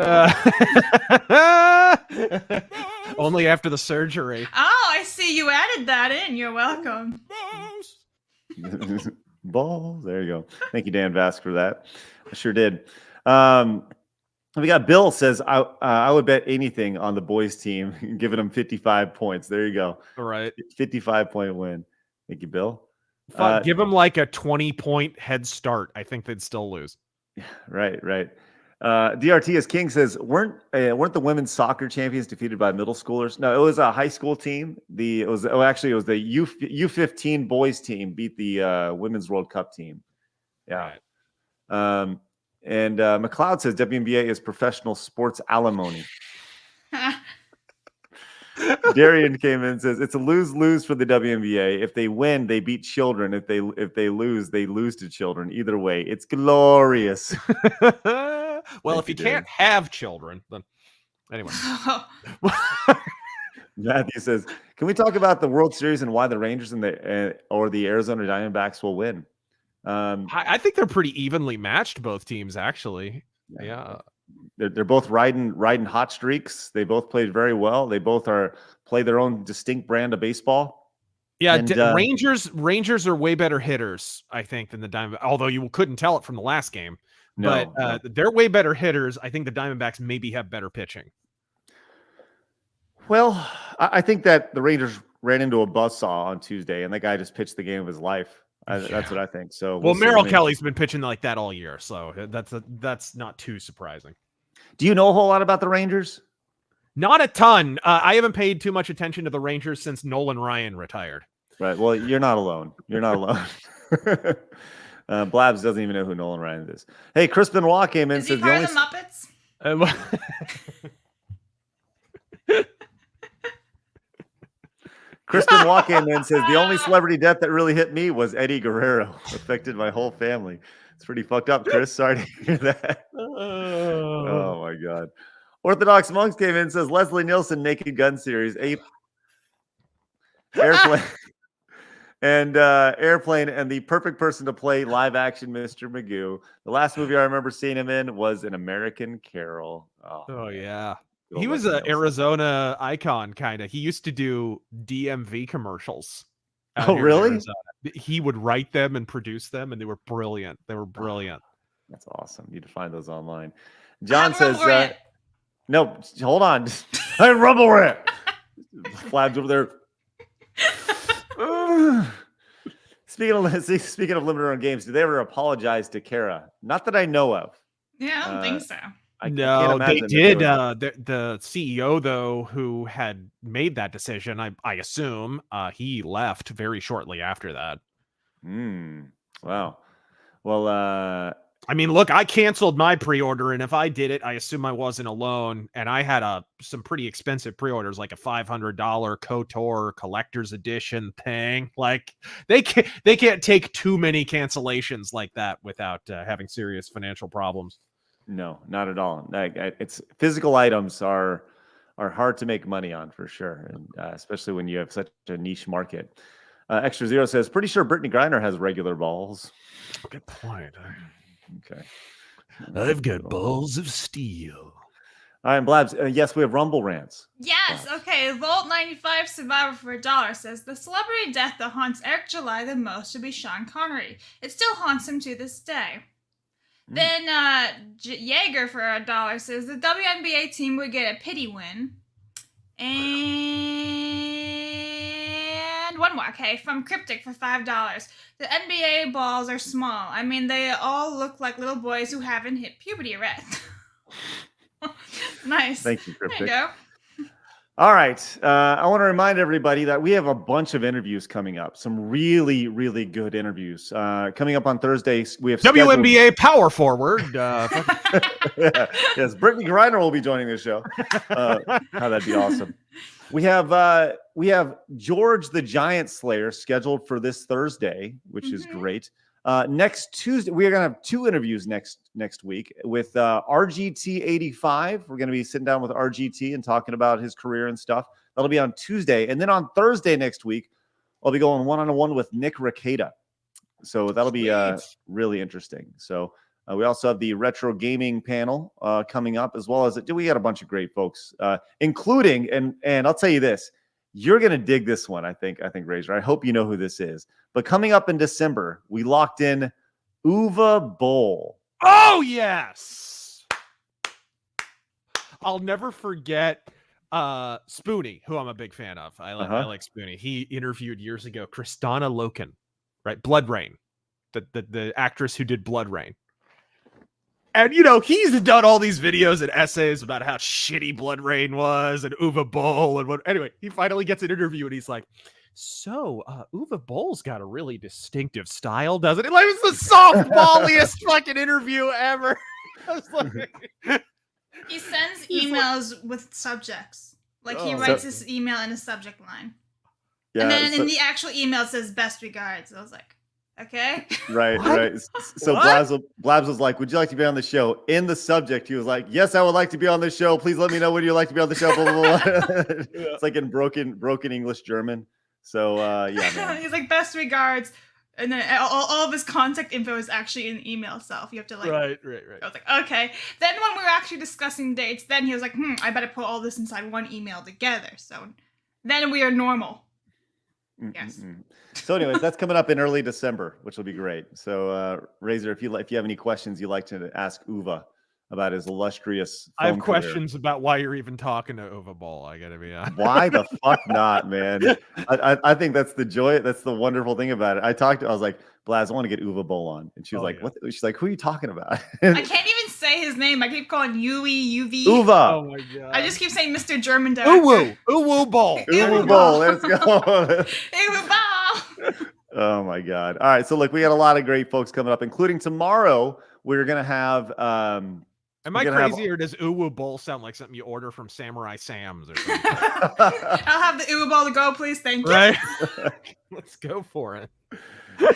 Speaker 5: Only after the surgery.
Speaker 2: Oh, I see you added that in. You're welcome.
Speaker 1: balls. There you go. Thank you, Dan Vask, for that. I sure did. We got Bill says I would bet anything on the boys team, giving them 55 points. There you go.
Speaker 5: All right.
Speaker 1: 55-point win. Thank you, Bill.
Speaker 5: Give them like a 20-point head start. I think they'd still lose.
Speaker 1: Right. DRT as King says, weren't the women's soccer champions defeated by middle schoolers? No, it was a high school team. It was the U15 boys team beat the women's World Cup team. Yeah.
Speaker 5: Right.
Speaker 1: And McLeod says WNBA is professional sports alimony. Darian came in and says it's a lose-lose for the WNBA. If they win, they beat children. If they lose, they lose to children. Either way, it's glorious.
Speaker 5: Well, if you can't have children, then anyway.
Speaker 1: Matthew says, "Can we talk about the World Series and why the Rangers and or the Arizona Diamondbacks will win?"
Speaker 5: I think they're pretty evenly matched, both teams, actually. Yeah.
Speaker 1: They're both riding hot streaks. They both played very well. They both play their own distinct brand of baseball.
Speaker 5: Yeah, and, Rangers are way better hitters, I think, than the Diamondbacks. Although you couldn't tell it from the last game, but they're way better hitters. I think the Diamondbacks maybe have better pitching.
Speaker 1: Well, I think that the Rangers ran into a buzzsaw on Tuesday, and that guy just pitched the game of his life. That's what I think. So
Speaker 5: well, Merrill Kelly's been pitching like that all year, so that's not too surprising.
Speaker 1: Do you know a whole lot about the Rangers?
Speaker 5: Not a ton. I haven't paid too much attention to the Rangers since Nolan Ryan retired.
Speaker 1: Right. Well, you're not alone. You're not alone. Blabs doesn't even know who Nolan Ryan is. Hey, Chris Benoit came in.
Speaker 2: Is he part of the Muppets?
Speaker 1: Chris Benoit came in and says the only celebrity death that really hit me was Eddie Guerrero. Affected my whole family. It's pretty fucked up, Chris. Sorry to hear that. Oh my God. Orthodox Monks came in and says Leslie Nielsen Naked Gun series, Airplane and Airplane, and the perfect person to play live action Mr. Magoo. The last movie I remember seeing him in was An American Carol.
Speaker 5: Oh yeah. He was an Arizona icon, kind of. He used to do DMV commercials.
Speaker 1: Oh, really?
Speaker 5: He would write them and produce them, and they were brilliant.
Speaker 1: That's awesome. You can find those online. John says, no, hold on. I rumble rant. Flabs over there. Speaking of limited run games, do they ever apologize to Kara? Not that I know of.
Speaker 2: Yeah, I don't think so.
Speaker 5: No, they did. The CEO, though, who had made that decision, I assume, he left very shortly after that.
Speaker 1: Wow. Well,
Speaker 5: I mean, look, I canceled my pre-order, and if I did it, I assume I wasn't alone. And I had some pretty expensive pre-orders, like a $500 KOTOR collector's edition thing. Like they can't take too many cancellations like that without having serious financial problems.
Speaker 1: No, not at all. It's physical items are hard to make money on for sure, and especially when you have such a niche market. Extra Zero says, pretty sure Brittany Griner has regular balls.
Speaker 5: Good point.
Speaker 1: Okay.
Speaker 5: I've got balls of steel.
Speaker 1: All right, Blabs. Yes, we have Rumble rants.
Speaker 2: Yes, okay. Vault 95 Survivor for $1 says, the celebrity death that haunts Eric July the most would be Sean Connery. It still haunts him to this day. Then Jaeger for $1 says, the WNBA team would get a pity win. And one more, okay, from Cryptic for $5. The NBA balls are small. I mean, they all look like little boys who haven't hit puberty yet. Nice.
Speaker 1: Thank you, Cryptic.
Speaker 2: There you go.
Speaker 1: All right. I want to remind everybody that we have a bunch of interviews coming up. Some really, really good interviews. Coming up on Thursday, we have
Speaker 5: WNBA power forward.
Speaker 1: Yes, Brittany Griner will be joining the show. That'd be awesome. We have George the Giant Slayer scheduled for this Thursday, which is great. Next Tuesday, we are going to have 2 interviews next week with RGT85. We're going to be sitting down with RGT and talking about his career and stuff. That'll be on Tuesday. And then on Thursday next week, I'll be going one-on-one with Nick Rekieta. So that'll be really interesting. So we also have the retro gaming panel coming up, as well as we got a bunch of great folks, including, and I'll tell you this, you're going to dig this one, I think, Razor. I hope you know who this is. But coming up in December, we locked in Uwe Boll.
Speaker 5: Oh, yes. I'll never forget Spoonie, who I'm a big fan of. I like Spoonie. He interviewed years ago Kristana Loken, right? Blood Rain, the actress who did Blood Rain. And, he's done all these videos and essays about how shitty Blood Rain was and Uwe Boll and what. Anyway, he finally gets an interview and he's like, so Uwe Boll's got a really distinctive style, doesn't it? Like, it's the softballiest fucking interview ever. I was like,
Speaker 2: he sends emails with subjects. Like, he writes his email in a subject line. Yeah, and then in the actual email it says best regards. I was like, okay.
Speaker 1: Right. So Blabs was like, would you like to be on the show? In the subject, he was like, yes, I would like to be on the show. Please let me know when you'd like to be on the show. Blah, blah, blah. It's like in broken English German. So, man.
Speaker 2: He's like, best regards. And then all of his contact info is actually in the email itself. You have to
Speaker 5: Right.
Speaker 2: I was like, okay. Then when we were actually discussing dates, then he was like, I better put all this inside one email together. So then we are normal. Yes.
Speaker 1: So anyways, that's coming up in early December, which will be great. So Razor, if you have any questions you'd like to ask Uwe about his illustrious
Speaker 5: I have
Speaker 1: career.
Speaker 5: questions about why you're even talking to Uwe Boll. I gotta be honest.
Speaker 1: Why the fuck not, man? I think that's the joy. That's the wonderful thing about it. I was like, Blaz, I want to get Uwe Boll on. And she was like, what? She's like, who are you talking about?
Speaker 2: I can't even say his name. I keep calling UV.
Speaker 1: Uwe.
Speaker 5: Oh my god.
Speaker 2: I just keep saying Mr. German director.
Speaker 5: Uwe Boll.
Speaker 1: Uwe Boll. Let's go.
Speaker 2: Uwe Boll.
Speaker 1: Oh my god. All right. So look, we got a lot of great folks coming up, including tomorrow. We're gonna have
Speaker 5: Am I crazy or does Uwe Boll sound like something you order from Samurai Sam's or something?
Speaker 2: I'll have the Uwe Boll to go, please. Thank you.
Speaker 5: Right? Let's go for it.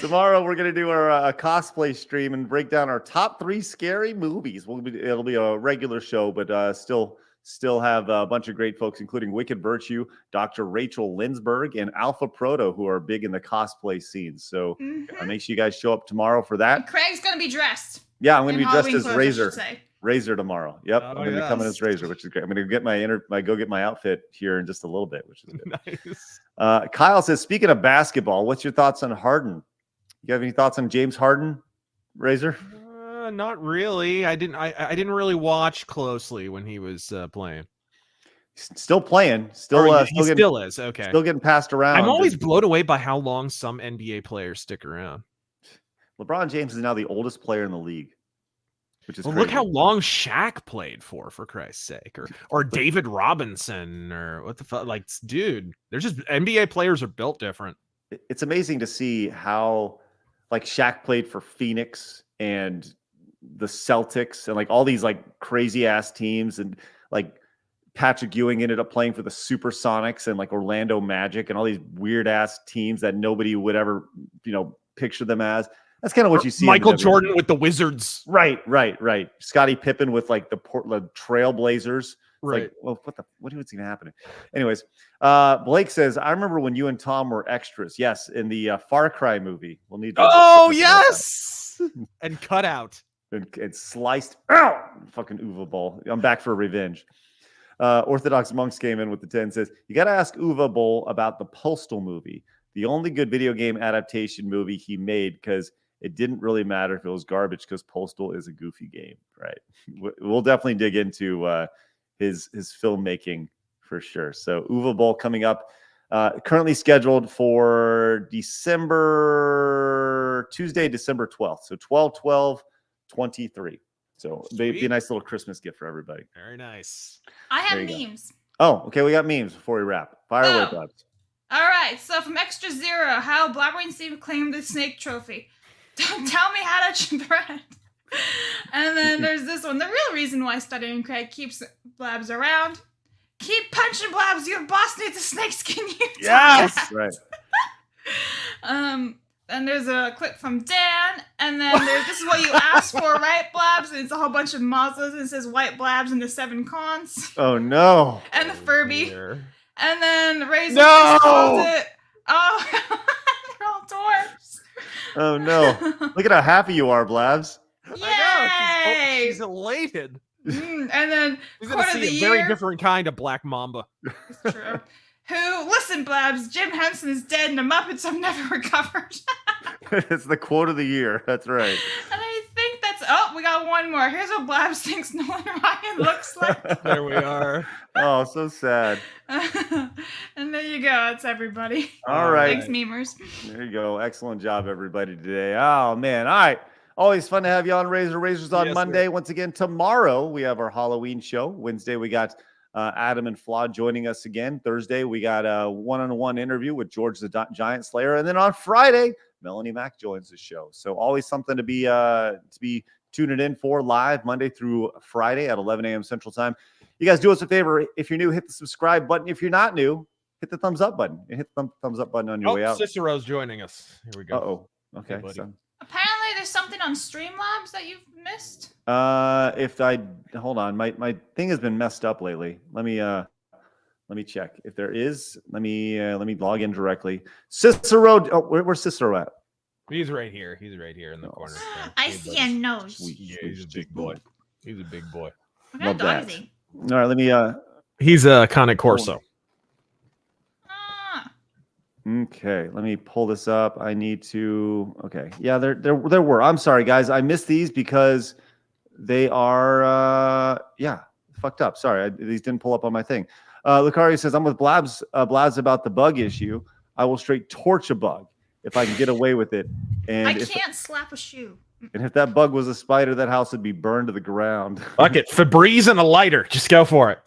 Speaker 1: Tomorrow we're going to do our cosplay stream and break down our top 3 scary movies. It'll be a regular show, but still have a bunch of great folks, including Wicked Virtue, Dr. Rachel Lindsberg, and Alpha Proto, who are big in the cosplay scene. So make sure you guys show up tomorrow for that.
Speaker 2: And Craig's going to be dressed.
Speaker 1: Yeah, I'm going to be dressed as Razor. Razor tomorrow. Yep,
Speaker 5: Oh,
Speaker 1: I'm going to be coming as Razor, which is great. I'm going to get my outfit here in just a little bit, which is good.
Speaker 5: Nice.
Speaker 1: Kyle says, speaking of basketball, what's your thoughts on Harden? You have any thoughts on James Harden, Razor?
Speaker 5: Not really. I didn't really watch closely when he was playing.
Speaker 1: Still playing.
Speaker 5: He
Speaker 1: Still
Speaker 5: is. Okay.
Speaker 1: Still getting passed around.
Speaker 5: I'm always blown away by how long some NBA players stick around.
Speaker 1: LeBron James is now the oldest player in the league, which is
Speaker 5: Well,
Speaker 1: crazy.
Speaker 5: look how long Shaq played for Christ's sake, or David Robinson, or what the fuck? Like, dude, they're just NBA players are built different.
Speaker 1: It's amazing to see how, like, Shaq played for Phoenix and the Celtics and like all these like crazy ass teams, and like Patrick Ewing ended up playing for the Supersonics and like Orlando Magic and all these weird ass teams that nobody would ever, picture them as. That's kind of what you see.
Speaker 5: Michael Jordan with the Wizards.
Speaker 1: Right. Scottie Pippen with like the Portland Trailblazers.
Speaker 5: Right.
Speaker 1: Like, well, what was even happening? Anyways, Blake says, I remember when you and Tom were extras. Yes, in the Far Cry movie. We'll need to.
Speaker 5: Oh, yes. And cut out.
Speaker 1: And sliced out. Fucking Uva Bowl. I'm back for revenge. Orthodox Monks came in with the 10, says, you got to ask Uva Bowl about the Postal movie. The only good video game adaptation movie he made, because it didn't really matter if it was garbage, because Postal is a goofy game, right? We'll definitely dig into his filmmaking for sure. So Uva Bowl coming up, currently scheduled for Tuesday, December 12th. So 12/12/23. So be a nice little Christmas gift for everybody.
Speaker 5: Very nice.
Speaker 2: I have
Speaker 1: There you
Speaker 2: memes.
Speaker 1: Oh, okay. We got memes before we wrap. Fire away, Blabs.
Speaker 2: All right. So from Extra Zero, how Blabbering Steve claimed the snake trophy. Don't tell me how to chew bread. And then there's this one. The real reason why Stuttering Craig keeps Blabs around. Keep punching, Blabs. Your boss needs a snakeskin.
Speaker 1: Yes. Right.
Speaker 2: And there's a clip from Dan, and then this is what you asked for, right, Blabs? And it's a whole bunch of Mazdas, and it says White Blabs and the 7 cons.
Speaker 1: Oh no.
Speaker 2: And the Furby.
Speaker 5: Dear.
Speaker 2: And then Razor
Speaker 1: No!
Speaker 2: calls it. Oh, they're all dwarfs.
Speaker 1: Oh no. Look at how happy you are, Blabs.
Speaker 2: Yay!
Speaker 5: I know. She's elated.
Speaker 2: And then
Speaker 5: She's
Speaker 2: quote
Speaker 5: gonna
Speaker 2: of the
Speaker 5: see a
Speaker 2: year.
Speaker 5: very different kind of black mamba.
Speaker 2: It's true. Listen, Blabs, Jim Henson is dead and the Muppets have never recovered.
Speaker 1: It's the quote of the year. That's right.
Speaker 2: And I think we got one more. Here's what Blabs thinks Nolan Ryan looks like.
Speaker 5: There we are.
Speaker 1: Oh, so sad.
Speaker 2: And there you go. That's everybody.
Speaker 1: All right.
Speaker 2: Thanks, memers.
Speaker 1: There you go. Excellent job, everybody, today. Oh, man. All right. Always fun to have you on Razors on
Speaker 5: Yes,
Speaker 1: Monday.
Speaker 5: sir.
Speaker 1: Once again, tomorrow we have our Halloween show. Wednesday, we got Adam and Flawed joining us again. Thursday, we got a one-on-one interview with George the Giant Slayer. And then on Friday, Melanie Mack joins the show. So always something to be tuning in for live Monday through Friday at 11 a.m. Central Time. You guys do us a favor. If you're new, hit the subscribe button. If you're not new, hit the thumbs up button. And hit the thumbs up button on your way out.
Speaker 5: Cicero's joining us. Here we go.
Speaker 1: Uh-oh. Okay.
Speaker 5: Hey, buddy.
Speaker 1: So,
Speaker 2: Apparently, there's something on Streamlabs that you've missed.
Speaker 1: hold on, my thing has been messed up lately. Let me check. If there is, let me log in directly. Cicero, where's Cicero at?
Speaker 5: He's right here. He's right here in the corner.
Speaker 2: I see a nose.
Speaker 1: Sweet.
Speaker 5: Yeah, he's a big boy. He's a big boy.
Speaker 2: What kind of
Speaker 1: Love
Speaker 2: dog
Speaker 1: that.
Speaker 2: is he?
Speaker 1: All right, let me
Speaker 5: He's a Cane Corso.
Speaker 2: Ah.
Speaker 1: okay, let me pull this up. I need to yeah, there were. I'm sorry guys. I missed these because they are fucked up. Sorry, these didn't pull up on my thing. Lucario says, I'm with Blabs about the bug issue. I will straight torch a bug if I can get away with it. And
Speaker 2: I can't slap a shoe.
Speaker 1: And if that bug was a spider, that house would be burned to the ground.
Speaker 5: Fuck it. Febreze and a lighter. Just go for it.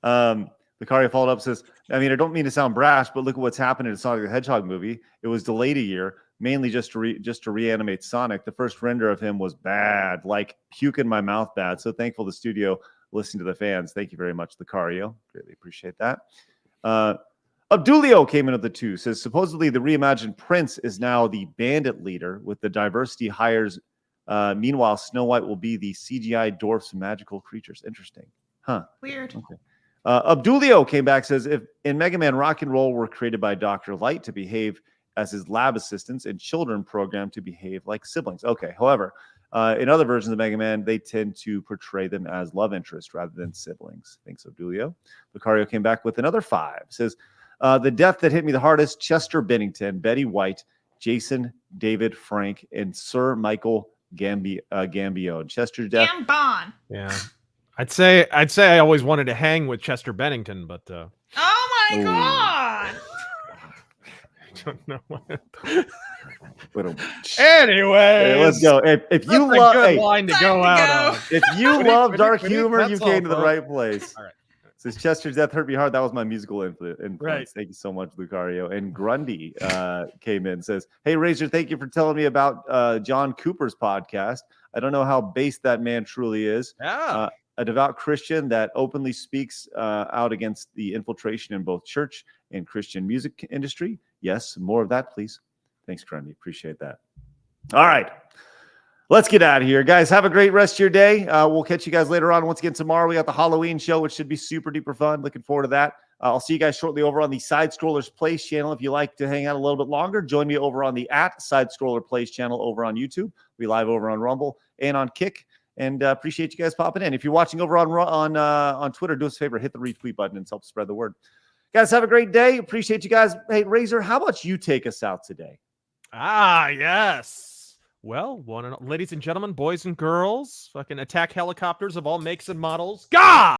Speaker 1: Lucario followed up, says, I mean, I don't mean to sound brash, but look at what's happened in the Sonic the Hedgehog movie. It was delayed a year, mainly just to reanimate Sonic. The first render of him was bad, like puke in my mouth bad. So thankful the studio listened to the fans. Thank you very much, Lucario. Greatly appreciate that. Abdulio came in at the 2, says, supposedly the reimagined Prince is now the bandit leader with the diversity hires. Meanwhile, Snow White will be the CGI dwarfs magical creatures. Interesting. Huh.
Speaker 2: Weird.
Speaker 1: Okay. Abdulio came back, says, if in Mega Man, Rock and Roll were created by Dr. Light to behave as his lab assistants and children programmed to behave like siblings. Okay. However, In other versions of Mega Man, they tend to portray them as love interests rather than siblings. Thanks, so, Dulio. Lucario came back with another 5. Says, the death that hit me the hardest, Chester Bennington, Betty White, Jason, David, Frank, and Sir Michael Gambino. Chester's death.
Speaker 2: Gambon.
Speaker 5: Yeah. I'd say I always wanted to hang with Chester Bennington, but
Speaker 2: Oh my
Speaker 1: Ooh.
Speaker 2: God.
Speaker 5: I don't know what.
Speaker 1: Anyway,
Speaker 5: Anyway,
Speaker 1: let's go. If you love,
Speaker 5: good line to
Speaker 2: Time
Speaker 5: go
Speaker 2: to
Speaker 5: out
Speaker 2: go.
Speaker 5: on.
Speaker 1: if you love dark
Speaker 5: Ready?
Speaker 1: humor, you
Speaker 5: That's all,
Speaker 1: came to the
Speaker 5: folks.
Speaker 1: right place.
Speaker 5: All right.
Speaker 1: Says Chester's death hurt me hard. That was my musical influence.
Speaker 5: Right.
Speaker 1: Thank you so much, Lucario. And Grundy came in, says, "Hey Razor, thank you for telling me about John Cooper's podcast. I don't know how based that man truly is.
Speaker 5: Yeah.
Speaker 1: A devout Christian that openly speaks out against the infiltration in both church and Christian music industry. Yes, more of that, please. Thanks, Grundy. Appreciate that. All right. Let's get out of here, guys. Have a great rest of your day. We'll catch you guys later on. Once again, tomorrow we got the Halloween show, which should be super duper fun. Looking forward to that. I'll see you guys shortly over on the Side Scrollers Plays channel. If you like to hang out a little bit longer, join me over on the Side Scroller Plays channel over on YouTube. We live over on Rumble and on Kick. And appreciate you guys popping in. If you're watching over on Twitter, do us a favor, hit the retweet button and help spread the word. Guys, have a great day. Appreciate you guys. Hey, Razor, how about you take us out today?
Speaker 5: Ah, yes. Well, ladies and gentlemen, boys and girls, fucking attack helicopters of all makes and models. God!